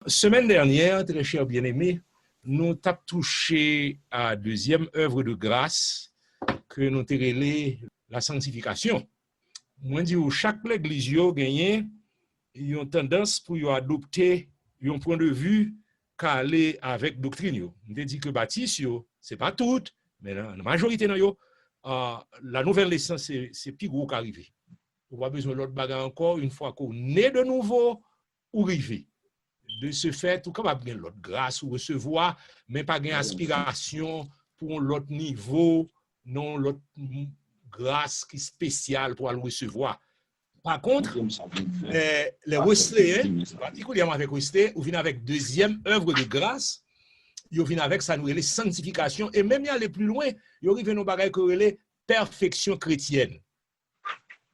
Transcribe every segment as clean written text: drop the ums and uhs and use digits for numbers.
Semaine dernière, très chers bien-aimés, nous avons touché à la deuxième œuvre de grâce que nous avons relé la sanctification. Moi, je dis que chaque église a gagné une tendance pour adopter un point de vue qui aller avec la doctrine. Je dis que baptiste, ce n'est pas tout, mais la majorité, la nouvelle naissance, c'est plus gros qu'arriver. On n'a pas besoin de l'autre bagarre encore une fois qu'on est de nouveau ou arrivé. De ce fait, tout capable de l'autre grâce ou recevoir, mais pas une aspiration pour l'autre niveau, non l'autre grâce qui est spéciale pour le recevoir. Par contre, les Wesleyens, particulièrement avec Wesley, ils viennent avec deuxième œuvre de grâce, ils viennent avec ça, nous les sanctification, et même y aller plus loin, ils arrivent dans bagage que les perfection chrétienne.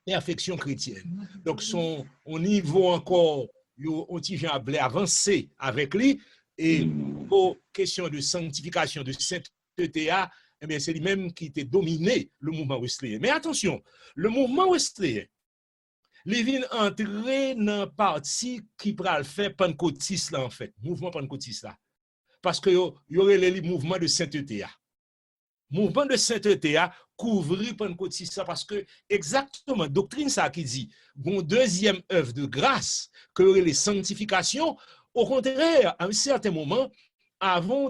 Perfection chrétienne. Donc, au niveau encore, on tient à avancer avec lui, et pour question de sanctification, de sainteté, eh bien, c'est lui-même qui était dominé le mouvement wesleyen. Mais attention, le mouvement wesleyen, il vient entrer dans la partie qui va le faire pentecôtiste là, en fait, mouvement pentecôtiste là. Parce que y aurait le mouvement de sainteté. Mouvement de sainteté couvrir pentecôtiste parce que exactement doctrine ça qui dit bon deuxième œuvre de grâce que les sanctifications au contraire à un certain moment avant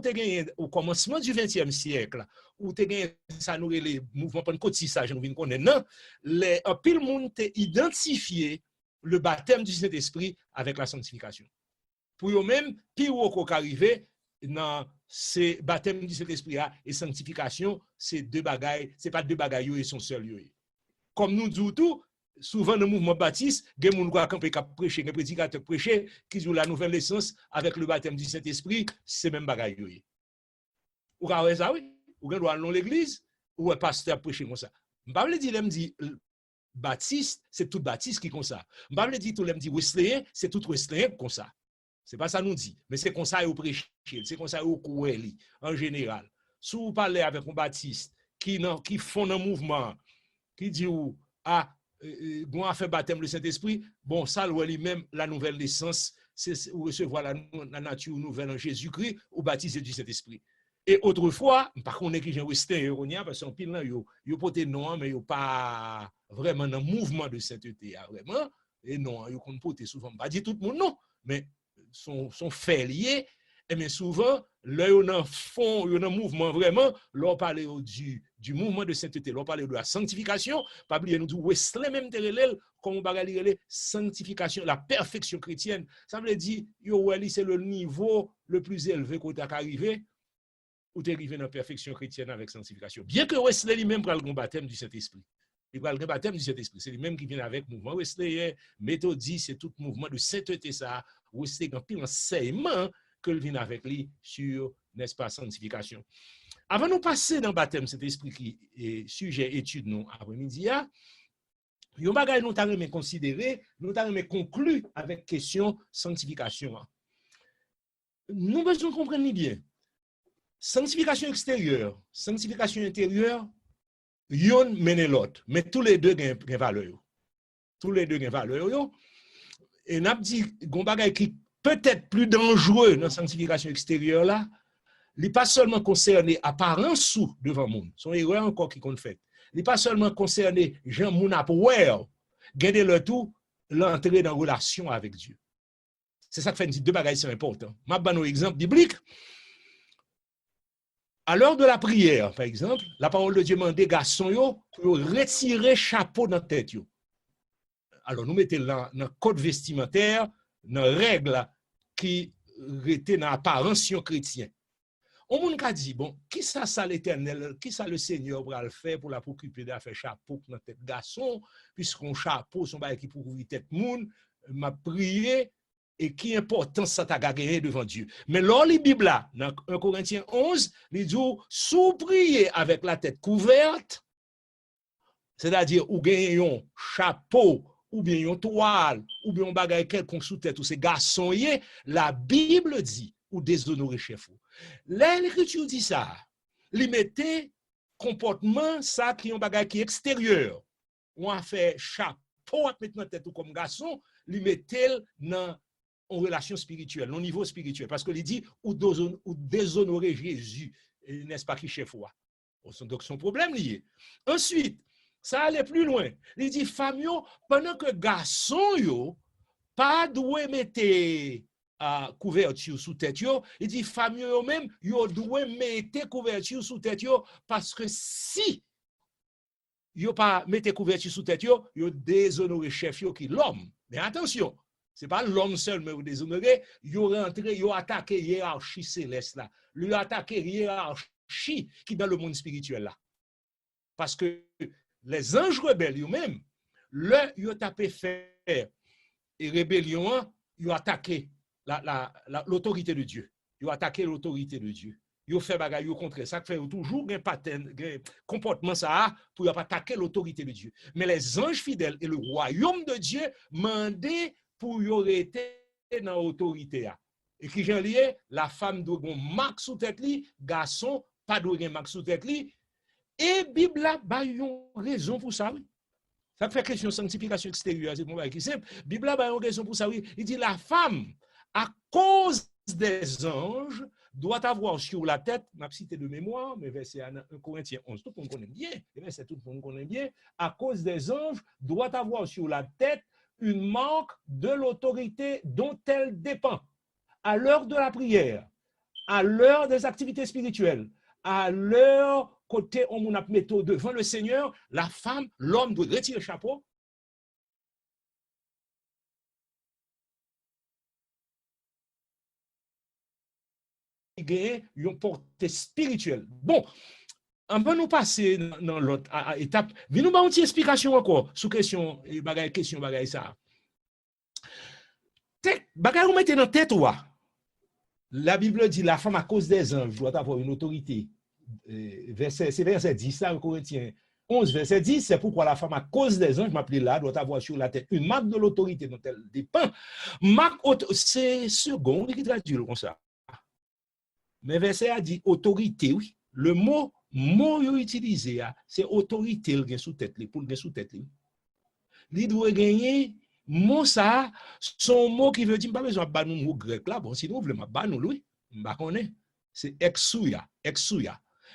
au commencement du 20e siècle où tu gagné ça nous les mouvements pentecôtiste ça je ne connais non les pile monde identifié le baptême du Saint-Esprit avec la sanctification pour eux même puis au qu'arriver dans ces baptêmes du Saint-Esprit et sanctification, c'est deux bagailles, c'est pas deux bagailles, ils sont seuls. Comme nous disons tout, souvent dans le mouvement baptiste, il y a des gens qui prêchent, des prédicateurs prêchent, qui ont la nouvelle naissance avec le baptême du Saint-Esprit, c'est même bagaille. Ou quand ça, oui, ou quand on va dans l'église, ou un pasteur prêche comme ça. Je ne vais pas dire, dit baptiste, c'est tout baptiste qui est comme ça. Je ne vais pas dire tout, dit wesleyen, c'est tout wesleyen comme ça. Ce n'est pas ça nous dit, mais c'est comme ça qu'on prêche, c'est comme ça qu'on court en général. Si vous parlez avec un baptiste qui font un mouvement, qui dit bon, à faire baptême le Saint-Esprit, bon, ça, lui-même, la nouvelle naissance, c'est recevoir la nature nouvelle en Jésus-Christ ou baptiser du Saint-Esprit. Et autrefois, par contre, on est qui j'ai resté parce qu'en pile, ils portent non, mais ils pas vraiment dans le mouvement de sainteté, vraiment. Et non, ils ne portent souvent pas dit tout le monde non, mais sont faits liés, et bien souvent, là, on a un mouvement vraiment, là, on parle du mouvement de sainteté, là, on parle de la sanctification, pas oublier nous dire, Wesley même comme on parle de sanctification, la perfection chrétienne, ça veut dire, c'est le niveau le plus élevé qu'on a arrivé, ou tu arrivé dans la perfection chrétienne avec sanctification. Bien que Wesley lui-même prend le baptême du Saint-Esprit. Il prend le baptême du Saint-Esprit. C'est lui-même qui vient avec le mouvement Wesley, méthodiste, c'est tout mouvement de sainteté, ça. Wesley a un enseignement que vient avec lui sur, n'est-ce pas, sanctification. Avant de passer dans le baptême Saint-Esprit qui est sujet étude nous après-midi, il y a un bagage nous avons considéré, nous avons conclu avec question sanctification. Nous devons comprendre bien. Sanctification extérieure, sanctification intérieure, yon mène l'autre, mais tous les deux ont valeur. Tous les deux ont valeur. Et n'a dit gon bagay qui peut-être plus dangereux dans la sanctification extérieure là, il n'est pas seulement concerné apparence ou devant monde. Son erreur encore qui compte fait. Il n'est pas seulement concerné Jean moun ap wèl, garder le tout l'entrée dans relation avec Dieu. C'est ça que fait deux bagages sont importants. M'a ban un exemple biblique. À l'heure de la prière, par exemple, la parole de Dieu demande aux garçons pour retirer chapeau dans la tête. Alors, nous mettons dans le code vestimentaire, dans la règle qui était dans l'apparence chrétienne. On m'a dit, bon, qui ça l'Éternel, qui ça le Seigneur va le faire pour la préoccuper de faire chapeau dans la tête garçon, puisqu'on chapeau, son bail qui pour ouvrir tête moun, m'a prié. Et qui important ça t'a gagné devant Dieu. Mais là, les Bible là, dans 1 Corinthiens 11, il dit, sous prier avec la tête couverte, c'est-à-dire ou gagnez un chapeau, ou bien une toile, ou bien un bagage quelconque sous tête, ou ces garçons, la Bible dit, ou déshonorer chef. L'Écriture dit ça, il mettait comportement ça qui est un bagage qui est extérieur. On a fait chapeau à mettre dans tête comme garçon, il mettait dans en relation spirituelle, au niveau spirituel. Parce que il dit, ou déshonorer Jésus, n'est-ce pas, qui chef roi. Donc, son problème lié. Ensuite, ça allait plus loin. Il dit, femme, pendant que garçon, pas doué mettre couverture sous tête, il dit, femme, même, doué mettre couverture sous tête, parce que si yo pas mettre couverture sous tête, yo déshonoré chef qui l'homme. Mais attention, c'est pas l'homme seul mais vous déshonoré, yo rentré, yo attaqué hiérarchie céleste là. Lui attaqué hiérarchie qui dans le monde spirituel là. Parce que les anges rebelles eux-mêmes, yo tapé faire et rébellion, yo attaqué l'autorité de Dieu. Yo attaqué l'autorité de Dieu. Yo fait bagay yo contre ça fait toujours un pattern comportement ça pour attaquer l'autorité de Dieu. Mais les anges fidèles et le royaume de Dieu mandaient pour yo rester dans l'autorité. Et qui j'en lié, la femme doit avoir marque sous tête li, garçon pas doit avoir marque sous tête li. Et Bible là ba yon raison pour ça oui. Ça fait question de sanctification extérieure, c'est mon bagay qui simple. Bible là ba yon raison pour ça oui. Il dit la femme à cause des anges doit avoir sur la tête, ma cité de mémoire, mais verset 1 Corinthiens 11, tout le monde connaît bien, verset tout le monde connaît bien, à cause des anges, doit avoir sur la tête une marque de l'autorité dont elle dépend. À l'heure de la prière, à l'heure des activités spirituelles, à l'heure côté on a méthode devant le Seigneur, la femme, l'homme doit retirer le chapeau. Une portée spirituelle. Bon, on va nous passer dans l'autre étape. Mais nous avons une petite explication encore sur question bagay ça. Bagay vous mettez dans tête ou la Bible dit la femme à cause des anges doit avoir une autorité. C'est verset 10 là, Corinthiens 11, verset 10, c'est pourquoi la femme à cause des anges, m'appelait là, doit avoir sur la tête une marque de l'autorité dont elle dépend. Marque, c'est second qui traduit comme ça. Mais verset a dit autorité, oui. Le mot utilisé, c'est autorité sous tête, pour le sous tête. Il doit gagner, mot ça, son mot qui veut dire, pas besoin de banon mot grec là, bon, sinon, vous voulez banon, oui, c'est exouya.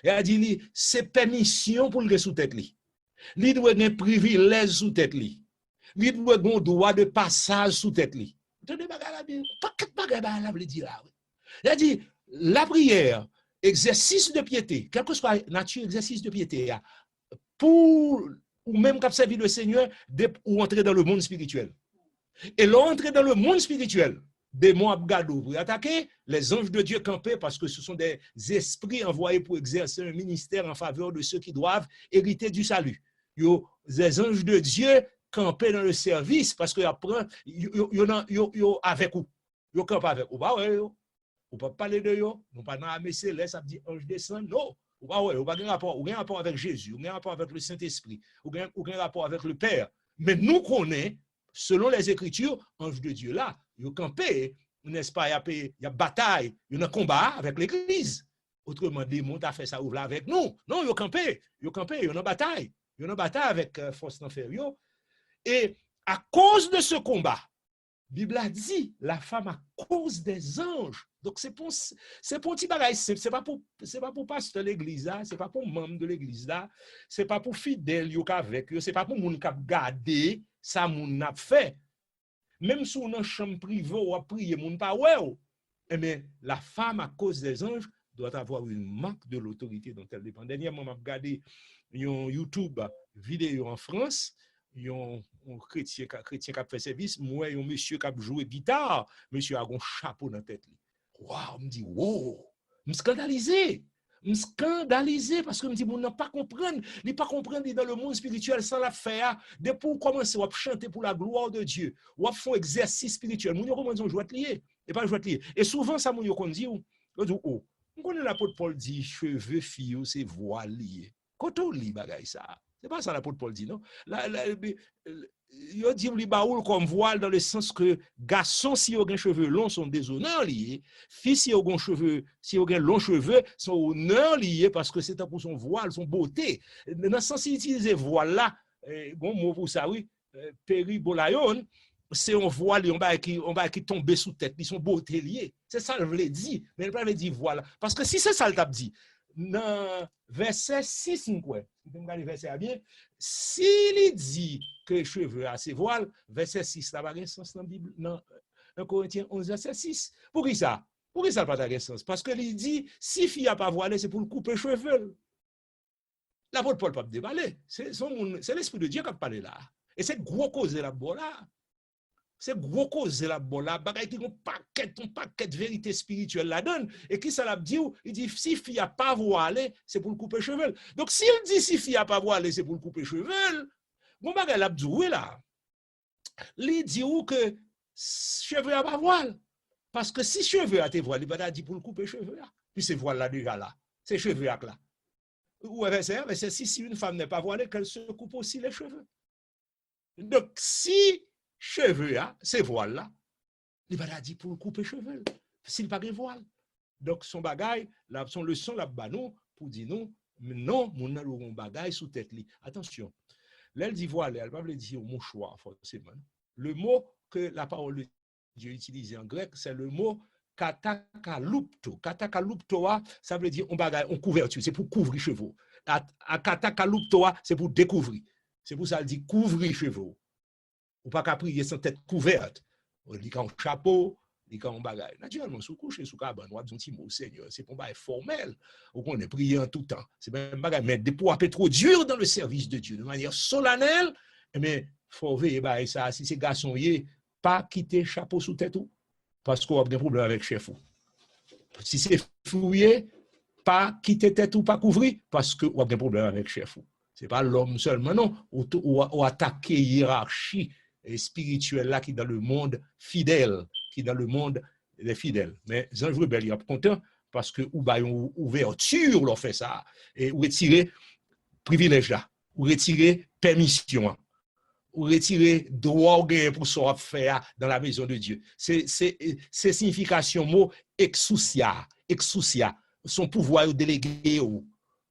Et a dit, c'est permission pour le sous tête. Il doit gagner privilège sous tête. Il doit gagner droit de passage sous tête. Tenez, pas que bagage la veut dire là. Il a dit, la prière, exercice de piété, quel que soit la nature, exercice de piété, pour ou même quand servir le Seigneur, ou entrer dans le monde spirituel. Et l'entrer dans le monde spirituel, des mots abgadou pour attaquer, les anges de Dieu campés, parce que ce sont des esprits envoyés pour exercer un ministère en faveur de ceux qui doivent hériter du salut. Les anges de Dieu campés dans le service, parce que après, yo avec vous. Yo campent avec vous. Bah ouais, yo. On ne peut pas parler de eux, nous pas dans la messe céleste, ça dit ange descend, non. Ou pas un rapport avec Jésus, ou un rapport avec le Saint-Esprit, ou un rapport avec le Père. Mais nous connaissons, selon les Écritures, ange de Dieu là, il y a campé, n'est-ce pas, il y a bataille, il y a un combat avec l'Église. Autrement dit, mon a fait ça ouvre là avec nous. Non, il y a campé, il y a une bataille. Il y a une bataille avec force d'enfer. Et à cause de ce combat, la Bible a dit, la femme à cause des anges. Donc, c'est pour petit bagage. C'est pas pour pasteur de l'église là, c'est pas pour membre de l'église là, c'est pas pour fidèle yo avec eux, c'est pas pour moun qui garder ça moun n'a fait. Même si on a une chambre privée ou à prier moun pas ouais. Mais la femme à cause des anges doit avoir une marque de l'autorité dont elle dépend. Dernièrement, m'a regardé une YouTube vidéo en France. Un chrétien qui a fait service, moi, un monsieur qui a joué guitare, monsieur a un chapeau dans la tête. Waouh, me dit, wow, me scandalisé parce que me dit, on n'a pas comprendre, il pas comprendre dans le monde spirituel sans la faire, dès pour commencer à chanter pour la gloire de Dieu, ou à faire exercice spirituel, mon yo commence à jouer lié, et pas jouer lié. Et souvent ça mon yo qu'on dit, oh, on connaît l'apôtre Paul dit cheveux filles, c'est voile lié. Quand on lit bagay ça. C'est pas ça l'apôtre Paul dit, non? Il dit baoul comme voile dans le sens que garçon, si il a des cheveux longs, sont déshonneurs liés. Fille, si il a longs cheveux, sont honneurs liés parce que c'est pour son voile, son beauté. Dans le sens, il utilise voile là, bon mot pour ça, oui, péribolayon, c'est un voile, on va qui tombe sous tête, ils sont beautéliers. C'est ça, je voulais dire. Mais il ne dire voilà. Parce que si c'est ça, le t'a dit, dans verset 6, verset bien, s'il dit que les cheveux à ses voiles, verset 6, ça va avoir un sens dans la Bible, dans 1 Corinthiens 11, verset 6. Pour qui ça? Pour qui ça n'a pas de sens? Parce que il dit, si fille n'a pas voilé, c'est pour le couper cheveux. L'apôtre Paul ne peut pas déballer. C'est l'Esprit de Dieu qui a parlé là. Et c'est gros cause de la bola là. C'est gros cause de la bola. Bagay qui ont paquet de vérité spirituelle la donne. Et qui ça l'a dit? Il dit si fille n'a pas voilé, c'est pour le couper cheveux. Donc s'il dit si fille n'a pas voilé, c'est pour le couper cheveux, bon bagay l'a dit là. Il dit que cheveux n'a pas voile. Parce que si cheveux a été voilé, il va dire pour le couper cheveux là. Puis c'est voile là déjà là. C'est cheveux là. Ou verset si une femme n'est pas voilée, qu'elle se coupe aussi les cheveux. Donc, si cheveux, c'est voile là, il va dire pour couper cheveux, s'il n'a pas de voile. Donc, son bagage, son leçon, la banon, pour dire non, mon a bagage sous tête. Attention, là, elle dit voile, elle va dire mouchoir, forcément. Le mot que la parole de Dieu utilise en grec, c'est le mot katakalupto. Katakalupto, ça veut dire on couverture, c'est pour couvrir chevaux. Katakalupto, c'est pour découvrir. C'est pour ça qu'elle dit couvrir chevaux. Ou pas qu'à prier sans tête couverte. On dit qu'un chapeau, dit qu'un bagage. Naturellement, sous couche, sous cabane, on a dit un petit mot, Seigneur. C'est pour un bagage formel. Ou qu'on est prié en tout temps. C'est même bagage, mais des poids trop dur dans le service de Dieu, de manière solennelle. Mais il faut veiller ça. Si ces garçons y pas quitter chapeau sous tête ou. Parce qu'on a des problèmes avec chef. Si c'est fouillé, pas quitter tête ou pas couvrir, parce qu'on a des problèmes avec chef. Ce n'est pas l'homme seulement, non. Ou attaquer hiérarchie spirituelle là qui est dans le monde fidèle, qui est dans le monde des fidèles. Mais Jean Rebelle, il est content parce que ou une ouverture, leur fait ça, et ou retirer privilège là, ou retirer permission, ou retirer droit pour ce faire dans la maison de Dieu. C'est signification mot exousia, son pouvoir délégué.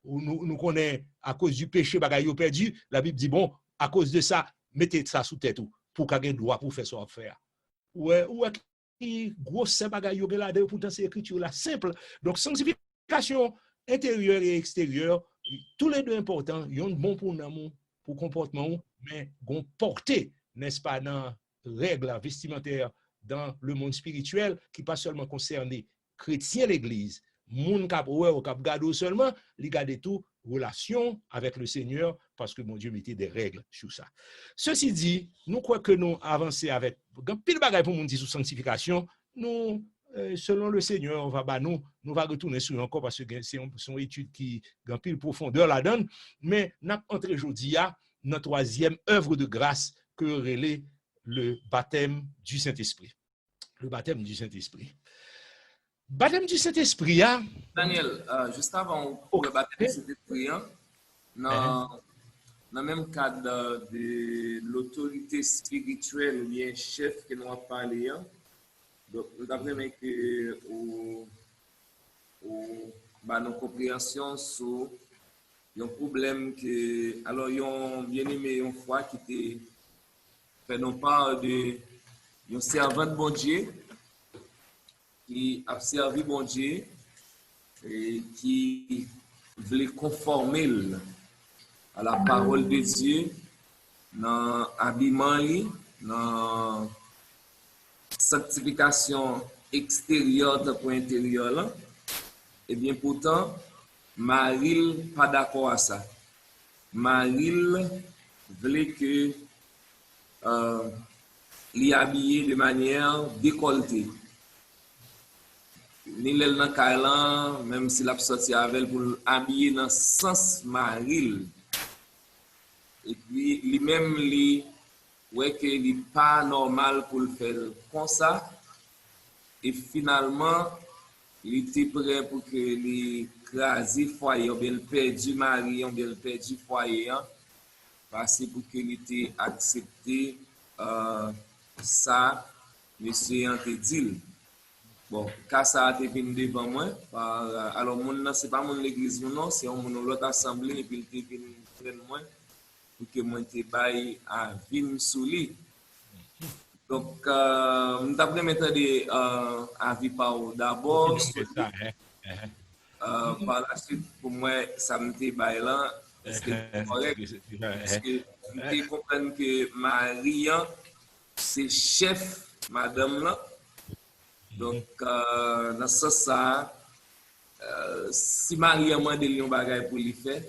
Nous connaissons à cause du péché, bagaille perdu, la Bible dit bon, à cause de ça, mettez ça sous tête pour qu'on ait droit pour faire ça faire. Ou qui grosse bagaille là pourtant c'est écriture là simple. Donc sanctification intérieure et extérieure, tous les deux importants, ils ont bon pour l'amour, pour comportement, mais gon portée, n'est-ce pas, dans règles vestimentaires dans le monde spirituel qui pas seulement concerné chrétiens l'église, moun kap ouè ou kap gado seulement, li gade tout relation avec le Seigneur parce que mon Dieu mettait des règles sur ça. Ceci dit, nous croyons que nous avancer avec pile bagay pour moun di sous sanctification, nous selon le Seigneur, on va nous va retourner sur encore parce que c'est une étude qui a pile profondeur la donne, mais n'a entré aujourd'hui à notre troisième œuvre de grâce que relève le baptême du Saint-Esprit. Le baptême du Saint-Esprit. Baptême du Saint-Esprit, hein? Daniel, juste avant pour le baptême du Saint-Esprit, dans le même cadre de l'autorité spirituelle, il y a un chef qui nous a parlé. Donc, nous avons aimé que nos compréhensions sur un problème que, alors, ils ont bien aimé une fois qui était fait non pas de un servant de bon Dieu qui a servi bon Dieu et qui voulait conformer à la parole de Dieu dans l'habillement, dans sanctification extérieure pour intérieur. Et bien pourtant, Marie pas d'accord à ça. Marie voulait que l'y habiller de manière décolletée. Ni l'elle dans Kailan, même si l'a sorti avec pour habiller dans sens Marie. Et puis lui-même lui ouais que il pas normal pour le faire comme ça. Et finalement, il était prêt pour que les crasé foyer, ou bien le perdu mari, ou bien le perdu foyer, parce pour qu'il était accepté ça, monsieur Antedil. Bon, quand ça a été venu devant moi, alors mon c'est pas mon l'église non, c'est mon l'autre assemblée et puis il était venu près moi pour que moi te baille à vin sous lui. Donc, d'après maintenant des avis par d'abord, Opinion de ça, hein. par la suite, pour moi, ça me dit là, est-ce que c'est correct? Parce que je comprends que Maria, c'est chef, madame là. Donc, dans ce sens, si Maria m'a donné un bagage pour lui faire,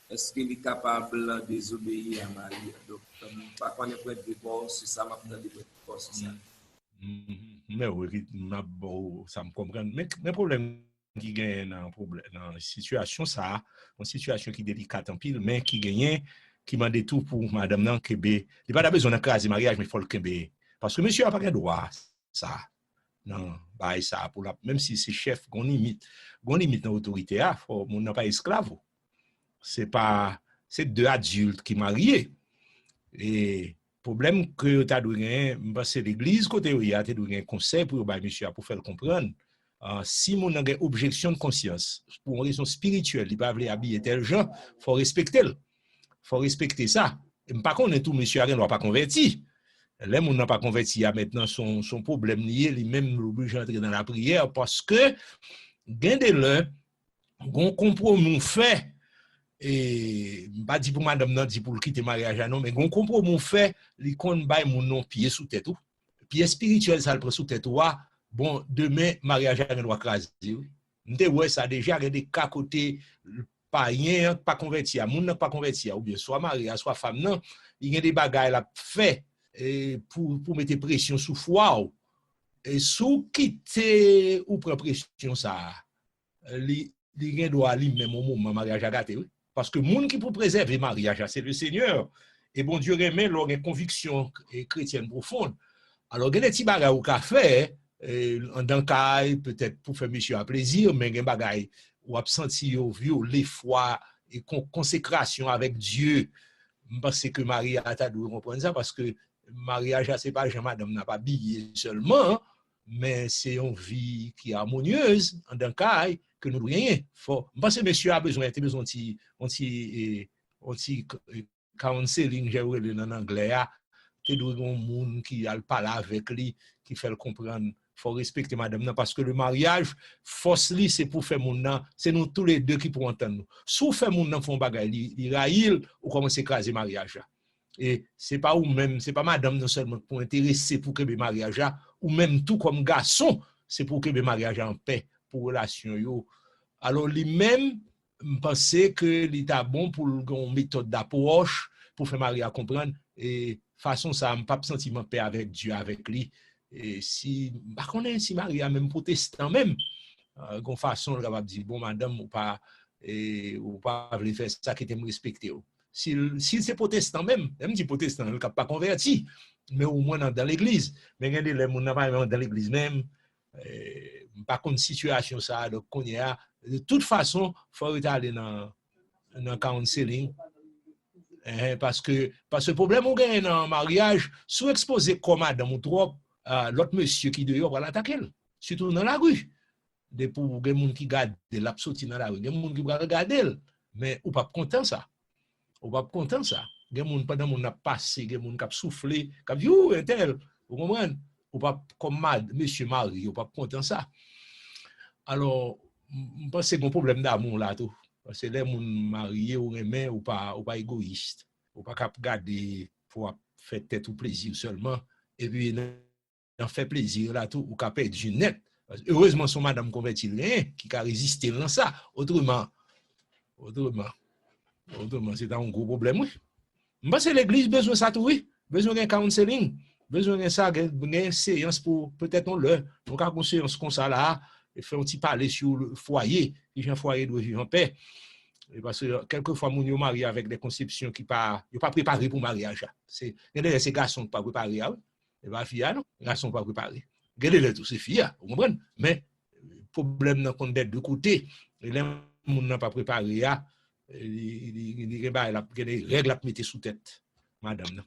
est-ce qu'il est capable de désobéir à Maria? Donc, pas qu'on est prêt de voir sur ça, m'a prêt de voir sur ça. Mais oui, ça me comprend. Mais problème qui gagne dans la situation, ça, une situation qui est délicate en pile, mais qui gagne, qui m'a dit tout pour madame nan kebe. Il n'y a pas besoin de mariage, mais il faut le kebe. Parce que monsieur n'a pas de droit, ça. Non, bah, ça, pour la, même si c'est chef, qu'on limite dans l'autorité, on n'a pas esclave. C'est pas, c'est deux adultes qui marient. Et problème que tu as donné, c'est l'église côté où il y a un conseil pour monsieur pour faire comprendre. Si mon a une objection de conscience pour une raison spirituelle, il va pas habiller tel gens, faut respecter. Faut respecter ça. Par contre, tout monsieur a pas converti. Là, mon n'a pas converti, maintenant son problème lié, lui-même l'oblige d'entrer dans la prière parce que gain de l'un, gon compromis fait. Et pas dit pour madame non dit pour quitter mariage non mais gon compromis fait li kon bay mon non pied sous tête ou pied spirituel ça le prend sous tête ou bon demain mariage a doit craser m'te ouais ça déjà des cas côté païen pas converti à moun pas converti ou bien soit mari soit femme non il y a des bagages la fait pour mettre pression sous foi et sous quitter ou prend pression ça li gen doit li même au moment mariage a gâté oui. Parce que le monde qui peut préserver le mariage, c'est le Seigneur. Et bon Dieu remet leur conviction chrétienne profonde. Alors, il y a des petits bagages au café, en d'un cas, peut-être pour faire monsieur à plaisir, mais il y a des bagages où absenti les foi et consécration avec Dieu. Parce que Marie a dû comprendre ça, parce que mariage, c'est pas Jean madame n'a pas billet seulement, mais c'est une vie qui est harmonieuse, en d'un cas, que nous rien. Parce que monsieur a besoin de counseling, j'ai oublié en anglais, tu dois avoir un monde qui a parlé avec lui, qui fait le comprendre. Il faut respecter madame, parce que le mariage, force li, c'est pour faire mon nom, c'est nous tous les deux qui pourrons entendre. Si vous faites mon nom, font bagay, il raïl, ou commence à écraser le mariage. Et c'est pas ou même, c'est pas madame non seulement pour intéresser pour que le mariage, ou même tout comme garçon, c'est pour que le mariage en paix, pour relation yo. Alors lui-même, je pensais que l'état bon pour une méthode d'approche pour faire mariage comprendre et façon ça me pas sentiment paix avec Dieu avec lui et si par contre si Maria même protestant même gon façon capable dire bon madame ou pas veut faire ça qui t'aime respecter si c'est protestant même dit protestant il pas converti mais au moins dans l'église mais regardez les monde pas dans l'église même par contre situation ça donc on y a de toute façon faut aller dans counseling parce que le problème on gagne dans le mariage sous exposé comme madame ou trop l'autre monsieur qui dehors va l'attaquer surtout dans la rue des pour des gens qui gardent la sortie dans la rue des gens qui va regarder mais ou pas content ça ou pas content ça des gens pendant mon a passé des gens qui a soufflé qui a dit ou tel vous comprenez ou pas comme monsieur Marie ou pas content ça alors je pense que c'est un problème d'amour là tout parce que les gens mariés ou aimés ou pas égoïste ou pas cap garder pour faire tête ou plaisir seulement et puis en fait plaisir là tout ou cap perdre du net heureusement son madame convertie rien qui a résisté dans ça autrement c'est un gros problème oui parce que l'église besoin ça tout oui besoin d'un counseling besoin de ça une séance pour peut-être on le donc une séance comme ça là et faire un petit parler sur le foyer les gens foyer doivent vivre en paix et parce que quelquefois mon yo marié avec des conceptions qui pas préparé pour mariage c'est il y a des garçons pas préparés et pas fille non garçons pas préparés regardez tout c'est fille vous comprenez mais problème dans qu'on d'être de côté et les moun n'a pas préparé il a des règles à mettre sous tête madame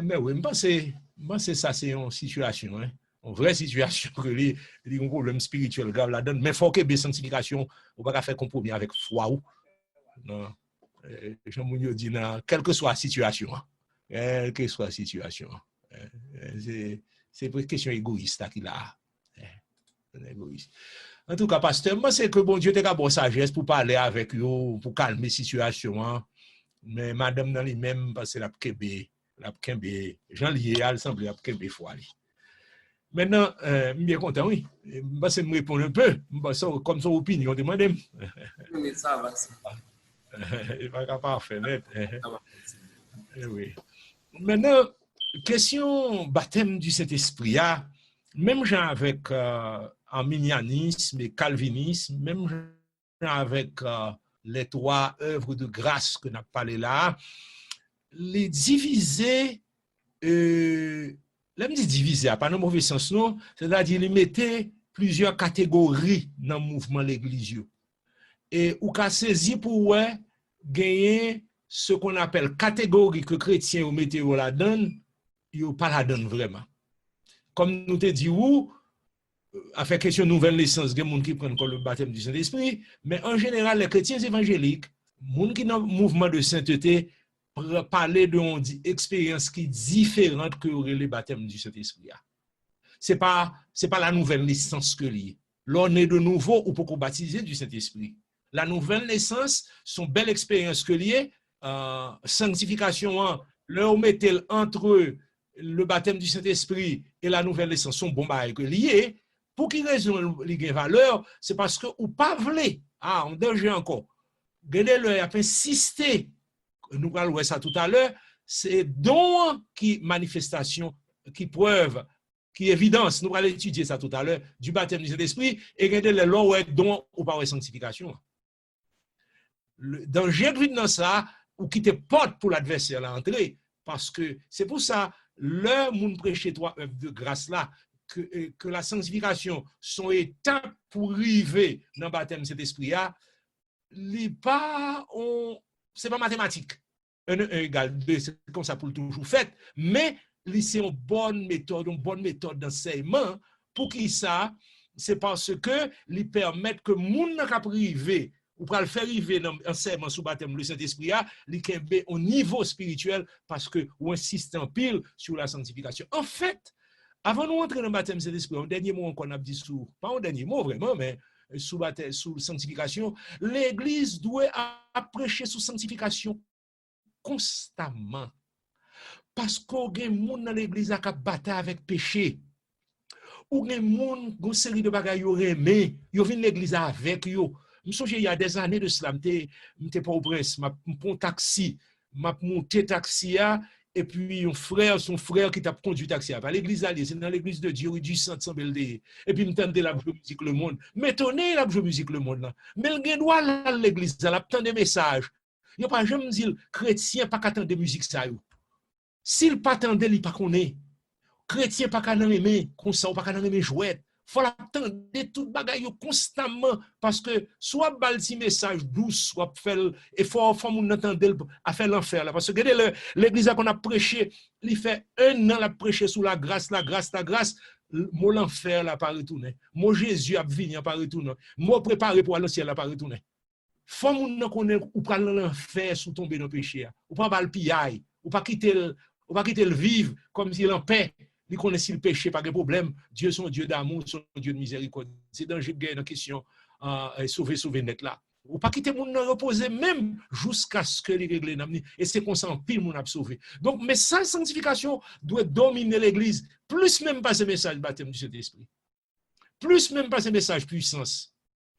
mais oui je pense ça c'est une situation une vraie situation que les un problème spirituel grave là-dedans mais faut que des sanctification ou pas faire compromis avec foi ou non Jean Mounio dit quelle que soit la situation quelle que soit la situation. C'est pour une question égoïste qu'il a. Égoïste. En tout cas, pasteur, moi, c'est que bon Dieu t'a bonne sagesse pour parler avec vous, pour calmer la situation. Hein. Mais madame dans lui-même, parce que la kembe, Jean lié, elle semble la kembe foi. Maintenant, je suis bien content, oui. Je vais me répondre un peu, comme son opinion de madame. Oui, ça va. Il va pas parfait, net. Ça va. Oui. Maintenant, question baptême du Saint-Esprit, même genre avec arminianisme et calvinisme, même genre avec les trois œuvres de grâce que nous avons parlé là, les diviser, là, me dit diviser, pas dans le mauvais sens, non, c'est-à-dire les mettez plusieurs catégories dans le mouvement de l'Église. Et ou qu'a saisi pour gagner ce qu'on appelle catégorie que chrétiens ou météo la donne, ils pas la donne vraiment. Comme nous te dit ou, avec question nouvelle naissance, il y a des gens qui prennent le baptême du Saint-Esprit, mais en général, les chrétiens évangéliques, les gens qui sont dans le mouvement de sainteté, parler d'une expérience qui est différente que le baptême du Saint-Esprit. C'est pas la nouvelle naissance que lié. L'on est de nouveau ou pour baptiser du Saint-Esprit. La nouvelle naissance, son belle expérience que lié, sanctification, leur mettez entre le baptême du Saint-Esprit et la nouvelle naissance, son bon bail que lié. Pour qui raison il y a valeur, c'est parce que ou pas voulez, on danger encore. Regardez le a insisté, nous allons voir ça tout à l'heure, c'est don qui manifestation, qui preuve, qui évidence, nous allons étudier ça tout à l'heure, du baptême du Saint-Esprit, et regardez le long don ou pas sanctification. Le danger de dans ça, ou quitter porte pour l'adversaire à l'entrée, parce que c'est pour ça, le monde prêcher trois œuvres de grâce là, que la sanctification, son étape pour arriver dans le baptême de cet esprit-là, c'est pas mathématique. 1 égale 2, c'est comme ça pour le toujours fait, mais c'est une bonne méthode d'enseignement pour qui ça, c'est parce que lui permettre que moun n'a qu'à priver ou pour le faire arriver dans l'enseignement sous baptême le Saint-Esprit, il est au niveau spirituel parce que on insiste en pile sur la sanctification. En fait, avant de rentrer dans le baptême Saint-Esprit, un dernier mot qu'on a dit sous, pas un dernier mot vraiment, mais sous baptême, sous sanctification, l'Église doit prêcher sous sanctification constamment. Parce qu'on a des gens dans l'Église qui battent avec péché. Ou des gens qui ont une série de bagages qui aimé, ils viennent l'Église avec eux. Je me souviens, il y a des années de cela, je n'étais pas au prince, je prends un taxi, je monté taxi, et puis son frère qui t'a conduit taxi. L'église alliée, c'est dans l'église de Dieu, du Centre sans Beldé. Et puis, je me la musique le monde. M'étonné la musique le monde. Mais le droit là, l'église, elle a des messages. Il n'y a pas jamais dit, chrétien, pas qu'attendre de musique ça. S'il pas attendre, il pas connaît. Chrétien, pas qu'à aimer, comme ça, pas qu'à aimer jouet. Faut l'attendre tout bagaille constamment parce que soit balti message douce soit faire et faut moun entendre à faire l'enfer là parce que l'église qu'on a prêché il fait 1 an la prêché sous la grâce mot l'enfer là pas retourner mot Jésus a venir pas retourner mot préparé pour aller au ciel là pas retourner faut moun connaît ou pas l'enfer sous tomber dans péché ou pas bal piaille ou pas quitter le vivre comme s'il en paix. Il connaît le péché, pas de problème. Dieu est un Dieu d'amour, son Dieu de miséricorde. C'est dans une question sauver net là. Ou pas quitter mon reposer même jusqu'à ce que les règles n'amènent. Et c'est qu'on s'en pile mon a sauvé. Donc, mais sa sanctification doit dominer l'église. Plus même pas ce message baptême du Saint-Esprit. Plus même pas ce message puissance.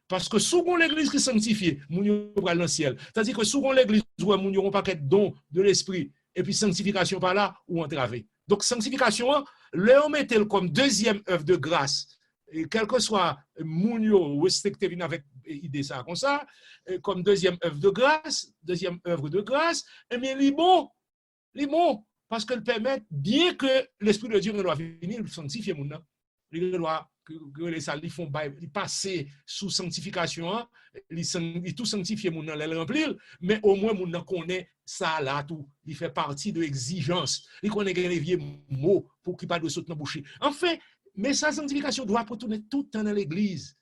Parce que souvent l'église qui est sanctifiée, moun yo pral dans le ciel. C'est-à-dire que souvent l'église où moun yo ont pas qu'être don de l'esprit. Et puis sanctification par là ou entravé. Donc, sanctification, on met comme deuxième œuvre de grâce, et quel que soit Mounio, respecté avec idée ça comme ça, comme deuxième œuvre de grâce, et bien, il est bon, parce qu'elle permet, bien que l'Esprit de Dieu doit venir sanctifier mon nom, il doit que les salles font passer sous sanctification, ils tout sanctifier mon nom, les remplir, mais au moins mon nom connaît ça là tout, il fait partie de l'exigence, il connaît les vieux mots pour qu'il pas de sauter dans bouche. Enfin, mais sa sanctification doit retourner tout le temps dans l'église.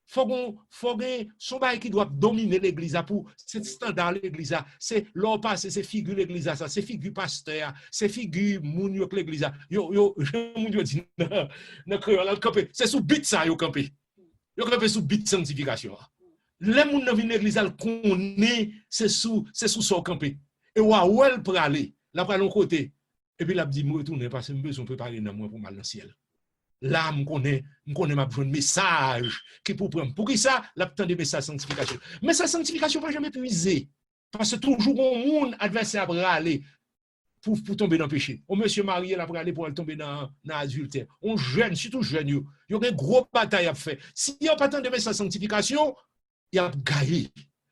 Faut que son bail qui doit dominer l'église pour c'est standard l'église c'est l'on passe c'est figure l'église ça c'est figure pasteur c'est figure moun yo l'église yo moun yo dit dans créole camper c'est sous bit ça yo camper sous bit sanctification les moun dans l'église al connaît c'est sous son camper et ou elle pour aller là pour l'autre côté et puis là dit me retourner parce que besoin préparer dans moi pour mal dans le ciel. Là, je connais ma besoin de message qui pour prendre. Pour qui ça? L'attend de message sanctification. Mais sa sanctification ne va jamais puiser. Parce que toujours, un monde adversaire pour aller pour tomber dans le péché. Un monsieur marié là pour aller pour tomber dans l'adultère. On jeune, surtout jeune, il y a une grosse bataille à faire. Si il n'y a pas tant de message sanctification, il y a gagné.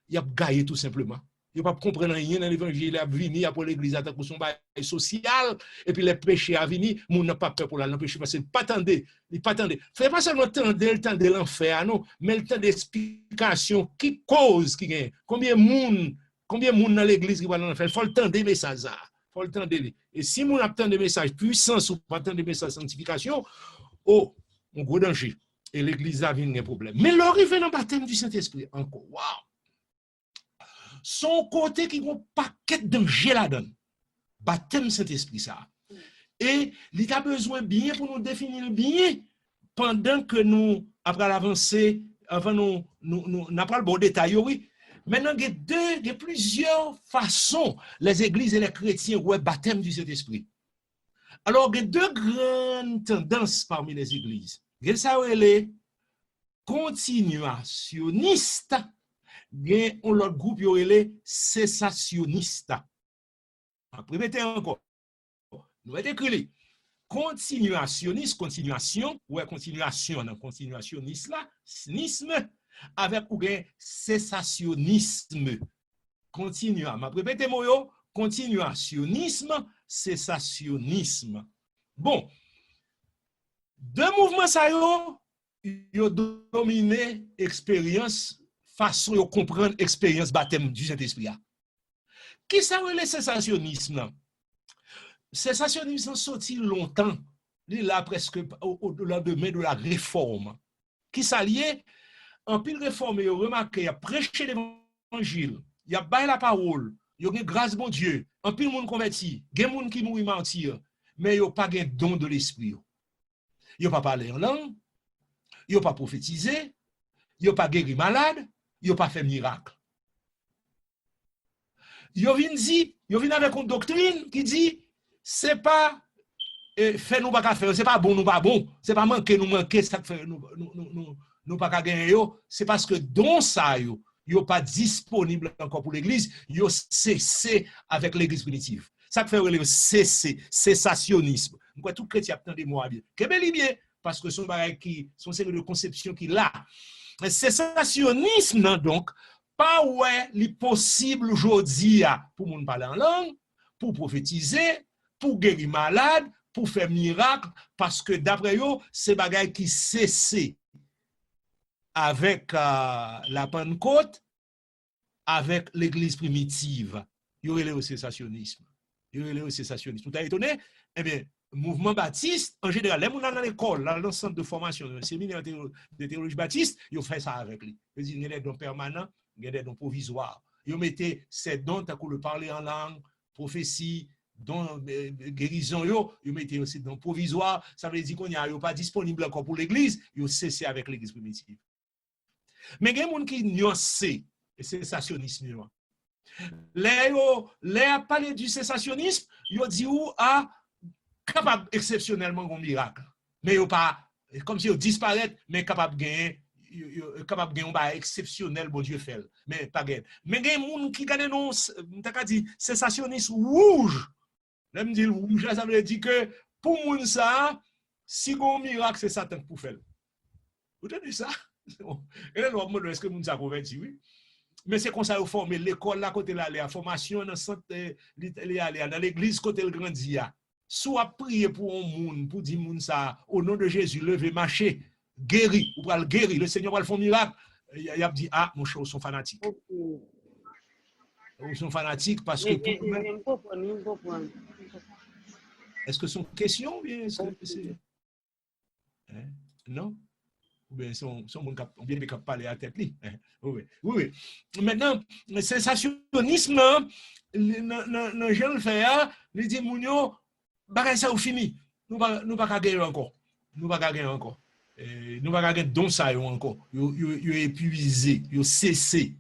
Il y a gagné tout simplement. Il ne pas comprendre rien dans l'évangile, il a venu pour l'église à son bail social, et puis les péchés à venir, moun n'a pas peur pour l'empêcher, parce qu'il pas attendre, il pas attendre. Fait pas seulement le temps de l'enfer, non, mais le temps d'explication, qui cause, qui gagne, combien moun dans l'église qui va dans l'enfer, il faut le temps des messages, faut le temps de. Et si moun attend des messages puissants, ou pas attendre des messages de sanctification, oh, un gros danger, et l'église a venu un problème. Mais l'arrivée dans le baptême du Saint-Esprit, encore, waouh! Son côté qui a un paquet de danger là-dedans. Baptême Saint-Esprit, ça. Et il a besoin bien pour nous définir bien pendant que nous, après l'avancée, avant nous n'avons pas le bon détail, oui. Maintenant, il y a plusieurs façons, les églises et les chrétiens, ouais, baptême du Saint-Esprit. Alors, il y a deux grandes tendances parmi les églises. Il y a ça, les continuationnistes. Gen on l'autre groupe yo relé cessationniste. Répétez encore. Nous mettez écrit continuationniste, continuation, ouais continuation, non continuationniste là, cynisme avec ou gen cessationnisme. Continua. M'a répétez moi yo, continuationnisme, cessationnisme. Bon. Deux mouvements ça yo dominé expérience façon de comprendre l'expérience baptême du Saint-Esprit. Qui ça le cessationnisme? Cessationnisme sorti longtemps, il là presque au lendemain de la réforme. Qui s'alliait en pile réforme, il a remarqué, il a prêché l'évangile, il a baillé la parole, il a une grâce bon Dieu, en pile monde converti, il y a des gens qui mourent mentir, mais il n'y a pas de don de l'esprit. Il n'y a pas parlé en langue, il n'y a pas prophétisé, il n'y a pas guéri malade. Ils n'ont pas fait miracle. Ils viennent avec une doctrine qui dit c'est pas fait nous pas faire, c'est pas bon nous pas bon, c'est pas manquer nous manquer ça fait nous pas gagner c'est parce que don ça yo pas disponible encore pour l'église, yo cessé avec l'église primitive. Ça fait le cessationnisme. Quoi tout chrétien attend des mots bien. Que bien parce que son bagage qui son série de conception qui là. Cessationnisme, donc, pas ouais, li possible aujourd'hui pour moun parler en langue, pour prophétiser, pour guérir malade, pour faire miracle, parce que d'après eux, c'est bagay qui cessé avec la Pentecôte, avec l'église primitive. Il y aurait le cessationnisme. Il y aurait le cessationnisme. Vous êtes étonné? Eh bien, mouvement baptiste, en général, les gens dans l'école, dans le centre de formation, le séminaire de théologie baptiste, ils font ça avec lui. Il y a des dons permanents, il y a des dons provisoires. Ils mettent ces dons, tant que le parler en langue, prophétie, dons guérison, ils mettent aussi des dons provisoires. Ça veut dire qu'on n'est pas disponible encore pour l'église, ils ont cessé avec l'église primitive. Mais il y a des gens qui nuancent le cessationnisme. Les a parlé du cessationnisme, ils ont dit où à capable exceptionnellement un miracle mais yo pas comme si yo disparaît mais capable gagner un bail exceptionnel bon Dieu fait mais pas gagner mais gen moun qui gagne non t'as ka dit cessationniste rouge même dit rouge ça veut dire que pour moun ça si gon miracle c'est Satan pour faire vous entendez ça et là on est-ce que moun ça converti oui mais c'est comme ça yo former l'école là côté là la formation dans centre dans l'église côté le grandi soit prier pour un monde, pour dire moun ça, au nom de Jésus, levez, marchez, guéri, ou le guérir, le Seigneur va le faire miracle. Il a dit, ah, mon cher, ils sont fanatiques. Ils sont fanatiques parce que. Est-ce que c'est une question ou bien est-ce que c'est. Non? ou bien son monde bien de parler à tête li. Oui, oui. Maintenant, sensationnisme, dans je le fais, il dit, Mounio, bagay ça ou fini. Nous pas gagner encore. Nous pas gagner encore. Nous pas gagner don ça encore. Yo épuisé, yo cessé.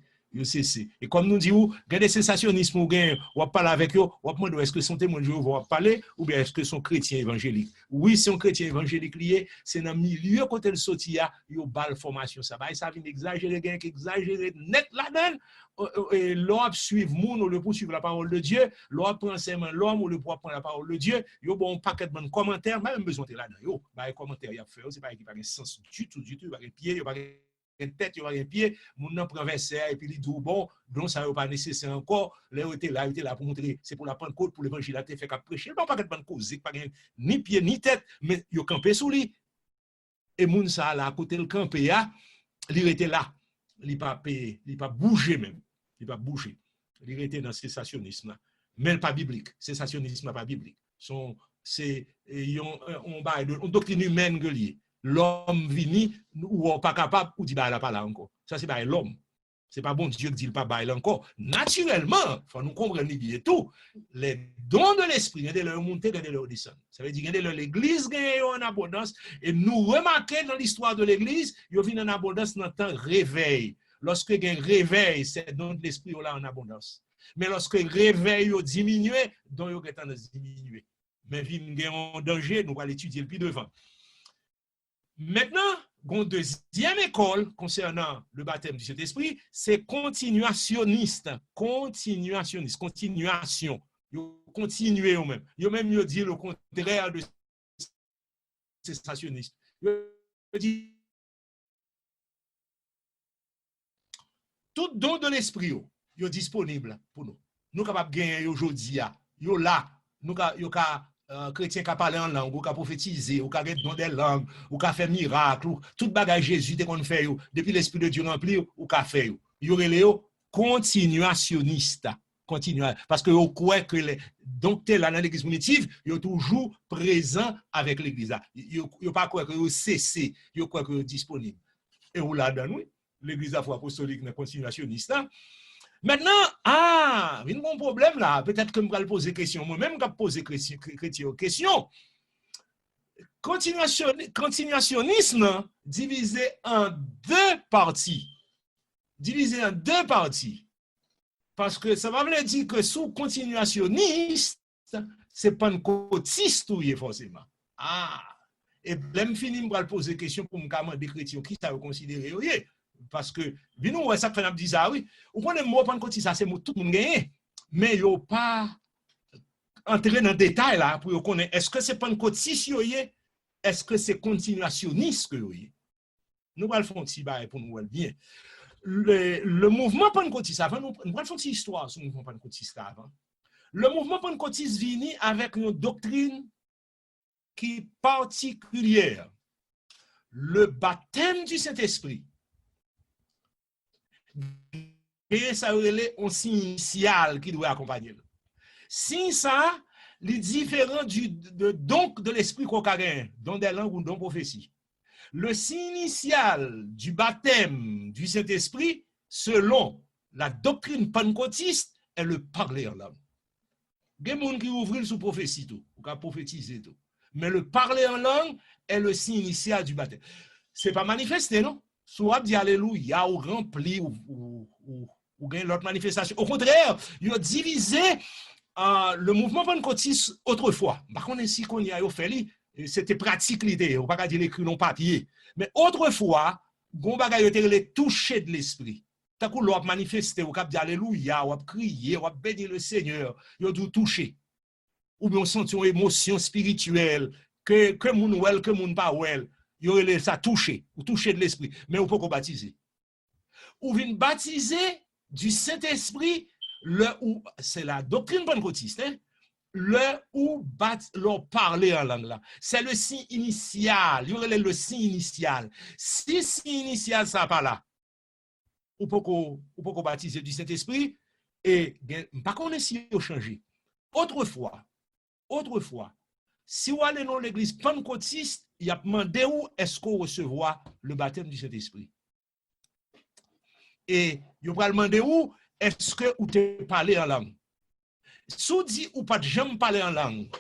Et comme nous disons, il y a des sensationnismes ou on parle avec eux, on demande est-ce que son témoin de Jéhovah va parler ou bien est-ce que son chrétien évangélique. Oui, son chrétien évangélique lié, c'est dans le milieu côté le sorti a, yo bal formation ça va ça vient exagérer net là-dedans. L'homme suivre moun ou le poursuivre la parole de Dieu, l'homme prend ses mains l'homme ou le pour prendre la parole de Dieu, yo bon paquet de commentaires, même besoin de là-dedans yo, bah commentaires y a fait, c'est pas qui pas de sens du tout, pas de pied, yo pas une tête, il y a un pied, mon nom prend verset, et puis il dit, bon, donc ça n'est pas nécessaire encore, là, il était là pour montrer, c'est pour la Pentecôte, pour l'évangile, il a fait qu'à prêcher, non, pas de bonne cause, pas ni pied, ni tête, mais il a campé sous lui. Et moun ça, là, à côté le campé, il était là, il n'a pas bougé même, il n'a pas bougé, il était dans le sensationnisme, mais pas biblique, sensationnisme n'est pas biblique. C'est une doctrine humaine que lié. L'homme vini ou pas capable ou dit bah là pas là encore. Ça c'est pas l'homme. C'est pas bon Dieu qui dit pas bail encore. Naturellement, faut nous comprendre bien tout. Les dons de l'esprit, regardez leur monter, regardez leur descendre. Ça veut dire regardez l'église gagne en abondance et nous remarquons dans l'histoire de l'église, il vient en abondance dans le temps réveil. Lorsque il y a un réveil, c'est dons de l'esprit là en abondance. Mais lorsque le réveil diminue, donc il y a tendance à diminuer. Mais il y a un danger, nous allons l'étudier plus devant. Maintenant, une deuxième école concernant le baptême du Saint-Esprit, c'est continuationniste. Continuation. Yo continuer eux même. Yo même yo dit le contraire de cessationniste. Yo dit tout don de l'esprit yo disponible pour nous. Nous capables gagner aujourd'hui yo là, nous yo chrétien qui parle en langue, ou qui prophétiser, ou qui a don des langues, ou qui fait miracle, tout bagage Jésus dès qu'on fait depuis l'esprit de Dieu rempli, ou qui fait yo. Yo relé continuationniste. Parce que vous croyez que les docteurs là dans l'église primitive, ils sont toujours présents avec l'église. Ils ne pas croire que vous cessez, ils croient que vous disponible. Et vous là-dedans, oui, l'église apostolique est continuationniste. Maintenant, il y a un bon problème là. Peut-être que je vais poser question. Moi-même, je vais poser question. Continuationnisme divisé en deux parties. Parce que ça va dire que sous continuationniste, c'est pas un pentecôtiste forcément. Et là, je finis de poser question pour me demander des chrétiens qui ça considérer. Parce que, nous, ça fait dire ça, oui. Ou qu'on est mot pentecôtiste, ça c'est tout le monde gagné. Mais il n'y a pas entrer dans le détail là pour connaître est-ce que c'est pentecôtiste, est-ce que c'est continuationniste. Nous allons faire un petit bail pour nous voir bien. Le mouvement pentecôtiste, avant, nous allons faire une petite histoire sur le mouvement pentecôtiste avant. Le mouvement pentecôtiste vient avec une doctrine qui est particulière. Le baptême du Saint-Esprit. Et ça relève un signe initial qui doit accompagner. Si ça, les différents donc de l'esprit qu'on a gagné, don des langues ou don prophétie. Le signe initial du baptême du Saint-Esprit, selon la doctrine pentecôtiste, est le parler en langue. Il y a des gens qui ouvrent sous prophétie, tout, ou qui prophétiser tout. Mais le parler en langue est le signe initial du baptême. Ce n'est pas manifesté, non? Soit dit Alléluia, ou rempli, ou gagne l'autre manifestation. Au contraire, il a divisé le mouvement pentecôtiste autrefois. Par contre, si qu'on y a fait, c'était pratique l'idée, on ne va pas dire l'écrit non papier. Mais autrefois, on va dire les toucher de l'esprit. Tant qu'on l'a manifesté, on va dire Alléluia, on va crier, on va bénir le Seigneur, on va toucher. Ou bien on sent une émotion spirituelle, que moun well, que moun pas well. Yo ça touché, ou touché de l'esprit, mais on peut pas baptiser. Ou vient baptiser du Saint-Esprit, c'est la doctrine pentecôtiste, hein? Leur parler en langue là. C'est le signe initial, il y aurait le signe initial. Si le signe initial ça pas là, ou peut pas baptiser du Saint-Esprit, et pas qu'on est si changé. Autrefois, si vous allez dans l'église pentecôtiste, il a demandé où est-ce qu'on recevra le baptême du Saint-Esprit. Et il va demander où est-ce que vous te parlez en langue. Si vous dites ou pas jamais parler en langue,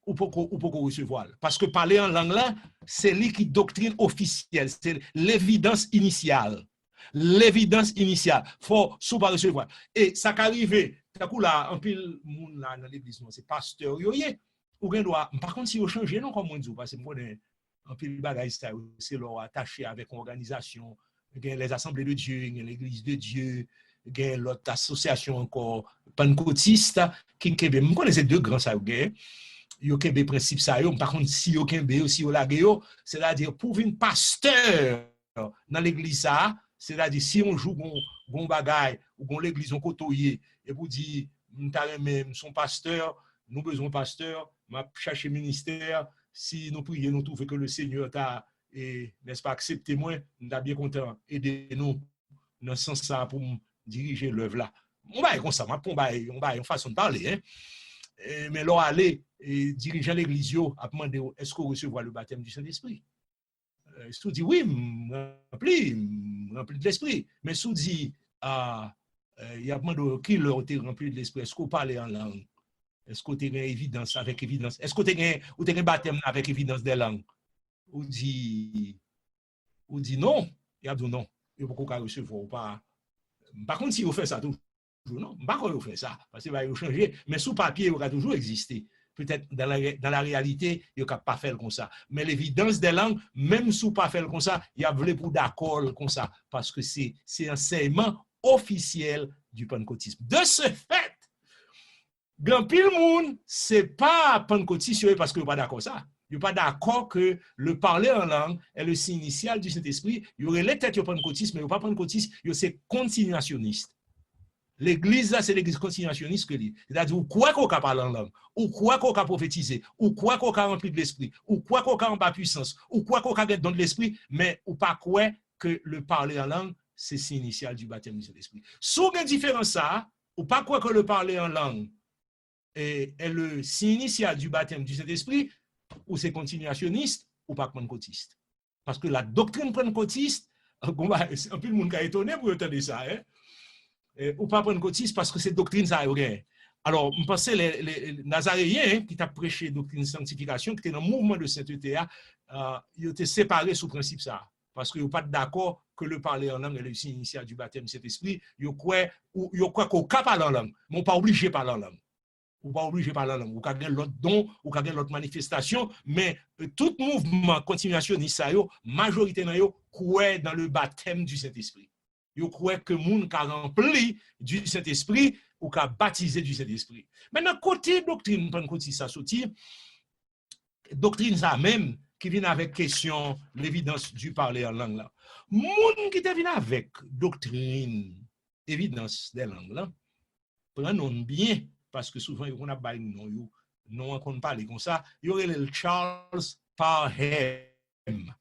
ou pour recevoir. Parce que parler en langue là, c'est lui qui doctrine officielle, c'est l'évidence initiale. L'évidence initiale. Faut sous pas recevoir. Et ça qu'arrive, tout coup là, un pile monde là dans l'église, c'est pasteur yoyé. Ou bien doit, par contre si vous changez non comme on dit, parce que moi un pile bagage ça c'est leur attaché avec une organisation, les assemblées de Dieu, l'église de Dieu, l'autre association encore pentecôtiste qui me connaissez deux grands ça yo kembe principe ça yo par contre si yo kembe aussi yo lage yo c'est-à-dire pour une pasteur dans l'église ça c'est-à-dire si on joue gon bagaille ou gon l'église on côtoyer et vous dit m'ta même son pasteur nous besoin pasteur m'a chercher ministère si nous prions nous trouver que le Seigneur t'a et n'est-ce pas accepté moi nous bien content aider nous dans ce sens ça pour diriger l'œuvre là on va comme ça on va une façon de parler hein. Mais là, aller et dirigeant l'église, a demandé est-ce qu'on recevra le baptême du Saint-Esprit. Si dit oui, rempli de l'esprit. Mais si dit il a demandé qui leur était rempli de l'esprit, est-ce qu'on parlait en langue? Est-ce qu'on a évidence avec évidence? Est-ce qu'on a un baptême avec évidence des langues? Ou dit non, il a dit non, il ne peut pas recevoir pas. Par contre, si vous faites ça tout, non, pas qu'on fait ça, parce qu'il va changer, mais sous papier, il va toujours exister. Peut-être dans la réalité, il ne va pas faire comme ça. Mais l'évidence des langues, même sous pas faire comme ça, il y a voulu pour d'accord comme ça, parce que c'est un enseignement officiel du pentecôtisme. De ce fait, grand pile monde, c'est pas pentecôtiste parce que vous pas d'accord ça. Vous n'êtes pas d'accord que le parler en langue est le signe initial du Saint-Esprit. Il y aurait les têtes pentecôtistes, mais il n'y a pas pentecôtiste, c'est continuationniste. L'église, là, c'est l'église continuationniste que dit. C'est-à-dire, ou quoi qu'on a parlé en langue, ou quoi qu'on a prophétisé, ou quoi qu'on a rempli de l'esprit, ou quoi qu'on a en bas puissance, ou quoi qu'on a dans de l'esprit, mais ou pas quoi que le parler en langue, c'est signe initial du baptême du Saint-Esprit. Sous une différence ça, ou pas quoi que le parler en langue est le signe initial du baptême du Saint-Esprit, ou c'est continuationniste, ou pas pentecôtiste. Parce que la doctrine pentecôtiste, un peu le monde qui a étonné pour entendre ça, hein? Ou pas pentecôtiste parce que c'est doctrine ça rien. Alors, je pense que les Nazaréens qui t'a prêché doctrine de sanctification, qui étaient dans le mouvement de sainteté, ils étaient séparés sous principe ça. Parce qu'ils n'ont pas d'accord que le parler en langue est le signe initial du baptême de cet esprit. Ils croient qu'on peut parler en langue, mais on n'est pas obligé de parler en langue. Ou pas obligé de parler en langue. Ou qu'il y a l'autre don, ou qu'il y a l'autre manifestation, mais tout mouvement continuationniste, majorité croit dans le baptême du Saint-Esprit. Vous croyez que moun ka rempli du Saint-Esprit ou ka baptisé du Saint-Esprit. Maintenant, côté doctrine, pentecôtiste ça sorti, doctrine ça même qui vient avec question l'évidence du parler en langue là. Moun qui te vient avec doctrine, évidence des langues là, prenons bien parce que souvent on a bail non on parle comme ça, il y aurait le Charles Parham.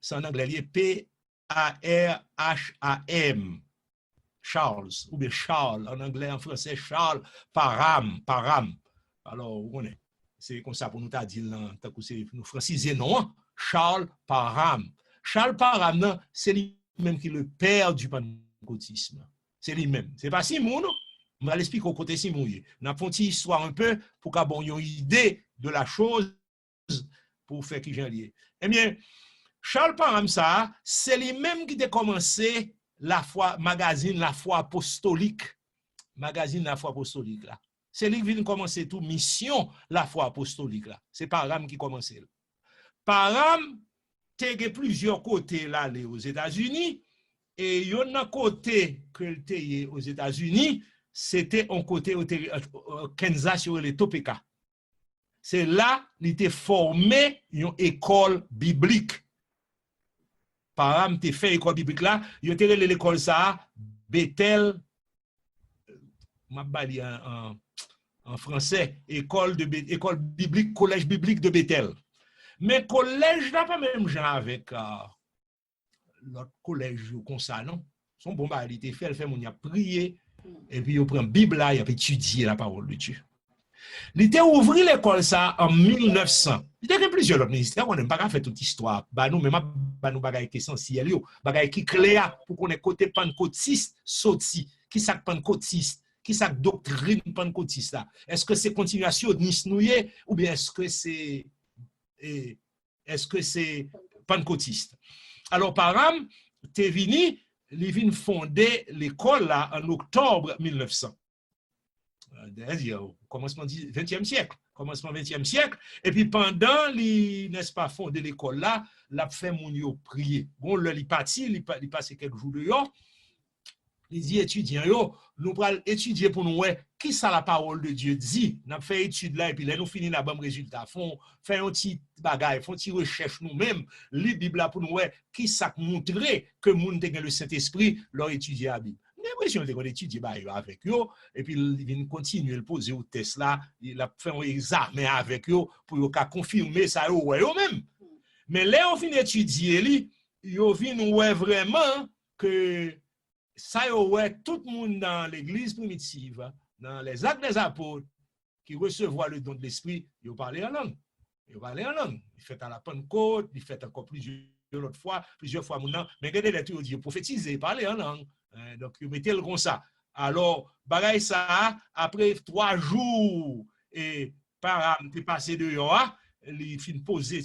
C'est en anglais P A-R-H-A-M, Charles, ou bien Charles, en anglais, en français, Charles Parham. Alors, vous connaissez, c'est comme ça pour nous dire, nous franciser, non, Charles Parham. Charles Parham, c'est lui-même qui est le père du pentecôtisme. C'est lui-même. C'est pas Simon, non? On va l'expliquer au côté Simon. On a fait une histoire un peu pour qu'on ait une idée de la chose pour faire qui j'en lié. Eh bien, Charles Parham, ça, c'est lui-même qui a commencé magazine La Foi Apostolique. Magazine La Foi Apostolique, là. C'est lui qui vient commencer tout mission La Foi Apostolique, là. C'est Parham qui commence. Parham, il y a plusieurs côtés là, aux États-Unis, et il y a un côté que il aux États-Unis, c'était un côté au Kansas sur les Topeka. C'est là qu'il était formé une école biblique. Parham te fait école biblique là, il a tiré l'école ça, Bethel, en français, école biblique, collège biblique de Bethel. Mais collège n'a pas même genre avec l'autre collège comme ça, non? Son bon il était fait, mon y a prié, et puis il prend Bible là, il a étudié la parole de Dieu. Il était ouvert l'école ça en 1900. Il y a plusieurs autres ministères, on n'aime pas faire toute histoire. Bah nous, même bah nous bagaille qui essentiel yo, bagaille qui clair pour qu'on ait côté pentecôtiste sorti, qui ça pentecôtiste, qui ça doctrine pentecôtiste là. Est-ce que c'est continuation de Nisnouye ou bien est-ce que c'est pentecôtiste? Alors par exemple, Tevini, il vient fonder l'école là en octobre 1900. C'est-à-dire au commencement du XXe siècle. Commencement 20e siècle, et puis pendant, n'est-ce pas, fondé l'école là, l'a fait mon yo prier. Bon, là, il parti, il passe quelques jours dehors, il dit étudiants, yo, nous allons étudier pour nous, ouais, qui ça la parole de Dieu dit. Nous avons fait étude là, et puis là, nous finissons la bonne résultat. Fait un petit bagage, font une petite recherche nous-mêmes, lire Bible là pour nous, ouais, qui ça montrer que moun te gen le Saint-Esprit, leur étudier la Bible. J'ai l'impression qu'on étudie avec eux, et puis il vient continuer à poser au test là, il a fait un examen avec eux pour confirmer ça eux-mêmes. Mais là, on finit d'étudier, ils viennent vraiment que ça tout le monde dans l'église primitive, dans les actes des apôtres, qui recevoir le don de l'esprit, ils parlaient en langue. Ils parlaient en langue. Ils fait à la Pentecôte, ils fait encore plusieurs fois maintenant, mais regardez les trucs, ils prophétisaient, ils parlaient en langue. Donc, ils mettaient le comme ça. Alors, bagaille ça, après 3 jours, et par passé dehors, ils finissent poser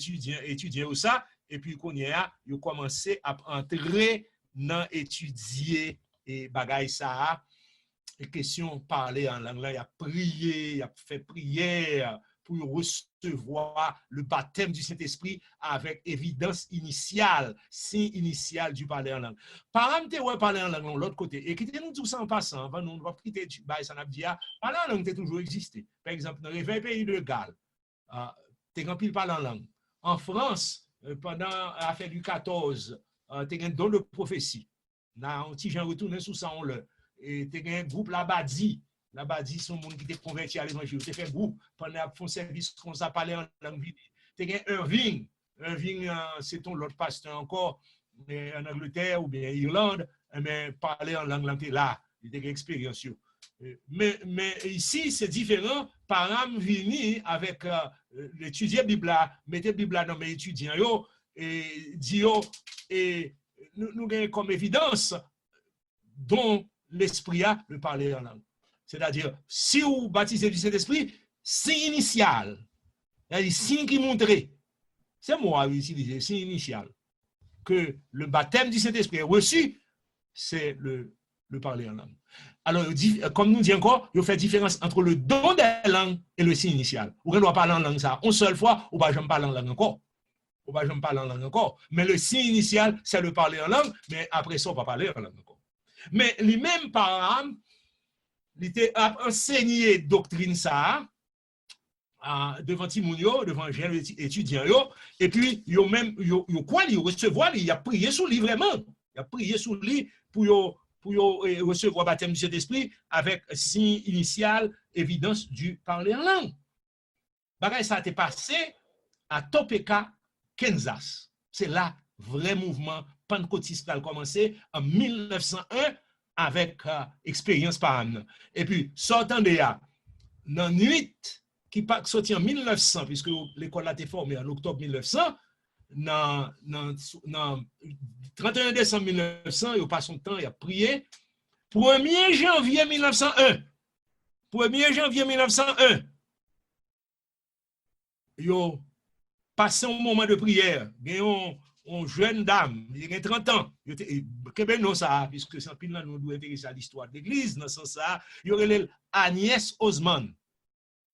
étudier ça, et puis qu'on y a, ils commencé à entrer dans étudier et bagaille ça, et question parler en langue là, il a prié, il a fait prière pour recevoir le baptême du Saint-Esprit avec évidence initiale, signe initial du parler en langue. Par exemple, parler en langue de l'autre côté, et quittez-nous tout ça en passant, avant nous va quitter ça n'a dit, parler en langue a toujours existé. Par exemple, dans les 20 pays de Galles, tu as pile parler en langue. En France, pendant l'affaire du 14, tu as un don de prophétie. Dans un petit genre retourné sous ça, on le. Et tu as un groupe Labadi. Là-bas, sont des gens qui étaient convertis à l'évangile. Tu as fait un groupe pendant un service qu'on a parlé en langue. Tu as Irving. Irving, c'est ton l'autre pasteur encore, mais en Angleterre ou bien en Irlande, mais parler en langue là. Il a une expérience. Mais ici, c'est différent. Par exemple, venir avec l'étudier la Bible, mettre la Bible dans mes étudiants, et dire, et nous avons comme évidence dont l'esprit a le parler en langue. C'est-à-dire, si vous baptisez du Saint-Esprit, signe initial. C'est-à-dire, signe qui montrait. C'est moi qui utilise signe initial. Que le baptême du Saint-Esprit est reçu, c'est le parler en langue. Alors, comme nous dit encore, il fait différence entre le don des langues et le signe initial. Ou on doit parler en langue ça une seule fois, ou pas jamais parler en langue encore. Ou pas jamais parler en langue encore. Mais le signe initial, c'est le parler en langue, mais après ça, on va parler en langue encore. Mais lui-même, par exemple, il a enseigné doctrine ça devant Timounio, devant jeunes étudiants, et puis il recevoir, il a prié sur lui vraiment. Il a prié sur lui pour recevoir le baptême du Saint-Esprit avec signe initial, évidence du parler en langue. Bagay, ça a été passé à Topeka, Kansas. C'est là, vrai mouvement pentecôtiste a commencé en 1901 avec expérience par an. Et puis, sortant de là, dans la nuit qui sorti en 1900, puisque l'école a été formée en octobre 1900, dans 31 décembre 1900, il passe son temps, il a prié. 1er janvier 1901. 1er janvier 1901. Il a passé un moment de prière. Il y a une jeune dame, il a 30 ans. Non, ça, puisque c'est un pile là, nous devons intéresser à l'histoire de l'Église, dans ce sens ça, il y aurait Agnès Osman.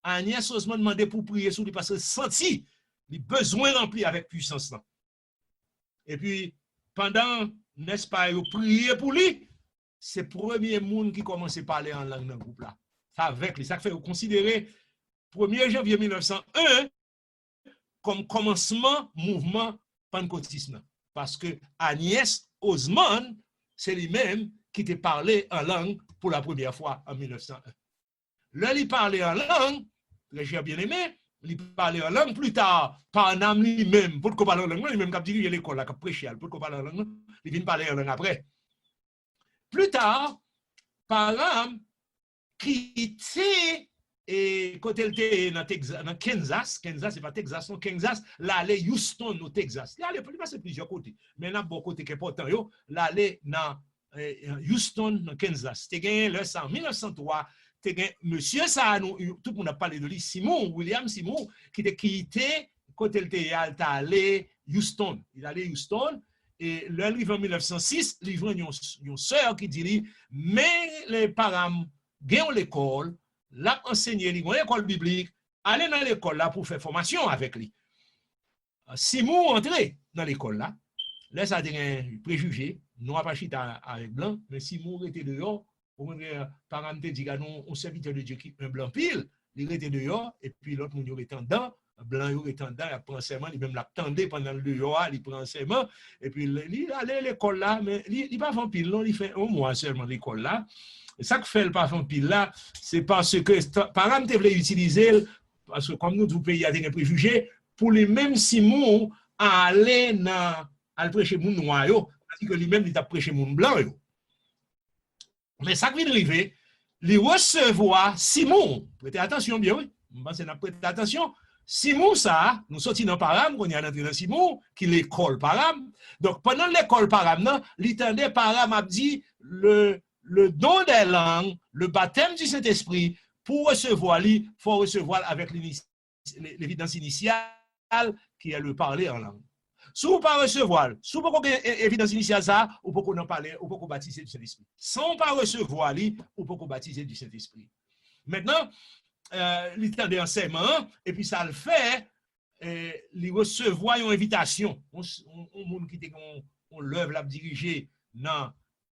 Agnès Osman demandait pour prier sur lui parce qu'il sentit les besoins remplis avec puissance. Là. Et puis, pendant, n'est-ce pas, il priait pour lui, c'est le premier monde qui commençait à parler en langue dans le groupe là. Ça avec lui. Ça fait considérer 1er janvier 1901 comme commencement mouvement pentecôtiste. Parce que Agnès Osman, c'est lui-même qui t'a parlé en langue pour la première fois en 1901. Là, il parlait en langue, très cher bien-aimé, il parlait en langue plus tard, par un âme lui-même, pour qu'on parle en langue, lui-même qui a dirigé l'école, qui a prêché, pour qu'on parle en langue, il vient parler en langue après. Plus tard, par un âme qui était et quand elle était dans Kansas, c'est pas Texas, non, Kansas, là, elle est Houston, au Texas. Là, elle est passé plusieurs côtés. Mais là, bon côté qui est important, yo, là, elle est dans Houston, dans Kansas. T'es gagné là, en 1903, t'es gagné, monsieur, ça, nous, tout le monde a parlé de lui, William Simon, qui était quitté, quand elle était allé Houston. Il est allé Houston, et là, il en 1906, il y a une sœur qui dit, mais les parents gagnent l'école, l'a enseigné, il y a une école biblique, aller dans l'école là pour faire formation avec lui. Simon entré dans l'école là, là ça a des préjugés, noir pas chita avec blanc, mais Simon était dehors, au moins parents te dit on serviteur de Dieu qui un blanc pile, il était dehors et puis l'autre moun était dedans, blanc était dedans, il prend serment, il même l'attendait pendant le dehors, il prend serment et puis il allait à l'école là, mais il pas fait pile non, il fait un mois seulement l'école là. Et ça que fait le parfum pile là, c'est parce que parents te voulaient utiliser, parce que comme nous, tout pays a des préjugés, pour les mêmes Simon aller dans à prêcher moun noir yo, parce que lui-même il t'a prêché moun blanc yo. Mais ça qui vient arriver, il recevoir Simon. Prêtez attention bien oui. C'est n'a prêter attention. Simon ça, nous sortis dans Param, on y a entré dans Simon, qui l'école Param. Donc pendant l'école Param, non, l'itendé Param a dit le don des langues, le baptême du Saint-Esprit, pour recevoir, il faut recevoir avec l'évidence initiale qui est le parler en langue. Si vous ne pas recevoir, si vous ne pas l'évidence initiale, ça, vous ne pouvez pas parler, vous ne pouvez pas baptiser du Saint-Esprit. Sans pas recevoir, vous ne pouvez pas baptiser du Saint-Esprit. Maintenant, il y a des enseignements, et puis ça le fait, il recevoir une invitation. On qui l'œuvre l'a dirigé dans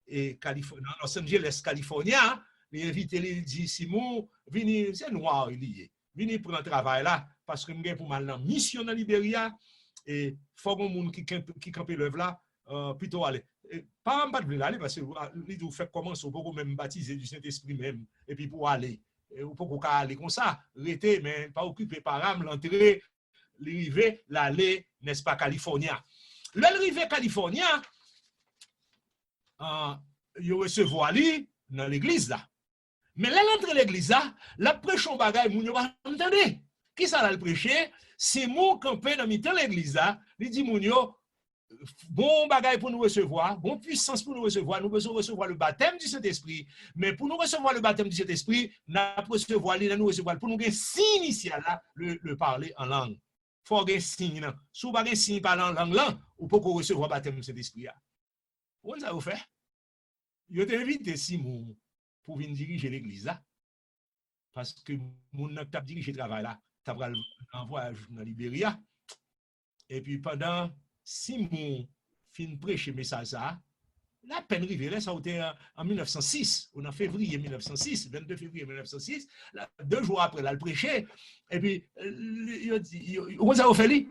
Los Angeles, California, il invite, il dit, Simon, venez, c'est noir, il est. Venez prendre un travail là, parce que je pour mal dans mission dans Libéria, et il faut que les gens qui campent l'œuvre là, plutôt aller. Pas de aller, parce que vous faites comment, vous pouvez même baptiser du Saint-Esprit même, et puis pour aller. Vous pouvez aller comme ça, rester, mais pas occuper par âme, l'entrée, l'arrivée, l'aller, n'est-ce pas, California. L'arrivée California, il recevoir lui dans l'église là. Mais là, l'entrée de l'église là, la prêche en bagaille, moun yo pas entendez. Qui ça l'a prêché? C'est mon campé dans l'église là, il dit moun yo, bon bagaille pour nous recevoir, bon puissance pour nous recevoir, nous besoin recevoir le baptême du Saint-Esprit. Mais pour nous recevoir le baptême du Saint-Esprit, nous recevoir pour nous gagner signe initial là, le parler en langue. Faut gagner signe là. Si vous pas gagner signe parler en langue là, ou pas recevoir le baptême du Saint-Esprit là. Comment ça vous fait? Je t'ai invité Simon pour venir diriger l'église là. Parce que mon t'a dirigé le travail là, t'as pris un voyage dans Libéria. Et puis pendant Simon fin prêcher message ça, la peine arrivée, ça a été en 1906, en février 1906, 22 février 1906, là, 2 jours après, là, le prêché, et puis, il dit, comment ça vous fait lui?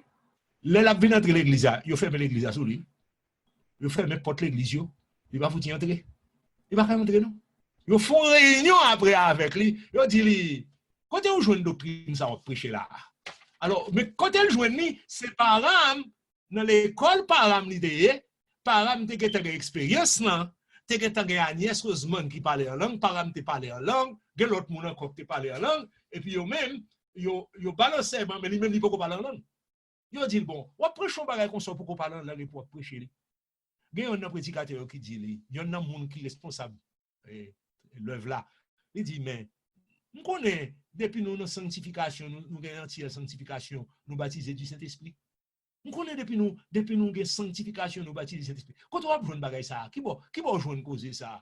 Là, il a venu entrer l'église, il a fermé l'église sous lui, il a fermé porte l'église, il va vous y entrer. Il va pas entrer, non? Ils font réunion après avec lui, ils disent, quand vous jouez une doctrine, ça va prêcher là. Alors, mais quand elle joue, c'est parents, dans l'école, parents, parents, tu as une expérience, tu as une Agnès Rosemont qui parle en langue, parents, tu parles en langue, tu as l'autre monde encore qui parle en langue, et puis eux-mêmes, ils balancent, mais ils-mêmes, ils ne peuvent pas parler en langue. Ils disent, bon, on prêche un bagage qu'on soit pour parler en langue et pour prêcher. Il y a un prédicateur qui dit, il y a un monde qui est responsable de l'œuvre là. Il dit, mais, nous connaissons, depuis nos sanctifications, nous avons entière sanctification, nous baptisons du Saint-Esprit. Nous connaissons depuis nous avons sanctification, nous baptisons du Saint-Esprit. Quand on va jouer un bagage ça, qui va jouer une cause ça?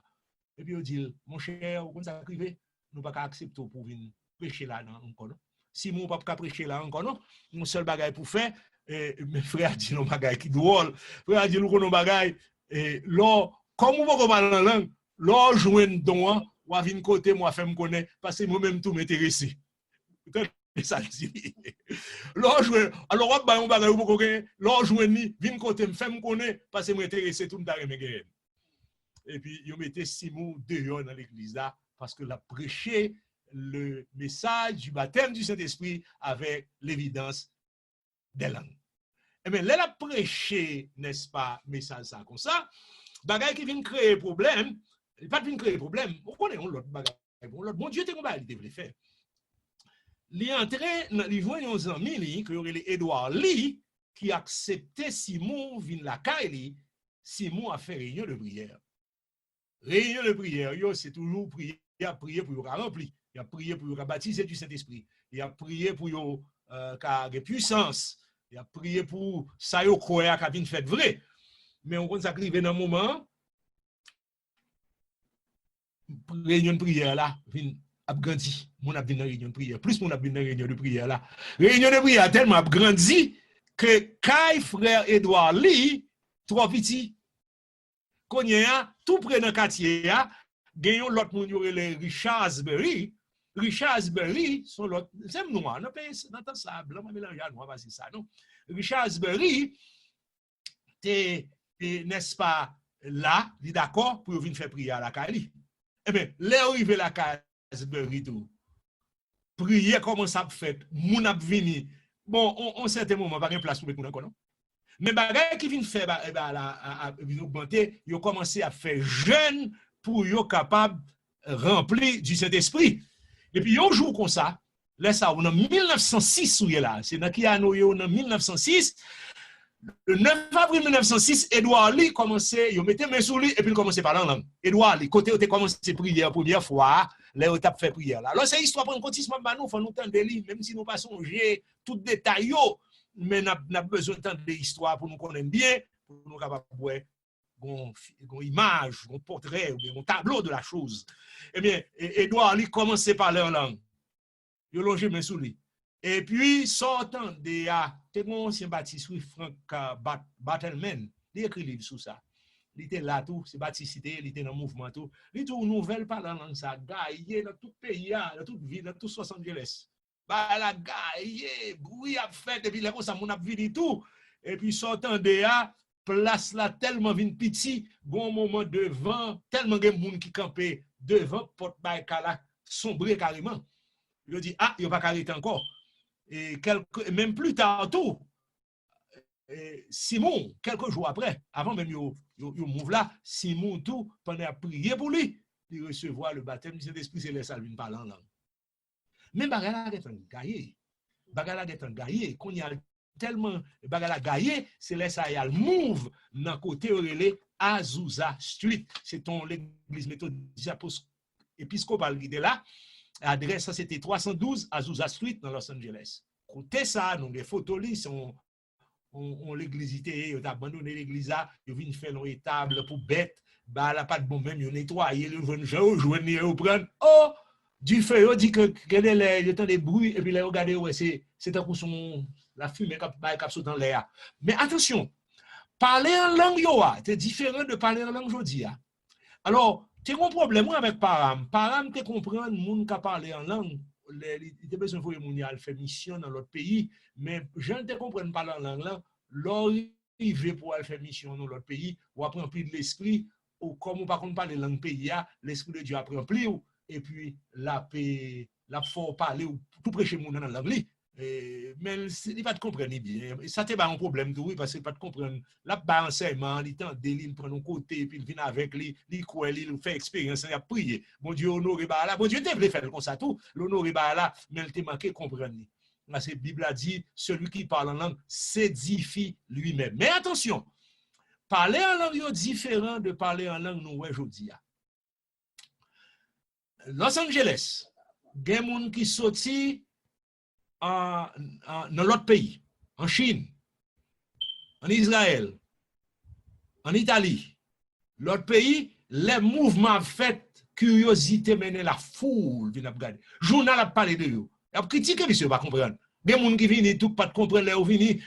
Et puis on dit, mon cher, vous ça privé, nous ne pouvons pas accepter pour venir prêcher là encore. Si nous ne pouvons pas prêcher là encore, non, mon seul bagage pour faire, mes frères disent nos bagages qui drôle. Frère dit nous nos bagages et là comme on va parler en langue, là joindre don ou venir côté moi faire me connaître parce que moi même tout m'intéresse. Ça dit. Là alors on va un bagage pour que là joindre venir côté me faire me connaître parce que m'intéresse tout me gagner. Et puis ils mettaient Simon dehors dans l'église là parce que la prêché le message du baptême du Saint-Esprit avec l'évidence des langues. Eh bien, là, la prêcher, n'est-ce pas, message ça comme ça, bagay qui vient créer problème, pas vient créer problème, on connaît l'autre bagay, l'autre bon Dieu t'es combat, il devait faire. li entré, li voit un ami li, que Edouard Lee, qui acceptait Simon vin la caille, Simon a fait réunion de prière. Réunion de prière, c'est toujours prier, il a prié pour qu'il rempli, il a prié pour qu'il baptisé du Saint-Esprit, il a prié pour qu'il ait puissance, il a prié pour ça yo croire qu'a vinn fait vrai. Mais on compte ça arrive dans un moment, réunion de prière là, vinn a grandi, mon a vinn dans réunion de prière, plus mon a vinn dans réunion de prière là. Réunion de prière tellement a grandi que Kai frère Edouard Lee, trop petit, konye tout près dans quartier a, genyon l'autre moun yo le Richard Asbury. Richard Asbury son l'autre, c'est noir, non dans ça, blanc mélanger noir c'est ça non. Richard Asbury n'est-ce pas là, il d'accord pour venir faire prière à la Cali. Eh bien, là arrivé la Asbury tout. Prier comment ça fait, moun ap vini. Bon, on certain moment pas une place pour moun encore non. Mais bagay qui vient faire augmenter, ils ont commencé à faire jeune pour être capable remplir du Saint-Esprit. Et puis un jour comme ça, là ça on en 1906 où là, c'est dans qui année en 1906. Le 9 avril 1906, Edouard Lee commençait, il mettait main sur lui et puis il commençait à parler en langue. Edouard Lee, côté où il commencé à prier la première fois, là où il a fait prière là. Alors c'est histoire pour un continuement nous, faut nous tendre même si nous pas songer tout détail yo. Mais nous avons besoin de l'histoire pour nous connaître bien, pour nous capables de voir une image, un portrait, ou un tableau de la chose. Eh bien, Edouard Lee commençait à parler en langue. Il a longé mes sous lui. Et puis, sortant de là, c'est mon ancien baptiste, Frank Bartelman, il écrit livre sur ça. Il était là tout, c'est baptiste, il était dans le mouvement tout. Il était une nouvelle parlant en langue, ça, gaillé dans tout pays, dans toute ville, dans tout Los Angeles. Bah la gaille, bruit a fait depuis là comme ça mon a vini tout et puis sortant de là place là tellement vinn petit bon moment devant tellement de monde qui campait devant porte bail là sombré carrément. Il dit ah il va pas arrêter encore et même plus tard tout Simon quelques jours après avant même yo move là Simon tout pendant à prier pour lui il recevoir le baptême du Saint-Esprit c'est les salvin parlant en langue. Mais bagala est un gaillé. Bagala est un gaillé. Qu'on y a tellement bagala gaillé, c'est là ça y a le move dans côté relais Azusa Street. C'est ton l'église méthodiste épiscopale qui est là. L'adresse c'était 312 Azusa Street dans Los Angeles. Côté ça, nous des photos là, on l'église était, on a abandonné l'église là, ils viennent faire une étable pour bête, bah là pas de bon même, ils nettoyer, ils viennent jouer, au prendre. Oh du feu, on dit que le temps des bruits, et puis là, regardez, ouais, c'est un coup la fumée qui saute dans l'air. Mais attention, parler en langue, c'est différent de parler en langue aujourd'hui. Alors, tu as un problème avec Param. Param, tu comprends, le monde qui parle en langue, il a besoin de faire faire mission dans l'autre pays, mais je ne comprends pas parler en langue là, l'arriver pour faire mission dans l'autre pays, ou apprendre plus de l'esprit, ou comme on ne parle pas de langue pays, l'esprit de Dieu apprend plus. Et puis la paix, la faut parler ou tout prêcher mon dans l'anglais. Mais il va te comprendre bien. Ça c'est pas un problème oui parce qu'il va te comprendre. Là bas enseignement, il tend il prend un côté puis il vient avec lui, il croit il fait expérience, il a prié. Bon Dieu honoré ba là, bon Dieu devait faire comme ça tout. L'honoré ba là, mais il te manqué comprendre. Là c'est Bible a dit celui qui parle en langue s'édifie lui-même. Mais attention, parler en langue est différent de parler en langue nous aujourd'hui. Los Angeles, il y a des gens qui sont sortis dans l'autre pays, en Chine, en Israël, en Italie. L'autre pays, les mouvements faits, curiosité mène la foule, vient regarder. Journal a parlé de eux. Il a critiqué, monsieur, pas comprendre. Il y a des gens qui viennent tout pas comprendre, là où viennent,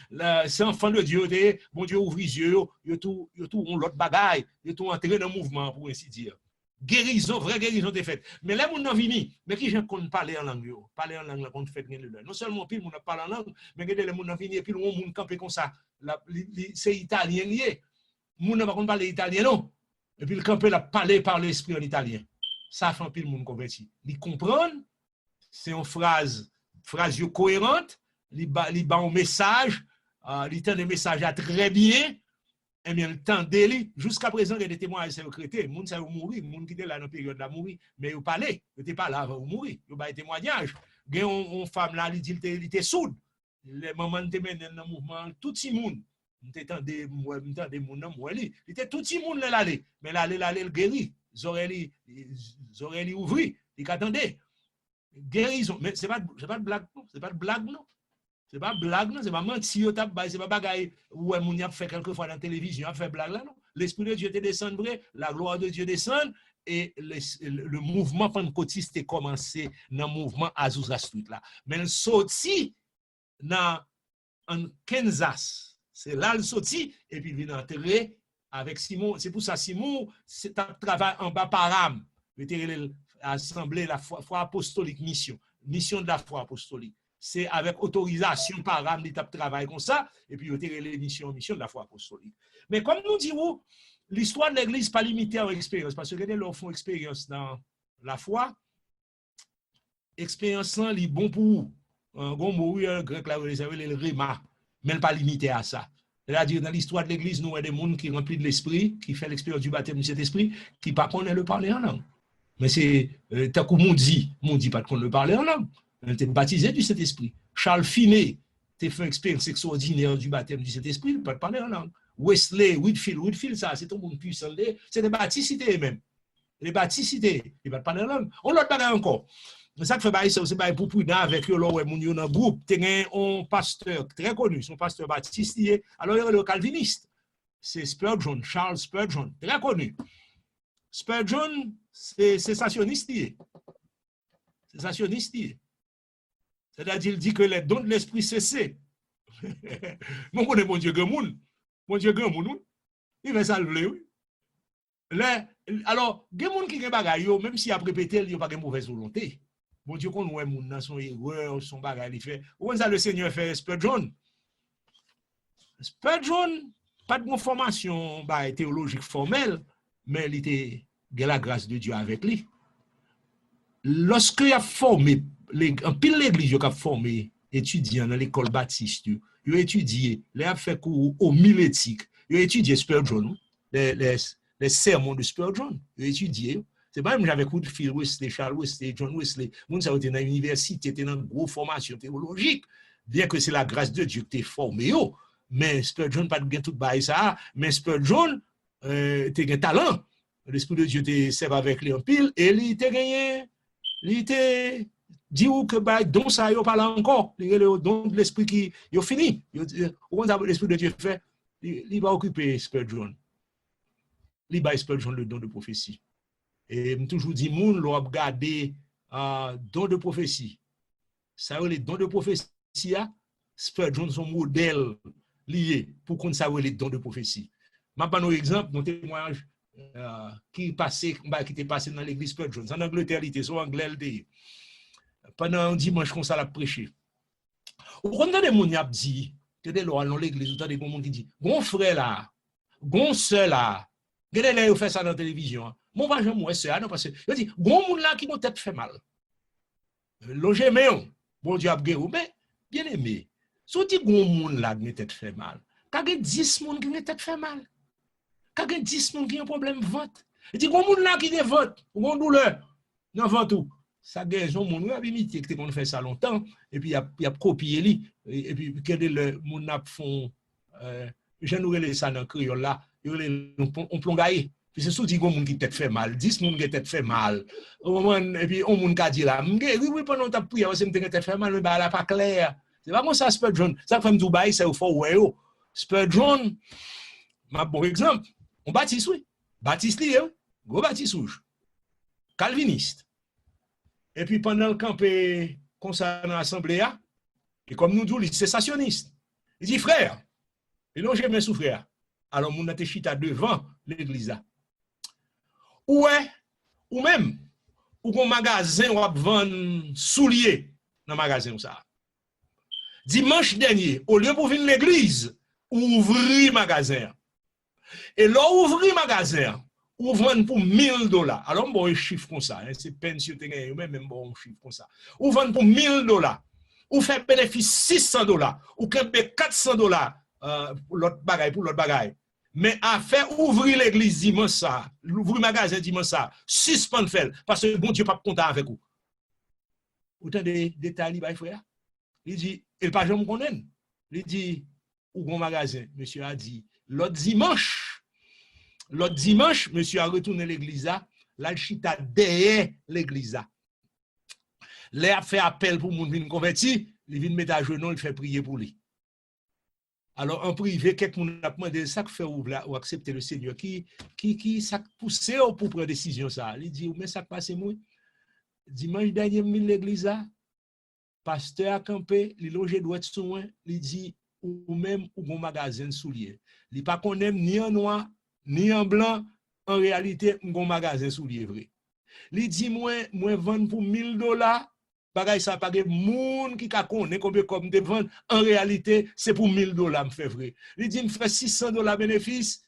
c'est enfant de Dieu, bon Dieu ouvre les yeux, ils tout l'autre bagaille, ils tout entré dans le mouvement, pour ainsi dire. Guérison, vraie guérison est faite. Mais là, mon vini, mais qui j'ai qu'on parler en langue, parler en langue, qu'on fait rien de là. Non seulement puis mon parle en langue, mais que les mon vini et puis le monde camper comme ça. C'est italien lié. Mon pas qu'on parle italien non. Et puis le camper la parler par l'esprit en italien. Ça fait un peu le monde converti. Ils comprennent, c'est une phrase cohérente, ils ba un message, ils tendent des messages à très bien. Et bien, le temps d'élire, jusqu'à présent, il y a des témoins secrétés. Les gens sont morts, les gens qui étaient là dans la période de mourir, mais ils parlaient, ils n'étaient pas là avant de mourir. Ils ont des témoignages. gen on femme là, il dit il était sourde. Les mamans te mène dans mouvement tout le monde. M'tendez moi m'tendez mon nom moi il était tout le monde là aller, mais là le guéri, oreilles ouvri, il attendait. Guérison, mais c'est pas de blague non, c'est pas de blague non. C'est pas blague non, c'est pas mentir, c'est pas bagaille ouais moun y a fait quelques fois dans la télévision, a fait blague là non. L'esprit de Dieu te descend, la gloire de Dieu descend et le mouvement pentecôtiste est commencé dans le mouvement Azusa Street là. Mais il sorti dans en Kansas, c'est là le sorti et puis il vient entrer avec Simon, c'est pour ça Simon c'est un travail en bas par âme. Assemblée la foi apostolique mission de la foi apostolique. C'est avec autorisation par âme d'étape travail comme ça, et puis les mission de la foi apostolique. Mais comme nous disons, l'histoire de l'Église n'est pas limitée à l'expérience, parce que les gens font expérience dans la foi, expérience est bon pour vous. Un bon mot, grec, là, le rema, mais pas limité à ça. C'est-à-dire, dans l'histoire de l'Église, nous avons des gens qui sont remplis de l'esprit, qui font l'expérience du baptême de cet esprit, qui ne connaissent pas le parler en langue. Mais c'est, tant que mon dit pas qu'on le parler en langue. Elle était baptisé du Saint-Esprit. Charles Finet, tu fait une expérience extraordinaire du baptême du Saint-Esprit, il ne peut pas parler en langue. Wesley, Whitfield, ça, c'est tout le monde puissant. C'est des baptistes même. Les baptistes, il ne peut pas parler en langue. On l'autre parler encore. C'est ça que fait c'est pour prudent avec eux, là, où ils dans un groupe. Tu as un pasteur très connu, son pasteur baptiste, alors il est le calviniste. C'est Spurgeon, Charles Spurgeon, très connu. Spurgeon, c'est sensationniste. C'est sensationniste. C'est-à-dire, il dit que les dons de l'esprit cessent. Mon connaît mon Dieu grand monde. Mon Dieu grand monde. Il va salver, oui. Alors, il y a des gens qui ont des bagages, même si après répété, il n'y a pas de mauvaise volonté. Mon Dieu, qu'on voit les gens dans son erreur, son bagage, il fait. Où est-ce que le Seigneur fait Spurgeon? Spurgeon, pas de formation théologique formelle, mais il a la grâce de Dieu avec lui. Lorsqu'il a formé, en pile l'église, il a formé étudiants dans l'école baptiste, il a étudié, il a fait cours au milétique, il a étudié Spurgeon, les sermons de Spurgeon, il a étudié. C'est pas même j'avais cours de Phil Wesley, Charles Wesley, John Wesley, moun ça était dans l'université, était dans une grosse formation théologique, bien que c'est la grâce de Dieu qui t'a formé, mais Spurgeon pas de tout bail ça, mais Spurgeon t'es un talent, l'esprit de Dieu te serve avec lui en pile, et il t'a gagné. Il était dit que don ça yo parle encore le don de l'esprit qui yo fini où l'esprit de Dieu fait il va occuper Spurgeon il va Spurgeon le don de prophétie et me toujours dit moun l'on regarder don de prophétie ça les dons de prophétie Spurgeon son modèle lié pour qu'on sache les dons de prophétie m'a pas un exemple dans témoignage qui était passé dans l'église Spurgeon. En Angleterre, il était sur anglais. Pendant un dimanche, comme ça, il a prêché. Au contraire, des gens qui dit, que des gens dans l'église, ou des gens qui disent, bon frère là, bon soeur là, regardez fait ça dans la télévision. Mon pas jamais ça, non, parce que, il dit, bon monde là qui m'a tête fait mal. Logé, mais bon Dieu a guéri, mais bien aimé. Si on dit, bon monde là qui m'a tête fait mal, quand il y a 10 monde qui m'a tête fait mal, quand il y a 10 personnes qui ont un problème de vente, il dit, il y a qui ont vente, ou une douleur, non, vente tout. Ça guérison, mon a imité, que on fait ça longtemps, et puis il a copié lui, et puis, quel est le monde a font, je nous ça dans le créole là, on plongaille. Puis c'est surtout qu'on qui tête fait mal, 10 personnes qui tête fait mal. Et puis, on a dit là, oui, pendant ta prière, c'est que tête fait mal, mais là, pas clair. C'est pas comme ça, Spurgeon. Ça fait Dubaï, c'est au fort, ouais, Spurgeon, ma bon exemple. On baptise, oui. Baptiste, gros baptiste rouge. Calviniste. Et puis pendant le campé, concernant l'Assemblée, et comme nous disons, il est cessationniste. Il dit, frère, et non, j'ai mes sous frère. Alors, mon a chita devant l'église. Ouais, ou même, ou un magasin où on vend souliers dans le magasin. Ça. Dimanche dernier, au lieu pour venir l'église, ouvrir magasin. Et là, ouvrir magasin, ouvrant pour $1000. Alors, bon, un chiffre comme ça, hein, c'est pension, même bon chiffre comme ça. Ouvrant pour $1000, ou faire bénéfice $600, ou $400 pour l'autre bagaille, Mais à faire ouvrir l'église dimanche ça, ouvrir magasin dimanche ça, suspendre faire, parce que bon Dieu pas content avec vous. Autant de détails, il frère. Il dit, il pas jamais connaît. Il dit, ou bon magasin, monsieur a dit, l'autre dimanche, monsieur a retourné l'église là, il chita derrière l'église là. Il a fait appel pour moun vin converti, il vient mettre à genoux, il fait prier pour lui. Alors, en privé, quelqu'un a demandé ça que fait ou accepter le Seigneur qui ça poussé pour prendre décision ça. Il dit, mais ça passe moi. Dimanche dernier, l'église là, pasteur a campé, il loge doit être soin, il dit ou même ou bon magasin soulier. Il pas connaît ni en noir ni en blanc, en réalité un magasin soulier vrai. Il dit moi vendre pour $1000, bagay ça pas de monde qui ka connaît combien comme de vendre, en réalité c'est pour $1000 me fait vrai. Il dit me fait $600 bénéfice,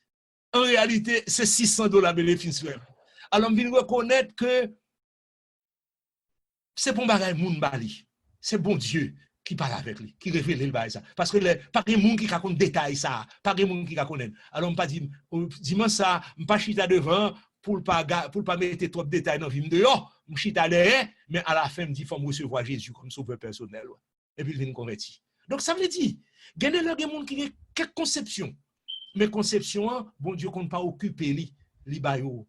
en réalité c'est $600 bénéfice frère. Alors on vient reconnaître que c'est pour bagay moun bali. C'est bon Dieu qui parle avec lui, qui révèle le bail ça. Parce que pas de monde qui raconte détail ça, pas de monde qui connaît. Alors on pas dit dimanche ça, on pas chita devant pour pas mettre trop de détails dans vie dehors, on chita derrière, mais à la fin me dit faut recevoir Jésus comme sauveur personnel et puis il vient convertir. Donc ça veut dire gagner le monde qui a quelques conceptions. Mais conception bon Dieu qu'on pas occuper li bayo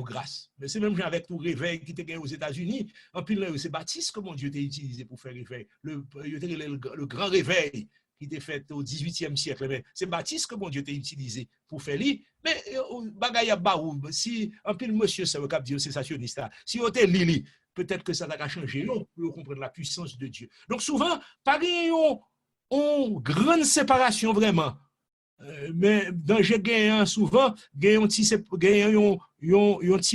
grâce. Mais c'est même avec tout réveil qui était aux États-Unis, en pile c'est Baptiste que mon Dieu t'a utilisé pour faire réveil. Le grand réveil qui était fait au 18e siècle. Mais c'est Baptiste que mon Dieu t'a utilisé pour faire lui. Mais bagaya baou, si en pile monsieur ça veut dire sensationniste, si on était lili, peut-être que ça a changé pour comprendre la puissance de Dieu. Donc souvent, pas une grande séparation vraiment. Mais dans j'ai gagné souvent gagné un petit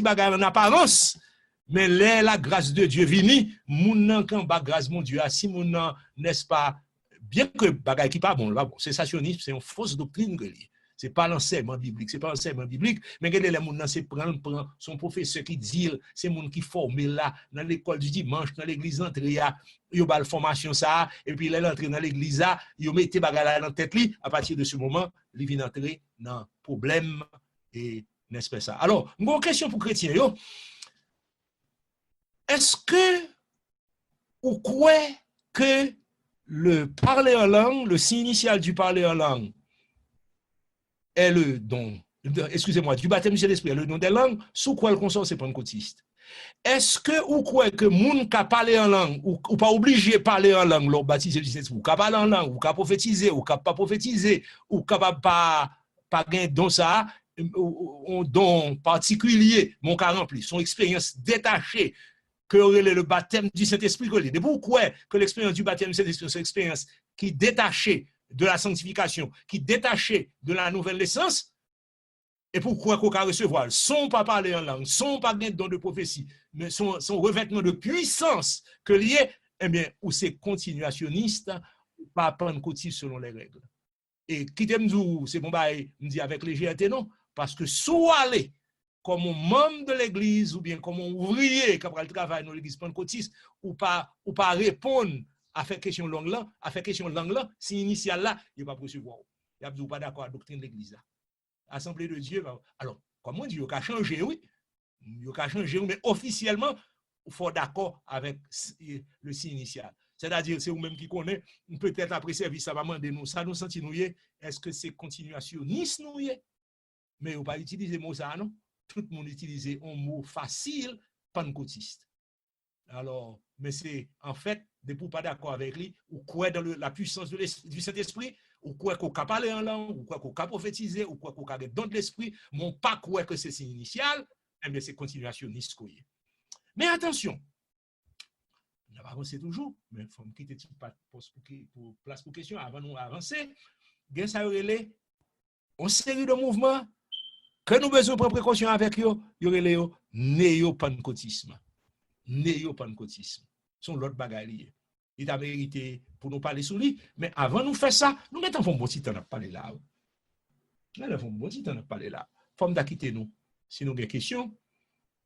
bagage en apparence mais la grâce de Dieu vini moun nan kan ba grâce mon Dieu si moun nan n'est-ce pas bien que bagage qui pas bon là bon sensationnisme c'est une fausse doctrine c'est pas l'enseignement biblique mais gade les moun nan c'est prend son professeur qui dit c'est moun qui formé là dans l'école du dimanche dans l'église entrée yo ba formation ça et puis là l'entrée dans l'église là yo mette bagage là dans tête li à partir de ce moment li vient entrer dans problème et n'est-ce pas ça. Alors une question pour chrétien yo est-ce que ou quoi que le parler en langue le signe initial du parler en langue est le don du baptême de l'esprit le don des langues sous quoi le consort c'est pentecôtiste. Est-ce que ou quoi que moun ka parler en langue ou pas obligé parler en langue lors baptisé du Saint-Esprit ou ka parler en langue ou ka prophétiser ou ka pas prophétiser ou capable pas gain don ça un don particulier mon ka rempli son expérience détachée que le baptême du Saint-Esprit de pourquoi que l'expérience du baptême du Saint-Esprit c'est une expérience qui détachée de la sanctification qui détachée de la nouvelle naissance. Et pourquoi qu'on peut recevoir son pas parler en langue, son pas gain don de prophétie, mais son revêtement de puissance que lié, eh bien, ou c'est continuationniste, pas pentecôtiste selon les règles. Et qui t'aime c'est bon bail, me dit avec légèreté non, parce que soit aller comme un membre de l'église ou bien comme un ouvrier qui a le travail dans l'église pentecôtiste ou pas répondre à faire question langue là, si initial là, il va pas recevoir. Il n'y a pas d'accord avec la doctrine de l'église là. Assemblée de Dieu. Alors, comment Dieu a changé, oui. Il a changé, mais officiellement, il faut d'accord avec le signe initial. C'est-à-dire, c'est vous-même qui connaissez, peut-être après service, ça va demander nous, ça nous sentit nous, est-ce que c'est continuationniste nous, mais on ne pas utiliser le mot ça, non? Tout le monde utilise un mot facile, pentecôtiste. Alors, mais c'est en fait, de pour pas d'accord avec lui, ou quoi dans la puissance du Saint-Esprit, ou quoi qu'on peut parler en langue, ou quoi qu'on peut prophétiser, ou quoi qu'on peut donner de l'esprit, mon pas quoi que c'est initial, eh bien c'est continuationniste. Mais attention, on va avancer toujours, mais il faut me quitter pour place pour question avant nous avancer. Il y a une série de mouvements que nous besoin de prendre précaution avec eux, il y a le néo-pentecôtisme. Néo-pentecôtisme. Sont l'autre bagaille. Il a mérité pour nous parler sur lui, mais avant nous faire ça, nous mettons un bon petit temps à parler là. Nous avons un bon petit temps à parler là. Faut me quitter nous. Si nous avons des questions,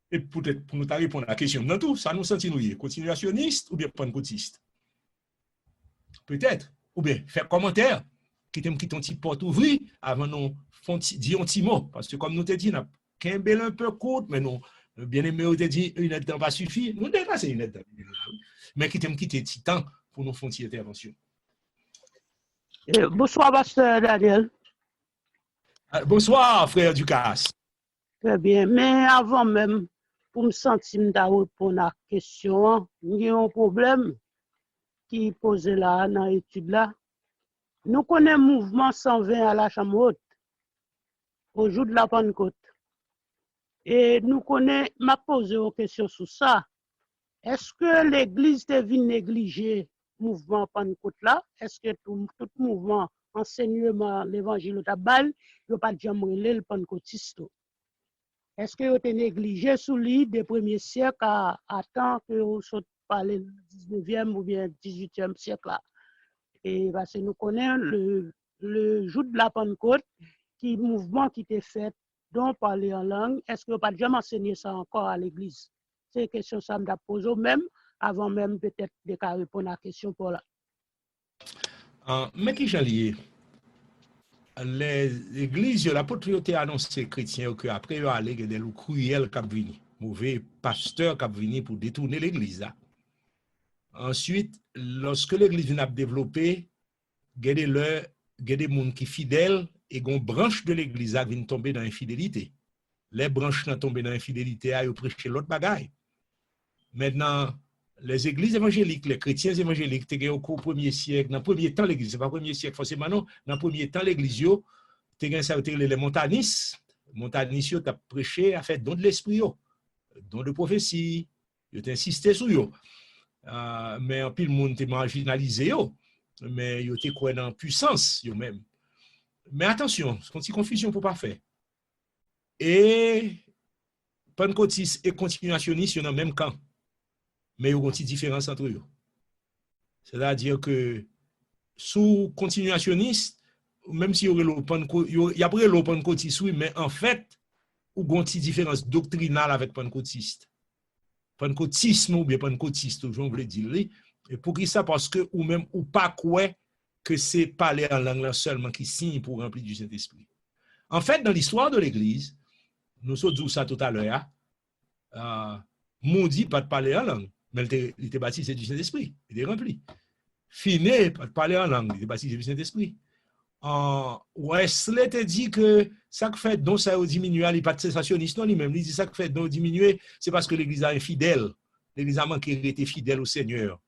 et peut-être pour nous répondre à la question dans tout, ça nous sentit nous continuationniste ou bien pentecôtiste. Peut-être. Ou bien faire commentaire, quitter un petit porte ouvrir avant nous dire un petit mot. Parce que comme nous te dit, nous avons un peu court, mais nous, bien aimé, on te dit, une heure de temps va suffire. Nous dépassons une heure de temps. Mais qui t'aime quitter Titan pour nous faire une intervention. Bonsoir, pasteur Daniel. Bonsoir, frère Ducasse. Très bien. Mais avant même, pour me sentir de répondre à la question, il y a un problème qui est posé là dans l'étude là. Nous connaissons le mouvement 120 à la Chambre haute, au jour de la Pentecôte. Et nous connaissons, m'a posé une question sur ça. Est-ce que l'Église est venue négliger le mouvement Pentecôte là? Est-ce que tout mouvement, enseignement, l'évangile de Tabal, il n'y a pas de jamais le pentecôtiste? Est-ce que vous avez négligé sous l'île des premiers siècles à temps que vous sortez par le 19e ou bien 18e siècle là? Et parce que nous connaissons le jour de la Pentecôte, qui mouvement qui était fait, dont parler en langue, est-ce que vous n'avez pas jamais enseigné ça encore à l'Église? C'est une question que ça me pose même, avant même peut-être de répondre à la question pour là. Mais qui j'en lié? L'église, l'apôtre a annoncé aux chrétiens qu'après, il y a des loups cruels qui viennent, mauvais pasteurs qui viennent pour détourner l'église. Ensuite, lorsque l'église vient développer, il y a des gens qui sont fidèles et une branche de l'église qui vient tomber dans l'infidélité. Les branches qui tombent dans l'infidélité, ils prêchent l'autre bagaille. Maintenant, les églises évangéliques, les chrétiens évangéliques, tu au premier siècle, dans le premier temps, l'église, ce n'est pas le premier siècle forcément, non, dans le premier temps, l'église, tu as les montanistes. Les montanistes, tu as prêché, à faire don de l'esprit, don de prophétie, tu as insisté sur eux. Mais en plus, le monde est marginalisé, mais tu as quoi dans la puissance, même. Mais attention, c'est une confusion pour ne pas faire. Et pentecôtistes et continuationnistes, ils sont dans le même camp. Mais il y a une petite différence entre eux. C'est-à-dire que sous continuationniste, même si il y a le pentecôtiste, oui, mais en fait, il y a une petite différence doctrinale avec pentecôtiste. Pentecôtisme ou bien pentecôtiste, je voulais dire. Et pour qui ça? Parce que ou même ou pas quoi que c'est parler en langue seulement qui signe pour remplir du Saint-Esprit. En fait, dans l'histoire de l'Église, nous avons dit ça tout à l'heure, Moudi pas de parler en langue. Mais il était baptisé du Saint-Esprit, il était rempli. Finé, pas de parler en langue, il était baptisé du Saint-Esprit. Wesley te dit que ça que fait donc ça a diminué, il n'est pas de sensationniste, non, lui-même, il dit ça que fait donc diminuer, c'est parce que l'Église a infidèle. L'Église a manqué d'être fidèle au Seigneur.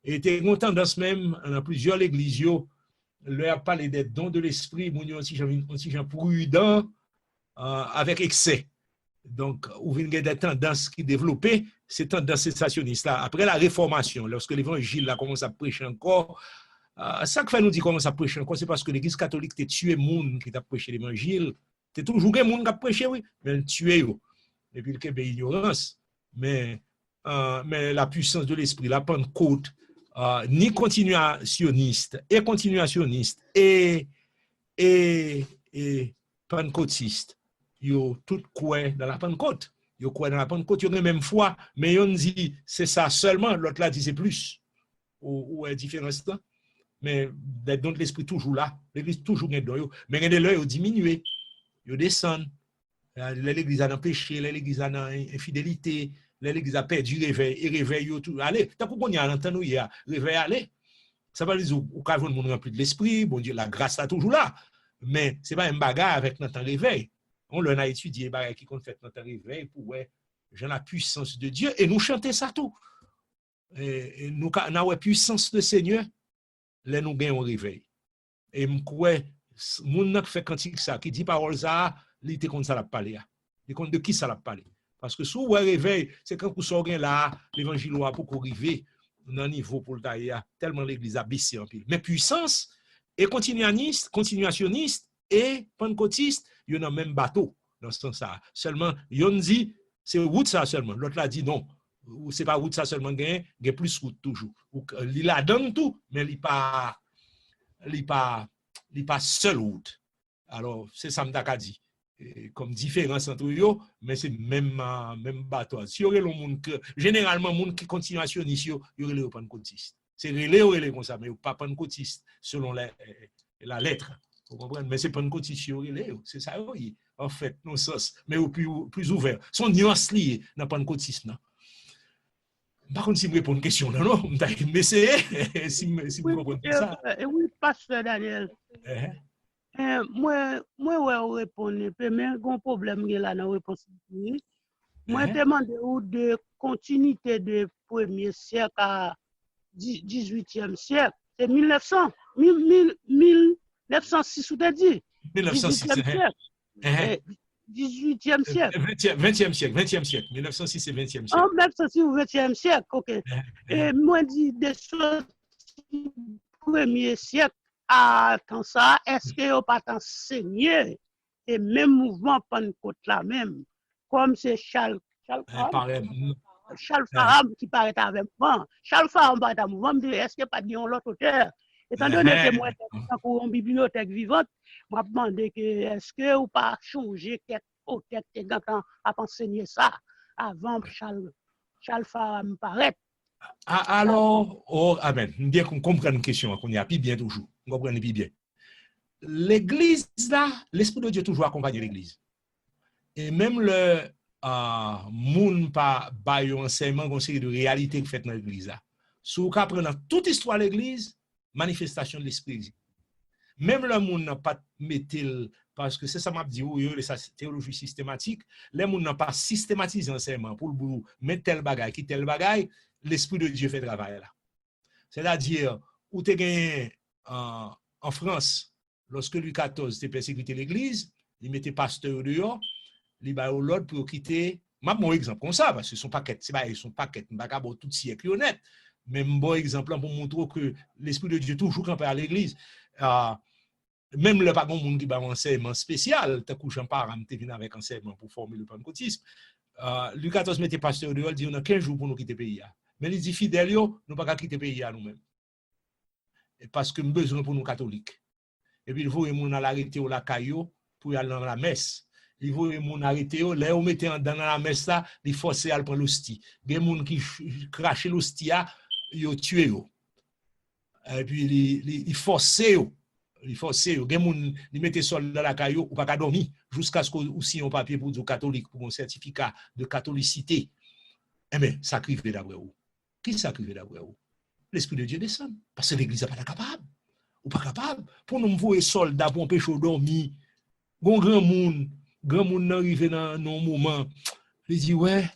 Et il était content dans ce même, dans plusieurs églises, leur a parlé des dons de l'Esprit, mon aussi gens prudents avec excès. Donc, où il y a des tendances qui développaient, ces tendances sensationnistes-là. Après la Réformation, lorsque l'Évangile commence à prêcher encore, ça que fait nous dire commence à prêcher encore, c'est parce que l'Église catholique a tué les gens qui ont prêché l'Évangile. C'est toujours des gens qui ont prêché, oui, mais tué. Et puis, il y a ignorance. Mais la puissance de l'Esprit, la Pentecôte, ni continuationniste et pentecôtiste, yo tout quoi dans la Pentecôte. Yo quoi dans la Pentecôte, yo même foi, mais on dit c'est ça seulement, l'autre là dit c'est plus. Ou est différence là. Mais dans l'esprit toujours là, l'église toujours dedans, mais regardez là, yo diminué, yo descend. L'église a dans péché, l'église a dans infidélité, l'église a perdu réveil et réveil yo tout. Allez, tant qu'on y a entendu hier, réveil allez. Ça va dire au cas où on rempli de l'esprit, bon Dieu, la grâce est toujours là. Mais c'est pas un bagarre avec notre réveil. On l'a étudié, qui compte fait notre réveil pour j'ai la puissance de Dieu et nous chanter ça tout. Et nous avons la puissance de Seigneur, là nous gagnons réveil. Et moi, mon qui fait cantique ça, qui dit parole ça, il était comme ça l'a parlé. Il compte de qui ça l'a parlé. Parce que sous le réveil, c'est quand vous sortez là, l'évangile va pour arriver dans un niveau pour le tailler, tellement l'église a baissé en pile. Mais puissance et continuationniste et pentecôtiste, il y a le même bateau dans ce sens-là. Seulement, il y a dit, c'est route ça seulement. L'autre l'a dit non. C'est pas route ça seulement, il y a plus route toujours. Il a donné tout, mais il n'est pas seul route. Alors, c'est ça que je dit. Comme différence entre eux, mais c'est même bateau. Si y aurait le monde que, généralement, le monde qui est continuationniste, il y aurait les pentecôtistes. C'est relais comme ça, mais pas pentecôtistes selon la lettre. Vous comprenez? Mais c'est pentecôtiste, c'est ça, oui. En fait, non sens, mais au plus ouvert. Son nuance liée dans le pentecôtisme. Par contre, si je réponds à une question, non, je vais essayer si je Oui, comprends ça. oui, pasteur Daniel. Moi, ouais, répondre, mais un problème là dans la réponse. Moi, demande de continuité de premier siècle à 18e siècle. C'est 1900, 1906, ou t'as dit? 1906. 18e siècle. 18e siècle. 20e siècle, 20e siècle. 1906 et 20e siècle. En 1906 ou 20e siècle, ok. Et moi, dis des choses premier siècle à quand ça, est-ce que vous pas enseigné et même mouvement Pentecôte là même, comme c'est Charles Farham qui paraît avec moi. Charles Farham paraît avec moi, est-ce que pas dit l'autre auteur? Étant donné que moi, pour une bibliothèque vivante, je me demande que est-ce que vous pas changé quelque auteur qui a enseigné ça avant Charles Farham paraît? Alors, amen. Bien qu'on comprenne une question, qu'on y a plus bien toujours. On comprend plus bien. L'église là, l'Esprit de Dieu toujours accompagne l'église. Et même le moun pas bail enseignement conseil de réalité qui fait dans l'église là. Sous qu'à prendre toute histoire de l'église, manifestation de l'esprit. Même le moun n'a pas mettre parce que c'est ça m'a dit la théologie systématique, les moun n'a pas systématisé enseignement pour mettre tel bagage qui tel bagage, l'esprit de Dieu fait travail là. C'est-à-dire où tu gagné en France lorsque Louis XIV était persécuté l'église, il mettait pasteur dehors, il ba l'autre pour quitter. Mon exemple comme ça parce que son paquet, c'est pas son paquet, pas capable tout siècle honnête. Même bon exemple pour montrer que l'esprit de Dieu toujours campé à l'église. Même le pas monde qui ba enseignement spécial, t'as couché en parent, t'es venu avec enseignement pour former le pentecôtisme. Louis XIV mettait pasteur dehors, il dit on a 15 jours pour nous quitter le pays. Mais il dit fidèles yo, nous pas quitter le pays à nous-mêmes. Parce que nous besoin pour nous catholiques. Et puis il faut moun à l'arrêter au la caillou pour aller dans la messe. Il faut moun arrêter là on mettait dans la messe là, il forcer à prendre l'hostie. Des moun qui crache l'hostie yo tué yo. Et puis il forcer yo. Il forcer yo. Des moun il mettait sol dans la caillou ou pas dormir jusqu'à ce qu'on aussi un papier pour dire catholique pour un certificat de catholicité. Eh bien, sacrifier d'après vous. Qui sacrifie d'après vous? L'Esprit de Dieu descend. Parce que l'Église n'est pas capable. Ou pas capable. Pour nous voir soldats pour empêcher de dormir. Grand monde arrive dans un moment. Il dit, ouais,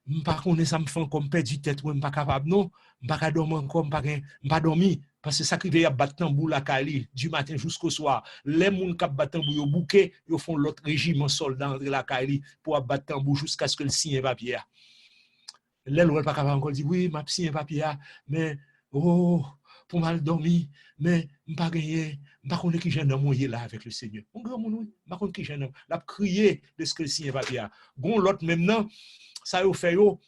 je ne sais pas ça me fait comme perdre du tête, je ne suis pas capable. Non, je ne suis pas dormir encore, je ne suis pas dormir. Parce que sacrifier à battre tambour la Kali du matin jusqu'au soir. Les gens qui battent tambour, ils bouquet, ils font l'autre régiment soldat entre la Kali pour battre tambour jusqu'à ce que le signe papier. Là, l'on pas capable encore dire oui, m'a signé un papier, mais pour mal dormir, mais m'pas gagné, m'pas connait qui j'en mouillé là avec le Seigneur. On grand moun, m'pas connait qui j'en l'a crié de ce que le signé papier. Gon l'autre maintenant, ça yo fait yo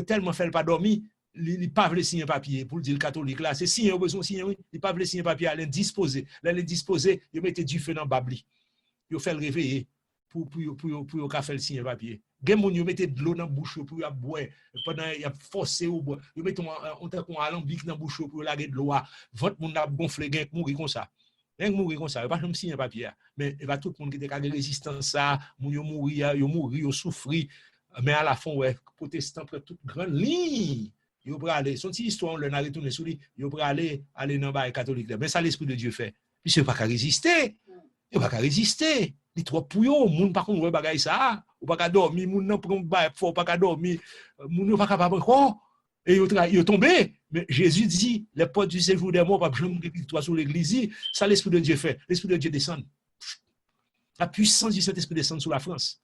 tellement fait pas dormir, il pas veut signer papier pour dire le catholique là, c'est signé besoin signer oui, il pas veut signer papier, il disposer, là il disposer, il mettait du feu dans babli. Yo fait le réveiller pour faire le signer papier. Gen moun yo mette de l'eau dans bouche pour y boire pendant y a forcé ou boire yo mette on t'a qu'on alambic dans bouche pour laguer de l'eau votre monde a gonflé gen mourir comme ça pas comme si un papier mais il va tout le monde qui était de résistance ça moun yo mourir yo souffrir mais à la fin ouais protestant prend toute grande ligne yo pour aller son petite histoire on le n'a retourné sur lui yo pour aller dans bail catholique mais ça l'esprit de Dieu fait puis c'est pas qu'à résister il pas qu'à résister les trop pouyo moun pas qu'on ouais bagay ça ou pas dormir moun nan prend bail faut pas dormir moun pas capable encore et yo tombé mais Jésus dit les portes du séjour des morts pas jamais toi sur l'église ça l'esprit de Dieu fait l'esprit de Dieu descend la puissance du Saint-Esprit descend sur la France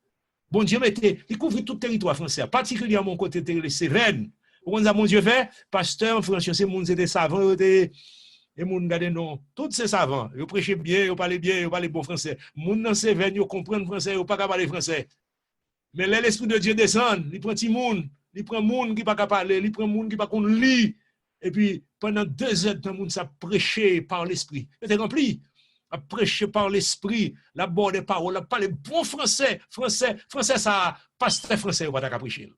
bon Dieu mettait il couvre tout le territoire français particulièrement côté les Cévennes on a mon Dieu fait pasteur François c'est moun c'était savant et moun gade non tous ces savants ils prêchaient bien ils parlaient bon français moun nan Cévennes ils comprennent français ils pas parler français mais l'esprit de Dieu descend il prend ti moun il prend moun qui pas parler il prend moun qui pas qu'on lit et puis pendant 2 heures dans moun ça prêcher par l'esprit était rempli à prêcher par l'esprit la bonne parole la parler bon français ça pasteur français ou pas ta prêcher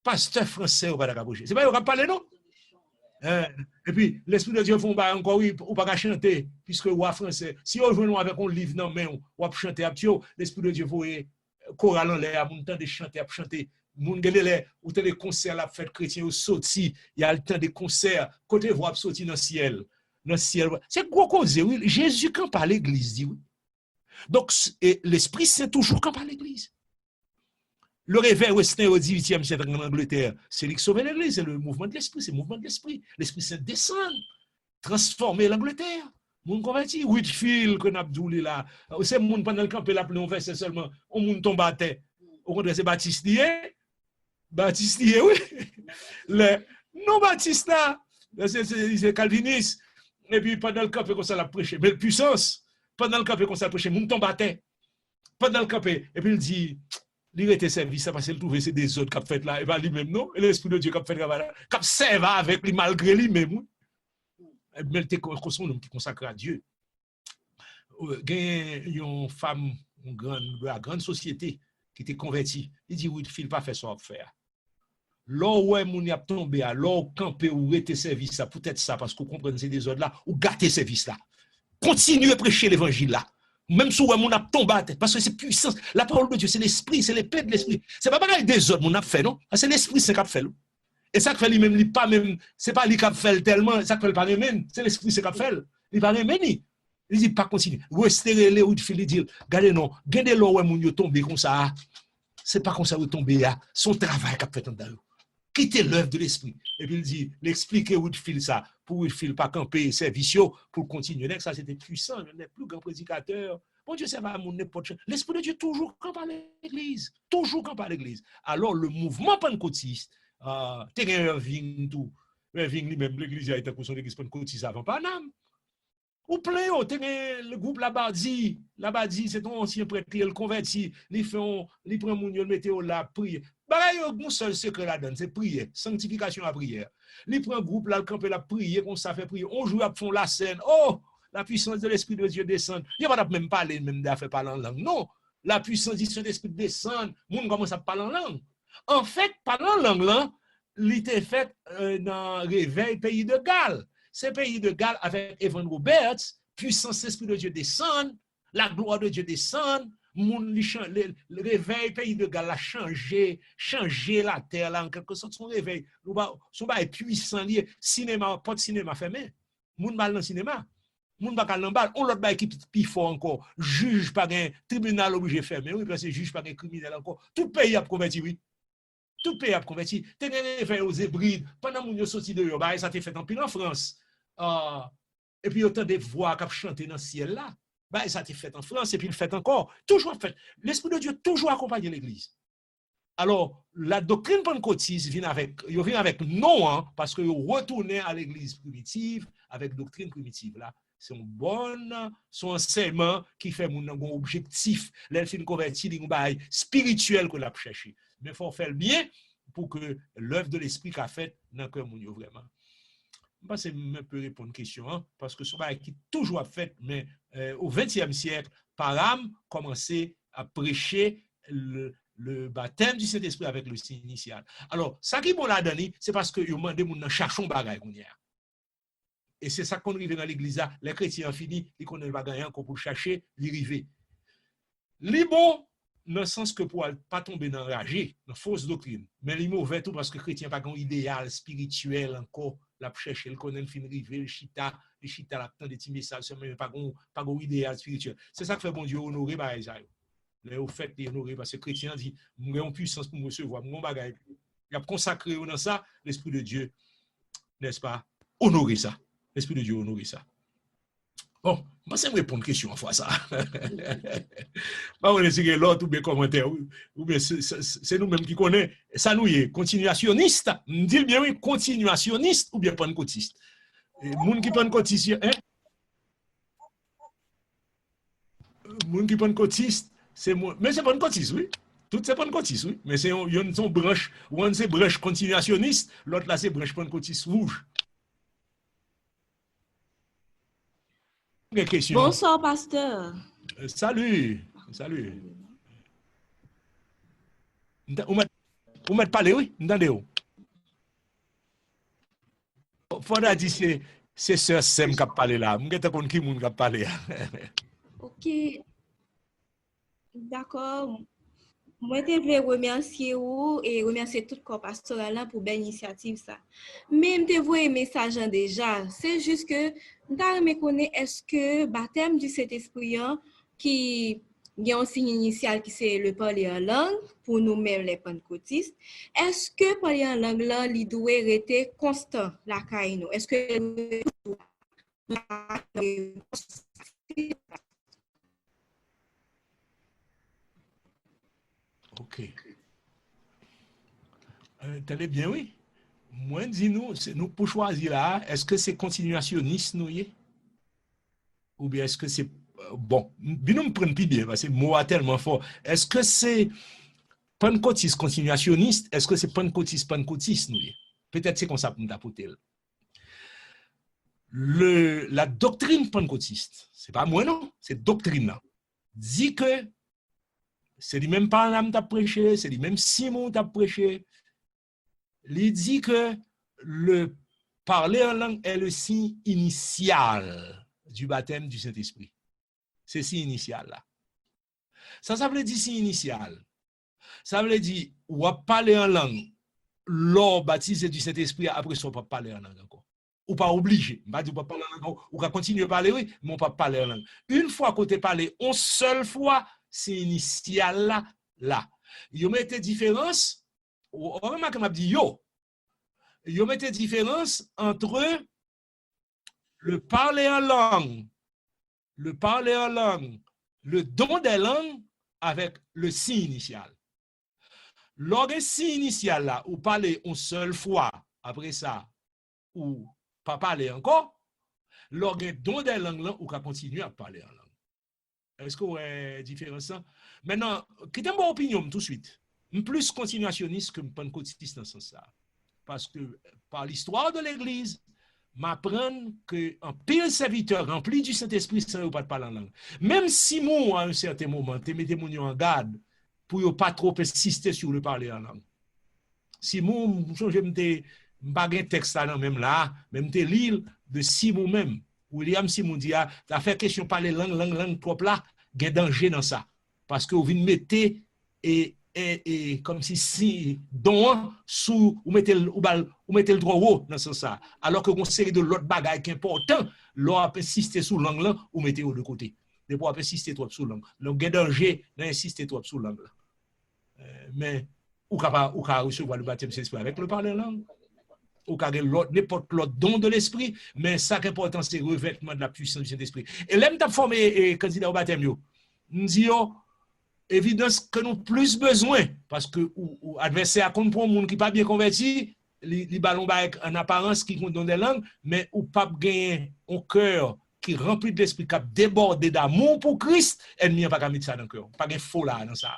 pasteur français ou pas ta prêcher c'est pas on parler non. Et puis l'esprit de Dieu font encore oui ou pas chanter puisque roi français si on joue avec un livre non mais on va chanter à l'esprit de Dieu voyez choral en l'air mon temps de chanter moun gade les ou te les concerts la fête chrétien ou sorti, il y a le temps des concerts, côté voix sorti dans le ciel. Dans le ciel. C'est quoi cause, oui. Jésus campe à l'église, dit oui. Donc, l'Esprit Saint toujours campe à l'église. Le réveil western au 18e siècle en Angleterre, c'est lui qui sauve l'église, c'est le mouvement de l'Esprit, c'est le mouvement de l'Esprit. L'Esprit Saint descend, transformer l'Angleterre. Moun converti, Whitfield, qu'on a doulé là. C'est moun pendant le camp, là, on verset seulement, on moun tombe à terre. Au contraire, c'est Baptiste lié. Baptiste lié, oui. Non, Baptiste là, c'est calviniste. Et puis pendant le camp, comme ça, l'a prêché. Mais la puissance, pendant le camp, comme ça, l'a prêché, moun tombe à terre. Pendant le camp, et puis il dit, il était service, ça parce qu'il trouvait c'est des autres qui ont fait là, et pas lui-même, non? Et l'Esprit de Dieu qui a fait là, qui a servi avec lui malgré lui-même. Mais il était homme qui consacre à Dieu. Il y a une femme, de la grande société, qui était convertie. Il dit, oui, il ne pas faire ça à faire. Là où il a tombé, là où camper ou était service, ça peut-être ça, parce que vous comprenez ces désordres là, ou gâter service là. Continuez à prêcher l'évangile là. Même si on a tombé à tête, parce que c'est puissance. La parole de Dieu, c'est l'esprit, c'est l'épée de l'esprit. C'est pas pareil des autres, on a fait, non? C'est l'esprit, c'est qui a fait. Et ça fait lui-même, pas même, c'est pas lui qui a fait tellement, ça fait pas même, c'est l'esprit, c'est qui a fait. Il va reméner. Il dit, pas continuer. Restez les ou il dit, regardez, non, regardez là où on est tombé comme ça. C'est pas comme ça où tomber, son travail qu'a fait en dedans. Quittez l'œuvre de l'esprit. Et puis il dit, l'expliquer où il file ça, pour il file pas camper, service, pour continuer. Ça, c'était puissant, il y a plus grand prédicateur. Bon Dieu, ça va à mon n'importe. L'esprit de Dieu toujours campe à l'église. Toujours campe à l'église. Alors, le mouvement pentecôtiste, t'es un ving tout. Un ving lui-même, l'église a été pour son église pentecôtiste avant Paname. Ou plein, le groupe Labadie, c'est ton ancien prêtre, il converti, il prend mon Dieu, le météo là, prier. Il y a un seul secret là-dedans, c'est prier, sanctification à prière. Il prend un groupe là, le camp, la prier, qu'on ça fait prier. On joue à fond la scène. Oh, la puissance de l'Esprit de Dieu descend. Il n'y a pas même parler, même d'affaires parler en langue. Non, la puissance de l'Esprit descend, le monde commence à parler en langue. En fait, parler en langue là, il était fait dans le réveil pays de Galles. Ces pays de Galles avec Evan Roberts, puissance l'Esprit de Dieu descend, la gloire de Dieu descend, le réveil pays de Galles a changé la terre là, en quelque sorte, son réveil, son bail puissant lié, cinéma, pas de cinéma fermé, moun mal dans le cinéma, moun bakal dans balle, on l'autre bail qui plus fort encore, juge par un tribunal obligé fermé, oui, parce que juge par un criminel encore, tout pays a converti, oui. Tout pays a converti. T'es réveillé aux Hébrides. Pendant que nous sommes sortis de Yoba, ça t'est fait en pile en France. Et puis, autant de voix qui ont chanté dans le ciel là. Ça t'est fait en France et puis il fait encore. Toujours fait. L'Esprit de Dieu toujours accompagne l'Église. Alors, la doctrine pentecôtiste vient avec non, hein, parce que vous retournez à l'Église primitive avec doctrine primitive là. C'est son enseignement qui fait mon objectif. L'elfine converti, c'est spirituel que l'a cherché. Mais il faut faire le bien pour que l'œuvre de l'esprit qu'a fait dans le cœur de vraiment. Je pense que je peux répondre à une question, hein, parce que ce qui est toujours fait, mais au XXe siècle, Parham commençait à prêcher le baptême du Saint-Esprit avec le signe initial. Alors, ça qui est bon là-dedans, c'est parce que vous demandez de chercher un bagage. Et c'est ça qu'on arrive dans l'église, les chrétiens finis, ils connaissent pas gagner encore pour chercher, l'arrivée. Les bons, dans le sens que pour ne pas tomber dans l'enragé, dans la fausse doctrine, mais les mauvais tout parce que les chrétiens n'ont pas un idéal spirituel encore, la chercher, le connaît, le fin rivé, le chita, la temps de petits messages, mais pas un idéal spirituel. C'est ça que fait bon Dieu honorer par Isaïe. Au fait d'honorer, parce que les chrétiens disent, nous avons puissance pour me recevoir, mon bagage. Il a consacré dans ça, l'Esprit de Dieu, n'est-ce pas, honorer ça. L'Esprit de Dieu honorer ça. Bon, moi, c'est me répondre à une question en fois ça. On est l'autre ou bien commentaire, ou bien c'est nous-mêmes qui connaissons. Ça nous est continuationniste. On dit bien oui, continuationniste ou bien pentecôtiste. Moun qui pentecôtiste, hein? Moun qui pentecôtiste, c'est moi. Mais c'est pentecôtiste, oui. Tout c'est pentecôtiste, oui. Mais c'est une branche, une c'est branche continuationniste, l'autre là c'est branche pentecôtiste rouge. Bonsoir, pasteur. Salut. Vous m'êtes parlé, oui? Entendez où? Faudra dire c'est sœur Sem qui a parlé là. Je ne sais pas qui a parlé. Ok. D'accord. Moi, je voulais remercier vous et remercier tout le corps pastoral là pour belle initiative ça. Mais je voulais un message déjà. C'est juste que je me connais est-ce que baptême du Saint-Esprit hein, qui il y a un signe initial qui c'est le parler en langue pour nous-mêmes les pentecôtistes. Est-ce que parler en langue là, il doit rester constant la caille nous? Est-ce que OK. T'allez bien, oui? Moi, dis-nous, nous pour choisir là, est-ce que c'est continuationniste, nous, ou bien est-ce que c'est. Bon, nous me prendre plus bien, parce que le mot est tellement fort. Est-ce que c'est pentecôtiste continuationniste? Est-ce que c'est pentecôtiste, nous? Peut-être c'est comme ça pour nous apporter. La doctrine pentecôtiste, c'est pas moi, non, c'est doctrine là, dit que c'est lui même pas qui a prêché, c'est lui même Simon qui a prêché. Il dit que le parler en langue est le signe initial du baptême du Saint-Esprit. C'est signe initial là. Ça veut dire signe initial. Ça veut dire, ou à parler en langue, lors baptisé du Saint-Esprit, après ça, on peut parler en langue encore. Ou pas obligé. On va dire, on peut parler en langue, ou on continuer à parler, oui, mais on peut parler en langue. Une fois qu'on t'a parlé, une seule fois, c'est initial là, là. Yo mette différence, on remarque que m'a dit yo. Yo mette différence entre le parler en langue, le don des langues avec le signe initial. Lors du signe initial là, ou parler une seule fois, après ça, ou pas parler encore, lors du don des langues là, ou qu'à continuer à parler en langue. Est-ce que vous avez différence? Maintenant, quittez mon opinion tout de suite. Je suis plus continuationniste que pentecôtiste dans ce sens-là. Parce que par l'histoire de l'Église, m'apprendre qu'un pire serviteur rempli du Saint-Esprit sans ne pas parler en langue. Même si moi, à un certain moment, tu mettez mon en garde pour ne pas trop insister sur le parler en langue. Si moi, je me pas un texte là, même là, même te lire de Simon même. William Simon dit, tu as fait question de parler langue propre là, il y a danger dans ça. Parce que vous venez mettre et comme si don sous ou mettez le droit haut dans ce sens. Alors que une série de l'autre bagaille qui est important, l'on a insisté sur langue là ou mettez au de côté. De pour insister trop sur langue. Donc il y a danger d'insister trop sur langue là. Mais ou capable recevoir le baptême de l'esprit avec le parler en langue. Ou n'importe l'autre don de l'esprit, mais ça qui est important, c'est le revêtement de la puissance du Saint-Esprit. Et là, nous avons formé candidat au baptême, nous disons, évidence que nous avons plus besoin, parce que l'adversaire compte pour un monde qui n'est pas bien converti, les ballons en apparence qui comptent dans des langues, mais ou pas gagner un cœur qui est rempli de l'esprit, qui a débordé d'amour pour Christ, ennemi n'a pas mettre ça dans le cœur. Pas de faux là dans ça.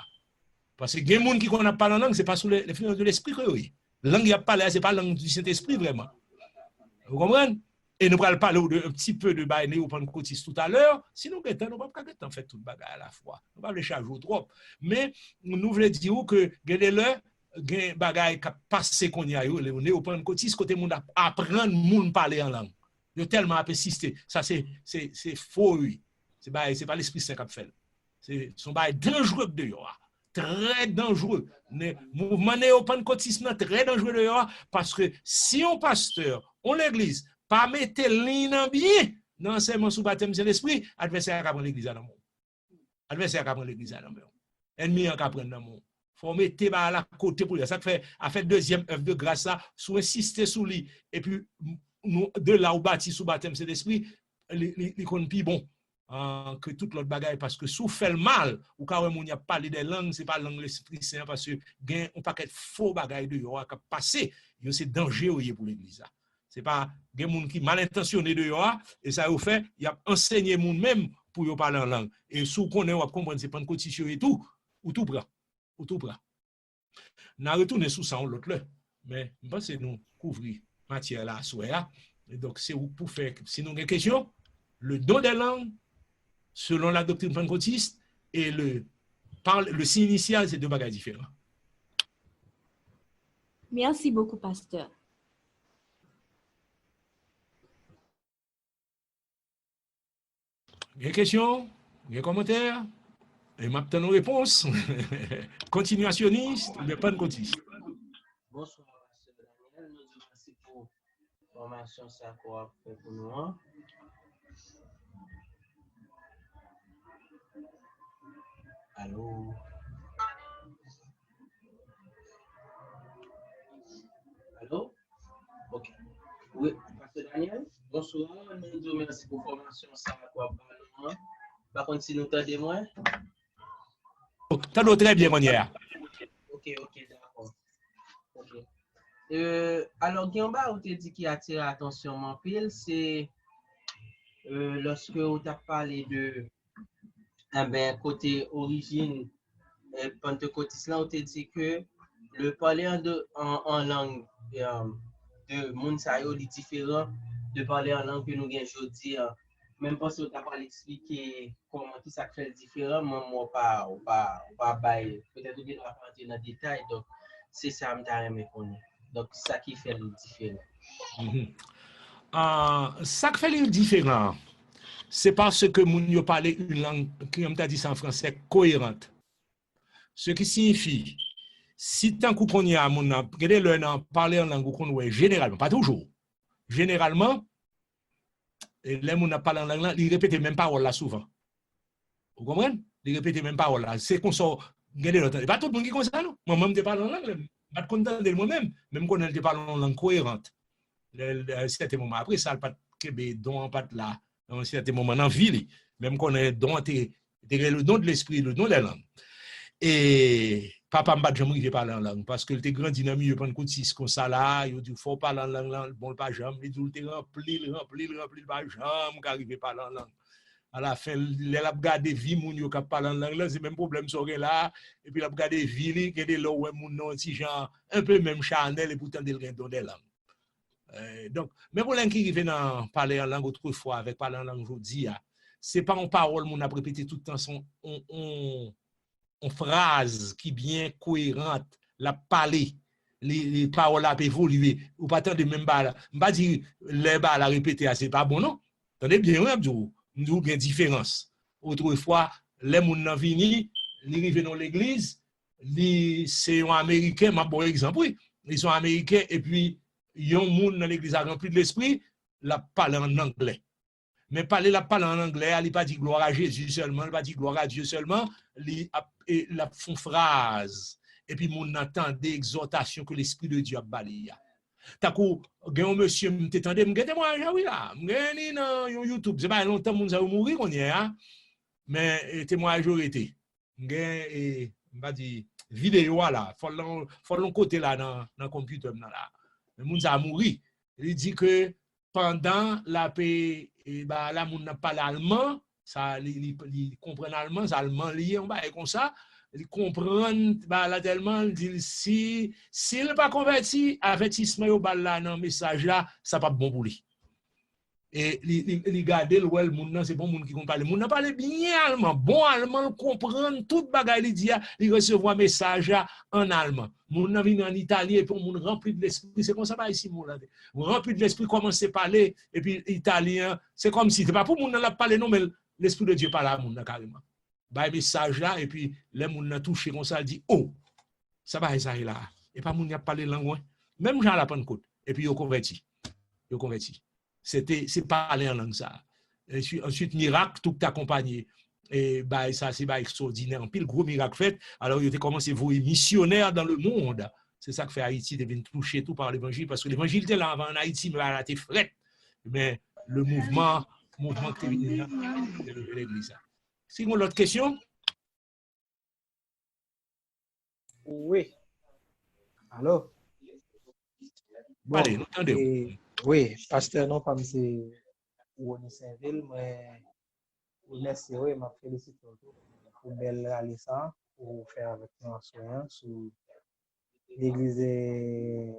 Parce que les gens qui ne parlent en langue, ce n'est pas sous les finances de l'esprit que oui. La langue, il n'y a pas là, ce n'est pas la langue du Saint-Esprit vraiment. Vous comprenez? Et nous allons parler un petit peu de baïné ou pentecôtiste tout à l'heure. Sinon, nous ne pouvons pas faire tout le bagage à la fois. Nous ne pouvons pas le charger trop. Mais nous voulons dire que les bagages qui passent qu'on y a, les au pentecôtiste, côté monde apprendre à parler en langue. Ils ont tellement insisté. Ça, c'est faux, oui. Ce n'est pas l'Esprit Saint qui a fait. C'est son bail dangereux de dehors. Très dangereux. Le mouvement néo-pentecôtiste très dangereux dehors parce que si un pasteur, on l'église, pas mettre ligne en bien dans l'enseignement sous baptême de l'esprit, adversaire a pris l'église à l'amour. Adversaire a pris l'église à l'amour. Ennemi a pris l'amour. Faut mettre à la côté pour lui. Ça fait à faire deuxième œuvre de grâce ça, sous insister sur lui et puis de là où bâti sous baptême de l'esprit, les compte plus bon. Que toute l'autre bagaille parce que sous fait le mal ou quand on y a parlé des langues c'est pas langue l'esprit saint parce que gain on paquet faux bagaille de yo qui passer yo c'est danger pour l'église c'est pas des monde qui mal intentionné de yo et ça au fait il a enseigné monde même pour yo parler en langue et sous connaît on comprendre c'est pas une condition et tout ou tout prend n'a retourner sous ça l'autre là mais je pense que nous couvrir matière là soir et donc c'est pour faire sinon des questions le don des langues selon la doctrine pentecôtiste et le signe initial, c'est deux bagages différents. Merci beaucoup, pasteur. Des questions? Des commentaires? Et maintenant, nos réponses. Continuationniste ou bien pentecôtiste? Bonsoir, Pasteur Daniel. Nous vous remercions pour la formation ça qu'on a fait pour nous. Allô? Allô? Ok. Oui, Pasteur Daniel, bonsoir. Nous vous remercions pour la formation ça qu'on a fait pour nous. Par contre, si nous t'entendez moins? T'entends très bien, Monière. Ok, d'accord. Ok. Alors, Guillaume, vous te dit qui attire l'attention mon pile, c'est lorsque vous avez parlé de côté origine pentecôtiste, là, vous te dit que le parler en langue de Mounsayo est différent de parler en langue que nous avons aujourd'hui. Même pas si vous avez pas expliqué comment tout ça fait différent, moi, pas peut-être que vous pas rentrer dans le détail, donc c'est ça que je me connais. Donc, ça qui fait le différent. Ça qui fait le différent, c'est parce que moun yo parle une langue, comme tu as dit ça en français, cohérente. Ce qui signifie, si tant qu'on y a moun parler en langue qu'on ouais généralement, pas toujours. Généralement, les moun parle en langue là, ils répètent même parole là souvent. Vous comprenez? Ils répètent même parole là. C'est qu'on sort pas tout le monde qui comme ça non. Moi-même je parle en langue, pas content de moi-même, même quand je parle en langue cohérente. Certains moments après ça pas que don pas là. Dans un certain moment dans ville, même qu'on est don le don de l'esprit, le don de la langue. Et papa m'a jamais parler en langue parce que il était grandi dans milieu pentecôtiste comme ça là, il dit faut parler en langue, bon pas jamais, il dit il rempli pas jamais qu'arriver parler en langue. À la fin, il a regardé vie moun yo qui parle en langue là, c'est même problème ça là et puis il a regardé vie qui est là où moun non si genre un peu même charnel et pourtant il a don de langue. Donc, même pour les qui viennent parler en langue autrefois avec parler en langue aujourd'hui, c'est pas en parole mon a répété tout le temps son en phrase qui bien cohérente, la parler, les paroles a évolué ou pas tant de même balle. Pas dire les balles à répéter c'est pas bon non. Attendez bien nous bien différence. Autrefois les moun nan vini, li rive dans l'église, c'est un américain, ma bon exemple oui, ils sont américains et puis yon moun dans l'église a rempli de l'esprit, la parle en anglais. Mais parler la parle en anglais, il pas dit gloire à Jésus seulement, il pas dit gloire à Dieu seulement, il a font phrase. Et puis mon entend des exhortations que l'esprit de Dieu a balayé. Takou, gen monsieur m'tendé m'gete moi oui là, m'geni dans YouTube, c'est pas longtemps moun sa mourir on y a, mais témoignage été. M'gen m'a dit vidéo là, faut l'on côté là dans computer là. Moun sa mourir. Il dit que pendant la paix là moun n'a pas l'allemand, ça il comprend allemand, c'est allemand lié on va comme ça. Il comprend là tellement il dit si il pas converti avertissement au bal là dans message là ça pas bon pour lui et il garder le well moun c'est bon moun qui parle moun parle bien allemand bon allemand comprendre toute bagaille il dit il recevoir message en allemand moun vient en italien pour moun rempli de l'esprit c'est comme ça pas ici moun là rempli de l'esprit commencer à parler et puis italien c'est comme si c'est pas pour moun là parler non mais l'esprit de Dieu parle à moun carrément bah message là et puis les moun n'a touché comme ça dit oh ça va ça là et pas moun n'a parlé langue même Jean la Pentecôte et puis yo converti c'est parler en langue ça et ensuite miracle tout accompagné et bah ça c'est bah extraordinaire en pile gros miracle fait alors il a commencé vous missionnaire dans le monde c'est ça que fait Haïti devient touché tout par l'évangile parce que l'évangile était là avant en Haïti mais là était fret mais le mouvement qui est venu de l'église. Si vous avez l'autre question? Oui. Allô? Bon, allez, nous entendons. Oui, pasteur, non, pas c'est Woni Saint-Ville, mais merci, oui, je félicite pour belle réalisation, pour faire avec nous en soin sur l'église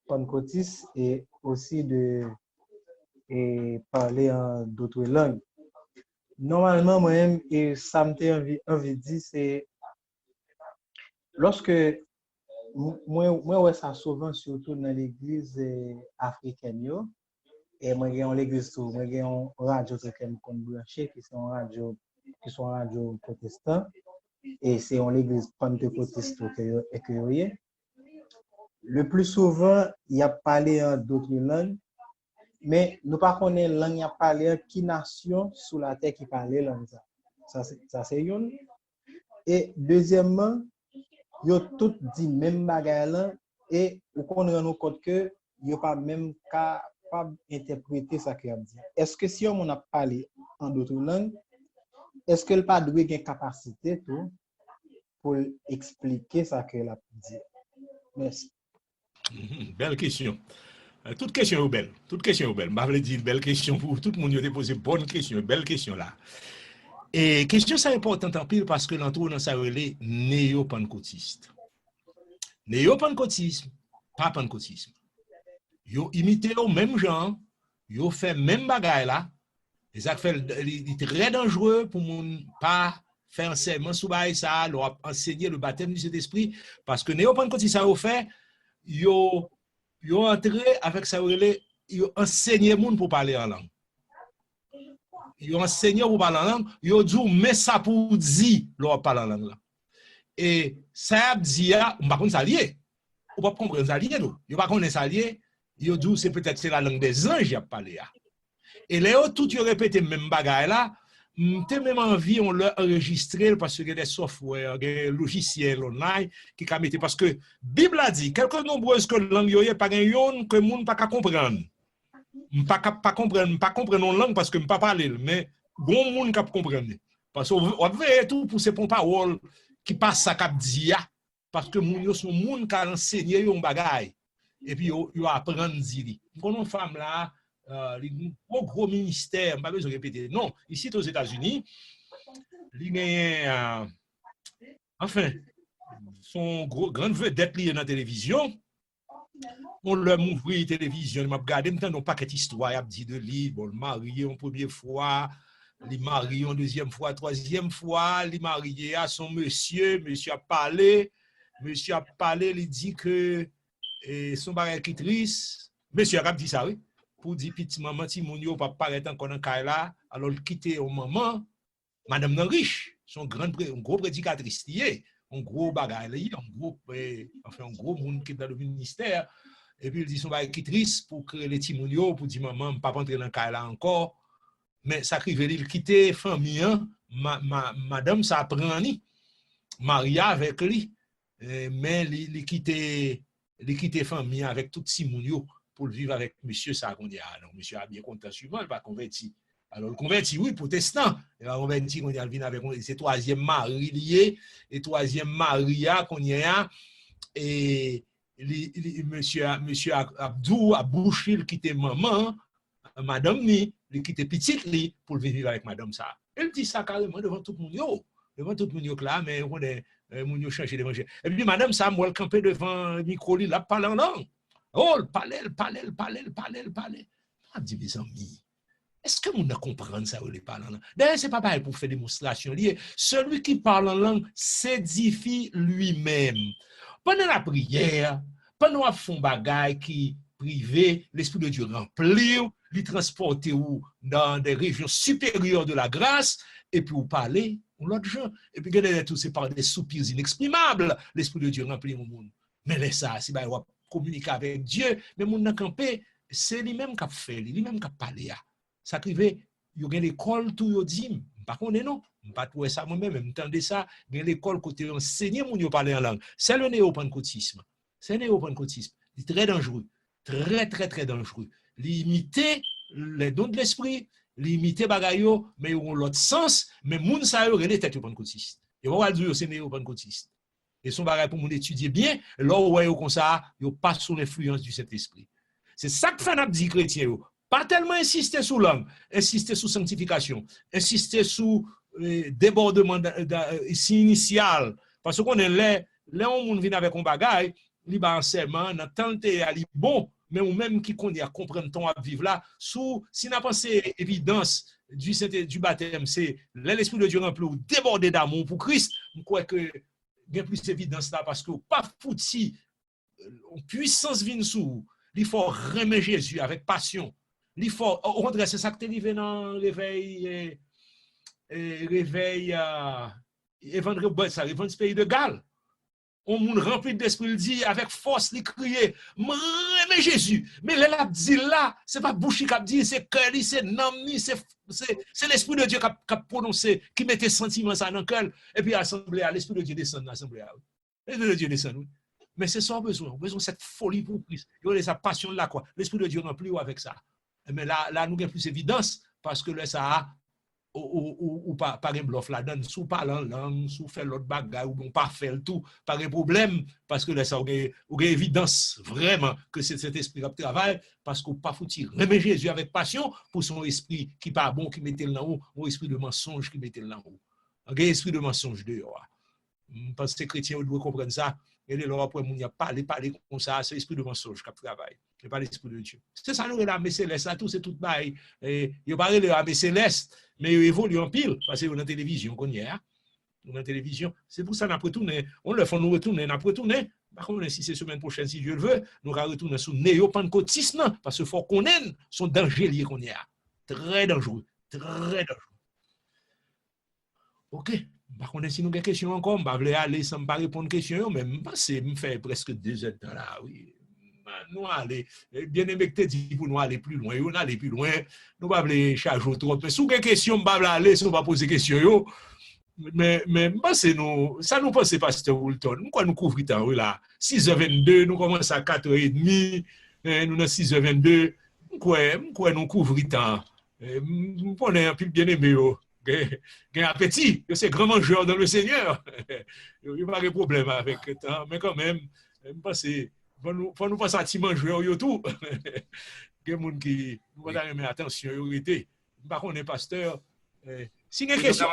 pentecôtiste et aussi de parler en d'autres langues. Normalement, moi-même, et ça me envie de dire, c'est lorsque moi, ça souvent, surtout dans l'église africaine, et moi, j'ai l'église tout, moi, j'ai une radio que je branché, qui sont radio qui sont radio protestants, et c'est en l'église pentecôtiste que vous voyez. Le plus souvent, il y a parlé en d'autres langues, mais nous ne connaissons pas langue, il y a parlé qui nation sous la terre qui parlait langue. Ça c'est une. Et deuxièmement, ils ont tous dit même bagaille et on rend compte que ils pas même capable d'interpréter ça qu'il a dit. Est-ce que si on a parlé en d'autres langues, est-ce que le pas doit avoir une capacité tout pour expliquer ça qu'il a dit? Merci. Belle question. Toute question est belle. Toute question est belle. Je vais dire belle question pour tout le monde. Vous posé bonne question, belle question là. Et question ça importante en pile parce que l'entour dans ça relé néo-pentecôtiste. Néo-pentecôtisme, pas pentecôtisme. Yo imité au même genre, yo fait même bagaille là. Et ça fait très dangereux pour mon pas faire enseignement sous bail ça, leur enseigner le baptême du Saint-Esprit parce que néo-pentecôtiste ça au fait yo entré avec ça relé, yo enseigner monde pour parler en langue. Yo enseigné pour parler en langue, yo dit mais ça pour dire leur parler en langue là. Et ça dit on pas connait ça lié. On pas comprendre ça lié non. Yo pas connait ça lié, yo dit c'est peut-être la langue des anges y a parlé là. Et là tout yo répété même bagaille là, m'te même envie on l'a enregistrer parce que des software, des logiciels online qui ka mettre parce que Bible a dit quelque nombreuses que langue yo y pas yon que monde pas comprendre. Pas comprendre une langue parce que je ne pas parler, mais bon monde qui comprendre. Parce qu'on veut tout pour ces paroles qui passent à cap dia parce que moun sont monde qui a enseigné un bagage et puis yo apprendre dire. Quand une femme là gros ministère, pas besoin de répéter. Non, ici aux États-Unis, il y a enfin son grande vedette liée dans la télévision. On leur ouvre la télévision, m'a regardé maintenant un paquet d'histoires, a dit de lui, bon, marié une première fois, il marié une deuxième fois, troisième fois, il marié à son monsieur a parlé, il dit que son bagage qui triste, monsieur a dit ça oui, pour dire petit maman ti moun yo pas paraître encore dans caille là, alors il quitter au maman, madame nan riche, son gros prédicatrice lié, un gros bagage un gros monde qui est dans le ministère. Et puis il dit son bagage qui triste pour créer les timounio pour dire maman pas rentrer dans caille là encore mais ça crive il quitter famille madame ça prend ni Maria avec lui mais il quitter famille avec tout timounio pour vivre avec monsieur ça qu'on dit alors monsieur a bien content suivant il va converti alors le converti oui protestant il va converti qu'on y a vient avec c'est troisième mari lié et troisième Maria qu'on y a et monsieur Abdou a bouché le quitter maman madame ni il quitter petite li pour vivre avec madame ça elle dit ça carrément devant tout le monde là mais on est moun yo changer l'évangile et puis madame ça moi camper devant micro li là parler en langue oh parler a dit mes amis est-ce que vous ne comprenez ça ou les parler en langue d'ailleurs c'est pas pareil pour faire démonstration lié celui qui parle en langue s'édifie lui-même. Pendant la prière, pendant qu'on fait un bagage qui privé, l'Esprit de Dieu remplit, lui transporter dans des régions supérieures de la grâce, et puis vous parlez, ou l'autre gens, et puis regardez tout, c'est par des soupirs inexprimables, l'Esprit de Dieu remplit le monde. Mais laissez ça, si vous communiquer avec Dieu, mais mon n'a campé, c'est lui-même qui a fait, lui-même qui a parlé. Ça privé, il y a l'école, tout le dit, par contre, non. Je ne pas trouver ça moi-même, je m'entendais ça, mais l'école côté enseigner mon yo parler en langue. C'est le néo-pentecôtisme. C'est le néo-pentecôtisme. C'est très dangereux. Très dangereux. Limiter les dons de l'esprit, limiter bagayo, mais on l'autre sens, mais moun sa yo relé tête pentecôtiste. Et on va dire c'est néo-pentecôtiste. Et son bagay pour moun étudier bien, là où yo comme ça, yo pas sous l'influence du Saint-Esprit. C'est ça que fait n'a dit chrétien yo. Pas tellement insister sur langue, insister sur sanctification, insister sur débordement initial parce qu'on est là on vient avec un bagage li ba enseignement dans tenter ali bon mais ou même qui connaît à comprendre ton à vivre là sous si n'a pensé évidence du baptême c'est l'esprit de Dieu rempli ou débordé d'amour pour Christ je crois que bien plus évidence là parce que pas fouti puissance vient sous il faut remettre Jésus avec passion il faut au contraire c'est ça que tu arrivé dans l'éveil réveil, ce pays de Galles. On moun rempli d'esprit, il dit avec force, il criait, mais Jésus, mais là, dit là, c'est pas bouche qui a dit, c'est cœur, c'est nom, c'est l'esprit de Dieu qui a prononcé, qui mettait sentiment ça dans le cœur, et puis l'assemblée, l'esprit de Dieu descend dans l'assemblée. L'esprit de Dieu descend, oui. Mais c'est ça besoin de cette folie pour Christ. Il y a sa passion là, quoi. L'esprit de Dieu remplit avec ça. Mais là, nous avons plus d'évidence, parce que là, ça a, ou pas un bluff là-dedans, sous parlant langue, sous faire l'autre bagage, ou pas faire le tout, pas un problème, parce que là, ça a une évidence vraiment que c'est cet esprit qui travaille, parce qu'on pas foutu remettre Jésus avec passion pour son esprit qui pas bon, qui mettait là haut, ou esprit de mensonge qui mettait là haut. Un esprit de mensonge dehors. Parce que les chrétiens doivent comprendre ça. Et là, après, il n'y a pas parler comme ça, c'est l'esprit de mensonge qui travaille. Ce n'est pas l'esprit de Dieu. C'est ça, nous, l'armée céleste, ça, tout, c'est tout bail. Il n'y a pas de l'armée céleste, mais il évolue en pile, parce que dans la télévision, qu'on y a. Dans la télévision, c'est pour ça qu'on a retourné. On le fait, nous retourner, on a retourné. Par contre, si c'est semaine prochaine, si Dieu le veut, nous allons retourner sur néo-pentecôtisme, parce qu'il faut qu'on ait son danger qu'on y a. Très dangereux. Très dangereux. OK. Par contre, si nous avons des questions encore, je vais aller sans pas répondre aux questions, mais je me fait presque 2 heures de temps là, oui. Nous allons, bien aimé que tu dis pour nous aller plus loin, on aller plus loin, nous ne allons pas charger trop. Mais si vous avez des questions, je vais aller, si on va poser des questions, mais ça nous pense, Pasteur Woolton, nous couvrons temps là, 6h22, nous commençons à 4h30, nous dans 6h22, nous couvrons temps. Nous prenons un peu bien aimé. Gain appétit, c'est grand mangeur dans le Seigneur. Il n'y a pas de problème avec le temps, mais quand même, faut nous passer à petit mangeur, tout. Il y a des gens qui nous vont donner attention, par contre, les pasteurs, si il y a une question.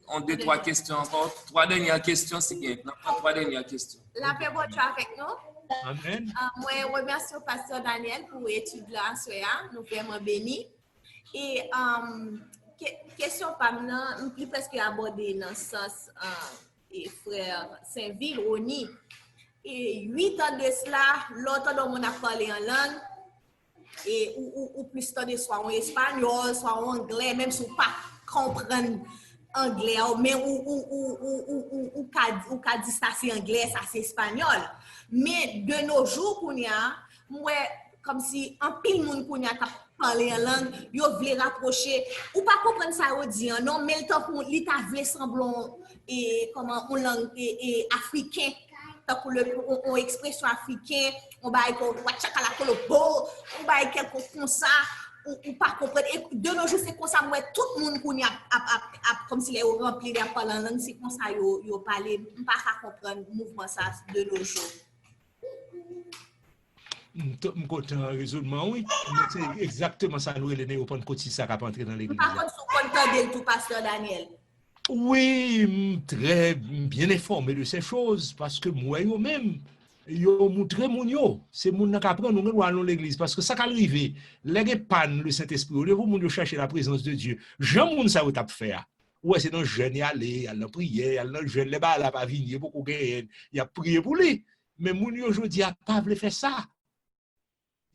On 2-3 questions encore. 3 dernières questions, c'est bien. 3 dernières questions. La paix votre avec nous. Amen. Moi, je remercie le pasteur Daniel pour l'étude là, nous vraiment bénis. Et question pas maintenant, plus presque abordée dans le sens et frère Saint-Ville, Oni. Et 8 ans de cela, l'autre on a parlé en langue, et ou plus temps de soit en espagnol, soit en anglais, même si on pas comprendre anglais, mais ou qu'a dit ça c'est anglais, ça c'est espagnol. Mais de nos jours, qu'on y a, moi, comme si un pile monde qu'on y a parler en langue, yo vle rapprocher ou pas comprendre ça au dit non, mais le temps pour l'état vle semblant et comment on langue et africain, tant pour on expression africain, on va ko wachakala kolobo, on va quelque comme ça ou pas comprendre. Et de nos jours c'est comme ça, moi tout le monde qu'on y a comme s'il est rempli de parler en langue, c'est comme ça yo parler, pas comprendre mouvement ça de nos jours. Je content raisonnement, oui. C'est exactement ça, nous, les néo-pentecôtistes, ça va entrer dans l'église. Par contre, vous comptez de tout, pasteur Daniel? Oui, très bien informé de ces choses, parce que moi, moi-même, yo montré mon yo. C'est mon qui apprend, nous allons à l'église, parce que ça qui arrive, les panne le Saint-Esprit, au lieu de chercher la présence de Dieu, j'en moun ça ou t'a fait. Ouais, c'est dans le jeûne, y aller, dans la prière, dans le jeûne, les bas, là, pas venir, beaucoup gagner, il a prié pour lui. Mais mon yo aujourd'hui a pas voulu faire ça.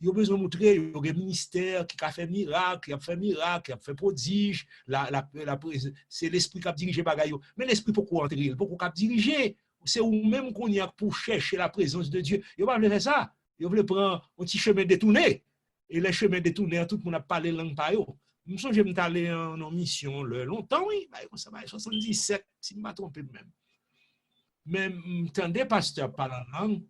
Il y a besoin de montrer, il y a des ministères qui a fait miracle, qui a fait prodige. C'est l'esprit qui a dirigé bagaille. Mais l'esprit, pourquoi entrer? Pourquoi diriger? C'est vous-même qu'on y a pour chercher la présence de Dieu. Il va faire ça. Il va prendre un petit chemin détourné. Et les chemins détournés, tout le monde a parlé langue par eux. Je me souviens, je suis allé en mission longtemps, oui. Ça va 77, si je ne me trompe même. Mais j'entendais pasteur parler en langue.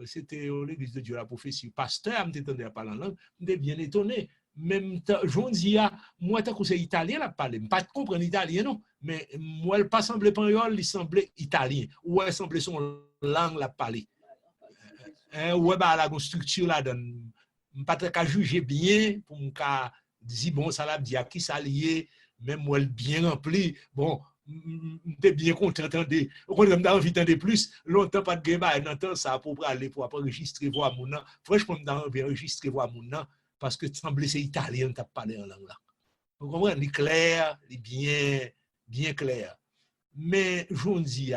C'était l'église de Dieu, la prophétie. Pasteur, je m'entendais parler en langue, j'étais bien étonné. Même je dis, moi, tant que c'est italien, là, parler. Je ne comprends pas l'italien, non. Mais moi, elle pas semblait espagnol, il semblait italien. Ou elle semblait son langue, la parler. Ouais, bah, la structure là, je ne pas très juger bien, pour me dire, bon, ça l'a dit à qui ça lié, même moi, bien rempli. Bon, j'étais bien content d'entendre. On a envie d'entendre plus. Longtemps, pas de débat, j'entends ça pour aller pour enregistrer voix mon nom. Franchement, j'ai envie d'enregistrer voix mon nom parce que tu semblais c'est italien, tu as parlé en langue là. Vous comprenez? Il est clair, il est bien clair. Mais je dis,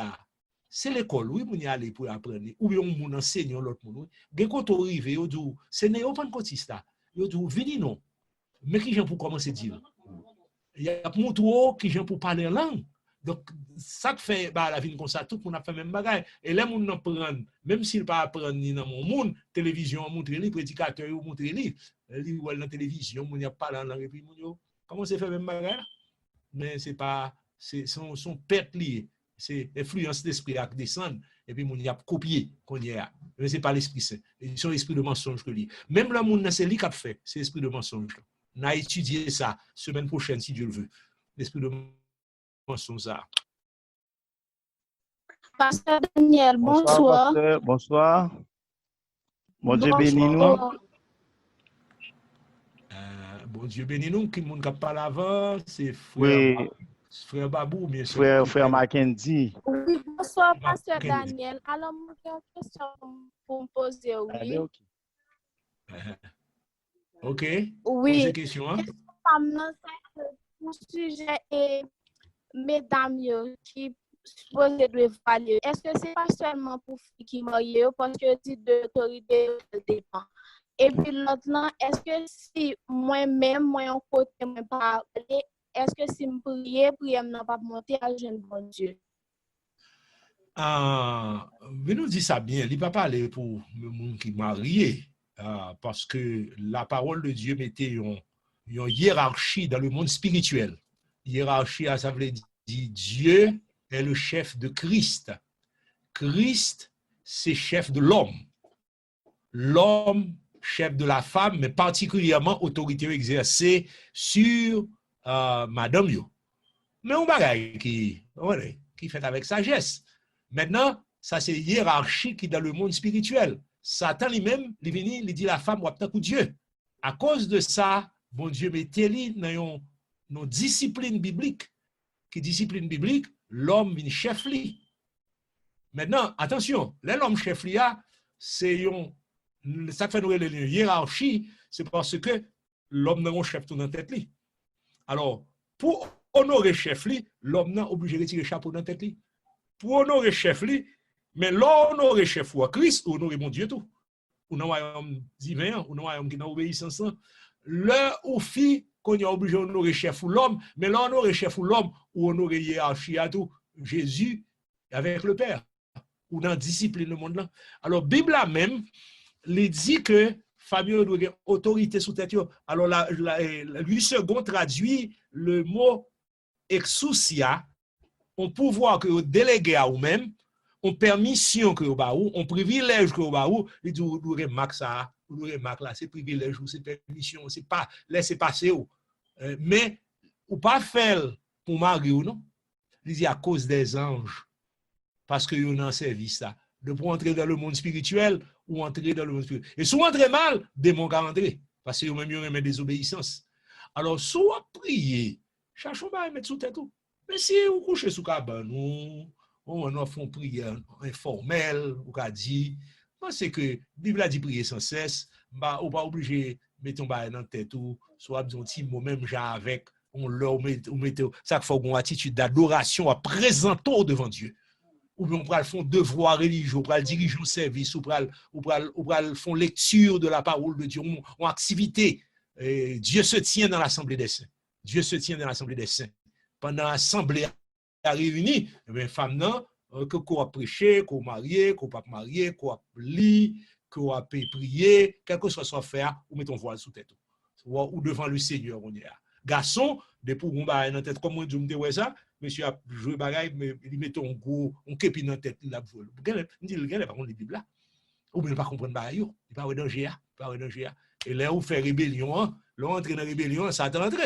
c'est l'école, oui, on y aller pour apprendre. Ou bien on enseigne l'autre monde. Dès qu'on arrive, on dit, c'est néo-pentecôtiste. On dit, venez non. Mais qui j'en pour commencer à dire? il y a montré qui gens pour parler en langue. Donc, ça fait la vie comme ça, tout le monde a fait même bagaille. Et les gens n'apprennent, même s'ils ne pas apprendre ni dans mon monde, télévision montre les prédicateurs montre les dans la télévision, on n'y a pas langue et puis comment c'est fait même bagaille? Mais c'est pas, c'est son perte lié, c'est l'influence d'esprit qui descend et puis on y a copié qu'on y a. Mais c'est pas l'esprit saint, c'est l'esprit de mensonge que lui. Même le monde c'est lui qui a fait, c'est l'esprit de mensonge. On a étudié ça semaine prochaine si Dieu le veut. L'esprit de mensonge ça. Pasteur Daniel, bonsoir. Pasteur, bonsoir. Bon Dieu bénis nous. Bon Dieu bénis nous, qui moun kap parle avant, c'est frère Babou, bien sûr. Frère Mackenzie. Oui, bonsoir, Pasteur Daniel. Alors, moi, j'ai une question pour me poser, oui. OK. Oui. Posez question. C'est un sujet et mesdames qui supposé de parler. Est-ce que c'est pas seulement pour filles qui marient parce que dit de l'autorité dépend. Et puis l'autre, est-ce que si moi-même, moi en côté, moi parler, est-ce que si me prier n'a pas monter à jeune bon Dieu? Mais nous dit ça bien, il ne va pas parler pour le monde qui est marié, parce que la parole de Dieu mettait une hiérarchie dans le monde spirituel. Hiérarchie, ça veut dire Dieu est le chef de Christ. Christ, c'est chef de l'homme. L'homme, chef de la femme, mais particulièrement autorité exercée sur madame yo. Mais on bagaille qui fait avec sagesse. Maintenant, ça c'est hiérarchie qui dans le monde spirituel. Satan lui-même, il dit la femme ou pour Dieu. À cause de ça, bon Dieu mettait dans une discipline biblique. Qui discipline biblique, l'homme vient chef li. Maintenant, attention, l'homme chef li c'est ça fait une hiérarchie, c'est parce que l'homme n'a pas chef tout dans la tête li. Alors, pour honorer chef li, l'homme n'a obligé de retirer chapeau dans la tête li. Pour honorer chef li, mais l'honorer chef ou Christ, honorer mon Dieu tout. Ou dans un royaume divin, ou dans un royaume qui n'a obéissance. Le ou fi qu'on est obligé d'honorer chef ou l'homme, mais l'honorer chef ou l'homme, ou honorer hiérarchie à tout, Jésus avec le Père, ou dans la discipline le monde là. Alors, Bible là même, il dit que Fabio doit avoir autorité sous tête. Alors, lui second traduit le mot exousia, on pouvoir que vous déléguez à vous-même, on permission que vous avez, on privilège que vous avez, il dit, vous remarquez ça, vous remarquez là, c'est privilège, c'est permission, c'est pas, laissez passer. Mais, ou pas faire pour Marie ou non, il dit à cause des anges, parce que vous avez un service là, de pour entrer dans le monde spirituel ou entrer dans le monde spirituel. Et si vous entrez mal, démon va rentrer, parce que vous même avez désobéissance. Alors, si vous priez, cherchez pas à mettre sous tête tout. Mais si vous couchez sous cabane, on fait une prière informelle, ou qu'a dit, c'est que la Bible a dit prier sans cesse, bah, on pas obligé de mettre dans la tête ou soit un petit mot même avec, on met ça faut une attitude d'adoration à présenter devant Dieu. Ou bien on prend le devoir religieux, on prend le diriger au service, on prend le lecture de la parole de Dieu, en activité. Dieu se tient dans l'assemblée des saints. Dieu se tient dans l'assemblée des saints. Pendant l'assemblée réunie, les femmes non, que qu'on a prêché, qu'on a marié, qu'on pas marié, qu'on a li, qu'on a prié, quel que soit son faire, ou mettons voile sous tête. Ou devant le Seigneur, on y a. Garçon, depuis qu'on va dans tête, comme on dit, ouais ça, monsieur a joué bagaille, mais il met un gros, on képi dans tête, il a volé. Il dit, il par contre, les Bibles là. Ou bien, il ne pas comprendre bagaille, il pas de danger, pas de danger. Et là, on fait rébellion, là, on entre dans la rébellion, ça t'entre.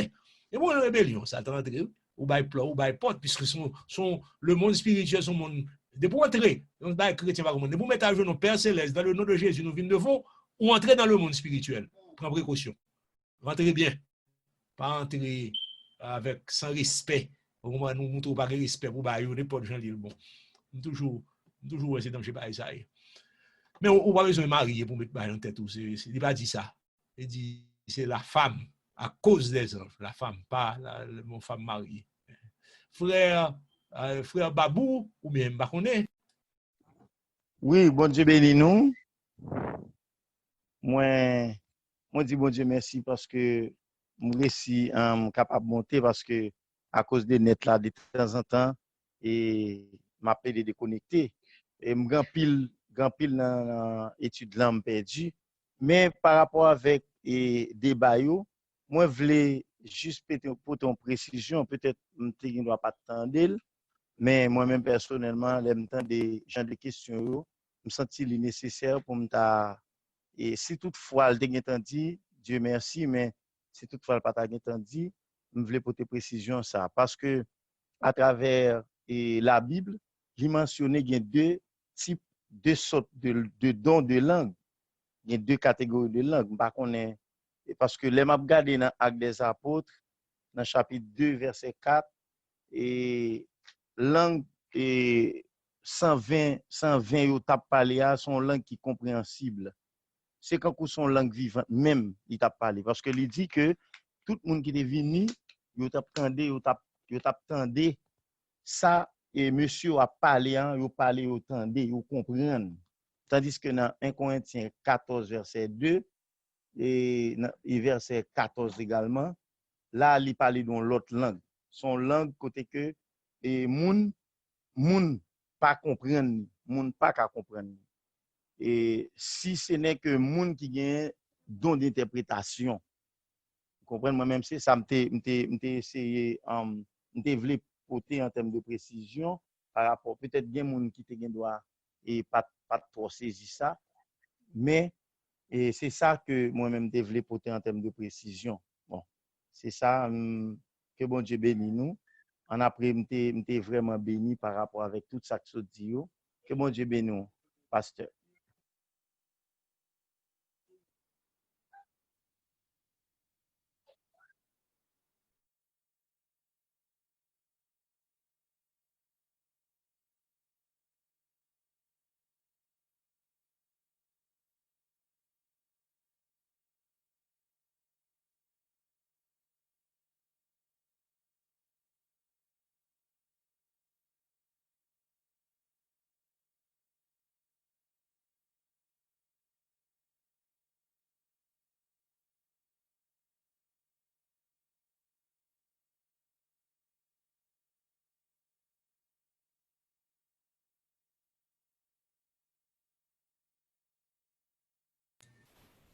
Et bon, la rébellion, ça t'entre. Ou by plan, ou by porte, puisque le monde spirituel, son monde, de pour entrer, on va chrétien, de pour mettre à jour nos Père Céleste, dans le nom de Jésus, nous venons devant, ou entrer dans le monde spirituel. Prends précaution. Rentrez bien. Pas entrer avec sans respect. Au moment où nous montrons pas de respect pour n'importe gens bon. Toujours c'est dans ça. Mais on n'a pas besoin de marier pour mettre en tête. Il n'a pas dit ça. Il dit c'est la femme. À cause des anges, la femme, pas mon femme mariée. Frère Babou, ou bien Bakoné? Oui, bon Dieu bénis nous. Moi dis bon Dieu merci parce que réussi capable de monter parce que à cause des nets là de temps en temps et m'appelle de déconnecter et grand pile dans étude là perdu mais par rapport avec débat yo moi voulais juste pour ton précision peut-être m'te ne doit pas attendre mais moi-même personnellement l'aime temps des gens de questions me senti nécessaire pour me et si toutefois le dernier temps dit Dieu merci mais si toutefois le pas temps dit je voulais porter précision ça parce que à travers la Bible il mentionné il y a deux sortes de dons de langue il y a deux catégories de langue pas connaît parce que les m'a regardé dans Actes des apôtres dans chapitre 2 verset 4 et langue et 120 yo t'a parlé sont langue qui compréhensible c'est quand son langue vivante même il t'a parlé parce que il dit que tout le monde qui est venu yo t'attendait ça et monsieur a parlé yo parlé yo tendait yo comprendre tandis que dans 1 Corinthiens 14 verset 2 et verset 14 également là il parlait dans l'autre langue son langue côté que et moun pas comprendre moun pas qu'à comprendre et si ce n'est que moun qui gagne don d'interprétation comprendre moi même c'est ça m'te essayer m'te voulait porter en termes de précision par rapport peut-être bien moun qui te gagne droit et pas trop saisi ça mais et c'est ça que moi-même te voulais porter en termes de précision bon c'est ça que bon Dieu bénisse nous en après m'te vraiment béni par rapport avec tout ça que je dis que bon Dieu bénisse nous pasteur.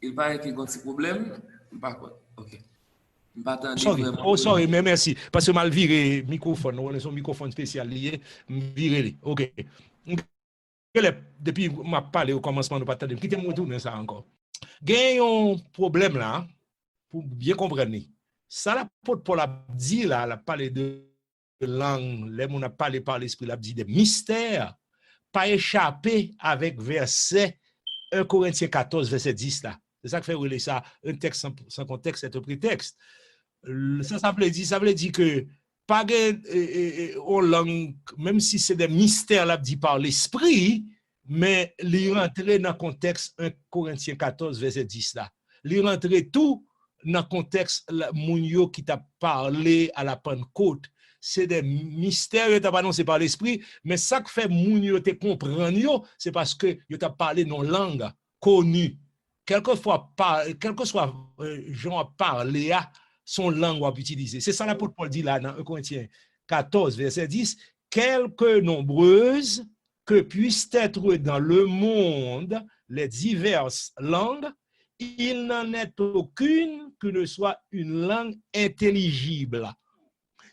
Il paraît qu'il y a un petit problème. Par contre, ok. Sorry, mais merci. Parce que mal viré microphone, on a son microphone spécial lié, viré. Ok. Depuis m'a parlé au commencement, nous pas attendre. Quittez moi tourner ça encore. Gagne un problème là pour bien comprendre. Ça l'apôtre Paul a dit là, il a parlé de langue, les on a parlé par l'esprit, il a dit de mystère, pas échappé avec verset 1 Corinthiens 14 verset 10 là. C'est ça que fait relire ça, un texte sans contexte, c'est un prétexte. Ça veut dire que pas en langue, même si c'est des mystères là dit par l'esprit, mais il rentre dans le contexte 1 Corinthiens 14 verset 10 là. Il rentre tout dans le contexte Mounio qui t'a parlé à la Pentecôte. C'est des mystères qui t'a annoncé par l'esprit, mais ça que fait Mounio te comprendre, c'est parce que il t'a parlé dans langue connue. Quelquefois, quel que soit Jean parlé à son langue à utiliser. C'est ça l'apôtre Paul dit là dans 1 Corinthiens 14, verset 10. Quelque nombreuses que puissent être dans le monde les diverses langues, il n'en est aucune que ne soit une langue intelligible.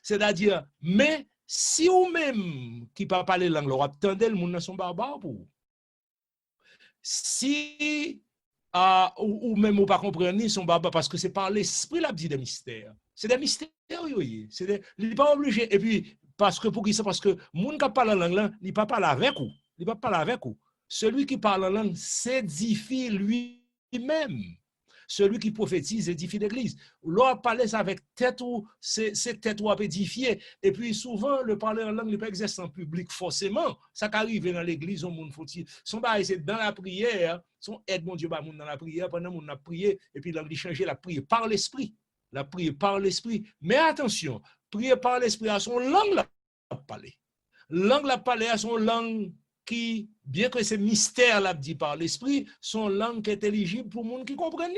C'est-à-dire, mais si ou même qui ne parle pas langue, l'on attendait le monde dans son barbare pour. Si ou même ou pas comprendre son baba parce que c'est par l'esprit la dit des mystères. C'est des mystères, il n'est pas obligé. Et puis, parce que pour qui ça? Parce que moun qui parle en langue là, il ne parle pas avec vous. Il ne parle pas avec vous. Celui qui parle en langue s'édifie lui-même. Celui qui prophétise édifie l'église. L'on parle ça avec tête ou c'est tête ou à édifier. Et puis souvent, le parler en langue n'est pas exercé en public forcément. Ça qui arrive dans l'église, on monde faut-il. Son bail c'est dans la prière, son aide mon Dieu dans la prière pendant qu'on a prié et puis l'anglais changer la prière par l'esprit. La prière par l'esprit. Mais attention, prier par l'esprit à son langue la parler. Langue la parler à son langue qui, bien que c'est mystère là dit par l'esprit, son langue est intelligible pour le monde qui comprenne.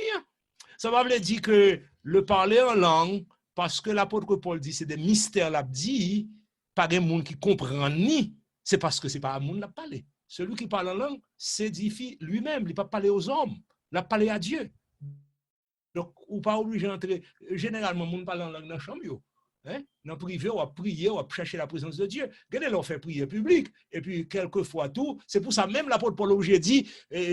Ça va veut dire que le parler en langue, parce que l'apôtre Paul dit c'est des mystères l'a dit, pas de monde qui comprend ni, c'est parce que c'est pas un monde l'a parlé. Celui qui parle en langue s'édifie lui-même, il ne peut pas parler aux hommes, il a parlé à Dieu. Donc, ou pas obligé d'entrer. Généralement, le monde parle en langue dans la chambre. Hein? Dans le privé, on va prier, on va chercher la présence de Dieu. Regardez, on fait prière publique. Et puis, quelquefois, tout. C'est pour ça, même l'apôtre Paul obligé dit,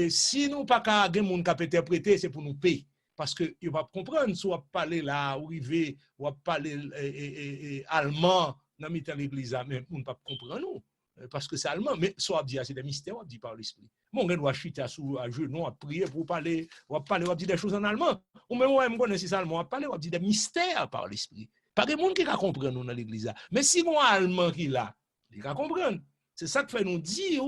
si nous pas qu'à des gens qui peuvent interpréter, c'est pour nous payer. Parce qu'il va comprendre, soit parler là, ou river, ou parler allemand, dans l'église, mais on ne peut pas comprendre nous. Parce que c'est allemand, mais soit dit c'est des mystères, on dit par l'esprit. Mon gars doit chuter à genoux, à prier pour parler, on dire des choses en allemand. Ou même moi, je connais si c'est allemand, on parler, on dit des mystères par l'esprit. Pas de monde qui va comprendre nous dans l'église. Mais si on a allemand qui là, il va comprendre. C'est ça que fait nous dire,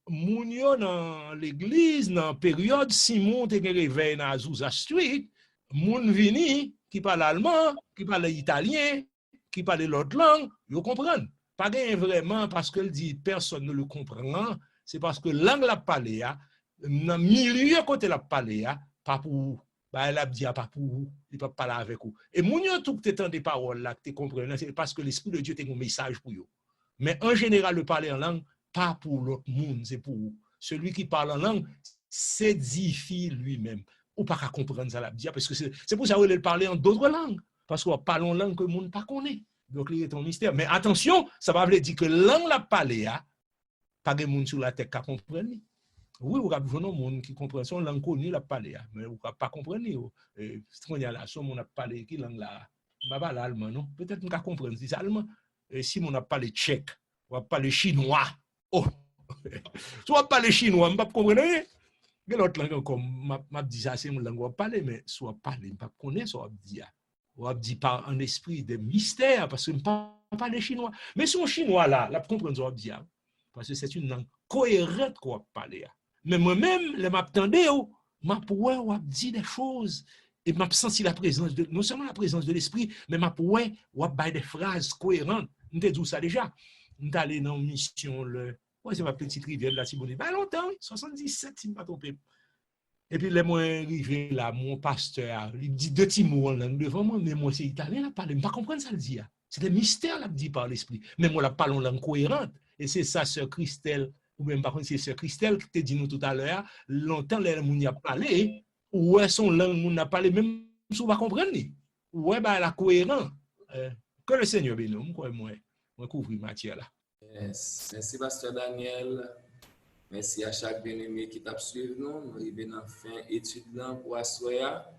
mounio dans l'église, dans la période, si moun te réveille dans Azusa Street, moun vini qui parle allemand, qui parle italien, qui parle l'autre langue, ils comprennent. Pas vraiment parce qu'elle dit personne ne le comprend, c'est parce que langue la parlé, dans le milieu côté la parlé, pas pour elle a dit pas pour il peut parler avec vous. Et mounio tout que tu des paroles là que tu comprends, c'est parce que l'esprit de Dieu a un message pour vous. Mais en général, le parler en langue, pas pour l'autre monde, c'est pour vous. Celui qui parle en langue s'édifie lui-même. Ou pas qu'à comprendre ça la dire, parce que c'est pour ça qu'il parle en d'autres langues. Parce qu'on parle en langue que le monde ne connaît. Donc, il y a un mystère. Mais attention, ça va dire que langue la parler, pas de monde sur la tête qui comprend. Oui, vous avez besoin de monde qui comprend son langue connue la parler, mais vous ne pas comprendre. Si on y a là, si on a parlé qui langue là, pas l'allemand, non? Peut-être qu'on comprendre si c'est allemand. Si on a parlé tchèque, on a parlé chinois. Oh! Si on parle chinois, je ne comprends pas. L'autre langue, comme je dis ça, c'est une langue qu'on parle, mais soit parler, je ne connais pas ce qu'on dit. On dit par un esprit de mystère, parce que je ne parle pas chinois. Mais si on chinois là, la comprendre ce qu'on dit, parce que c'est une langue cohérente qu'on parle. Mais moi-même, je m'attendais, je dis des choses, et je senti la présence, non seulement la présence de l'esprit, mais je dis des phrases cohérentes. Je te dis ça déjà. Je suis allé dans une mission, c'est ma petite rivière de la Tibonite. Ben longtemps, 77, si je ne me pas trompé. Et puis, les mois arrivés là, mon pasteur, il dit deux petits mots en langue devant moi, mais moi, c'est italien, là, parle. Je ne pas comprendre ça, le dit. C'est des mystères, là, dit par l'esprit. Mais moi, là, parle en langue cohérente. Et c'est ça, sœur Christelle, ou même par contre, c'est sœur Christelle qui te dit nous tout à l'heure, longtemps, les gens ont parlé, ou son langue, on a parlé, même si on ne va comprendre. Ouais, ben, la cohérente. Que le Seigneur bénisse, moi, couvrir matière là. Yes. Merci, Pasteur Daniel. Merci à chaque bien-aimé qui t'a suivi nous. Nous arrivons dans la fin étude pour Assoya.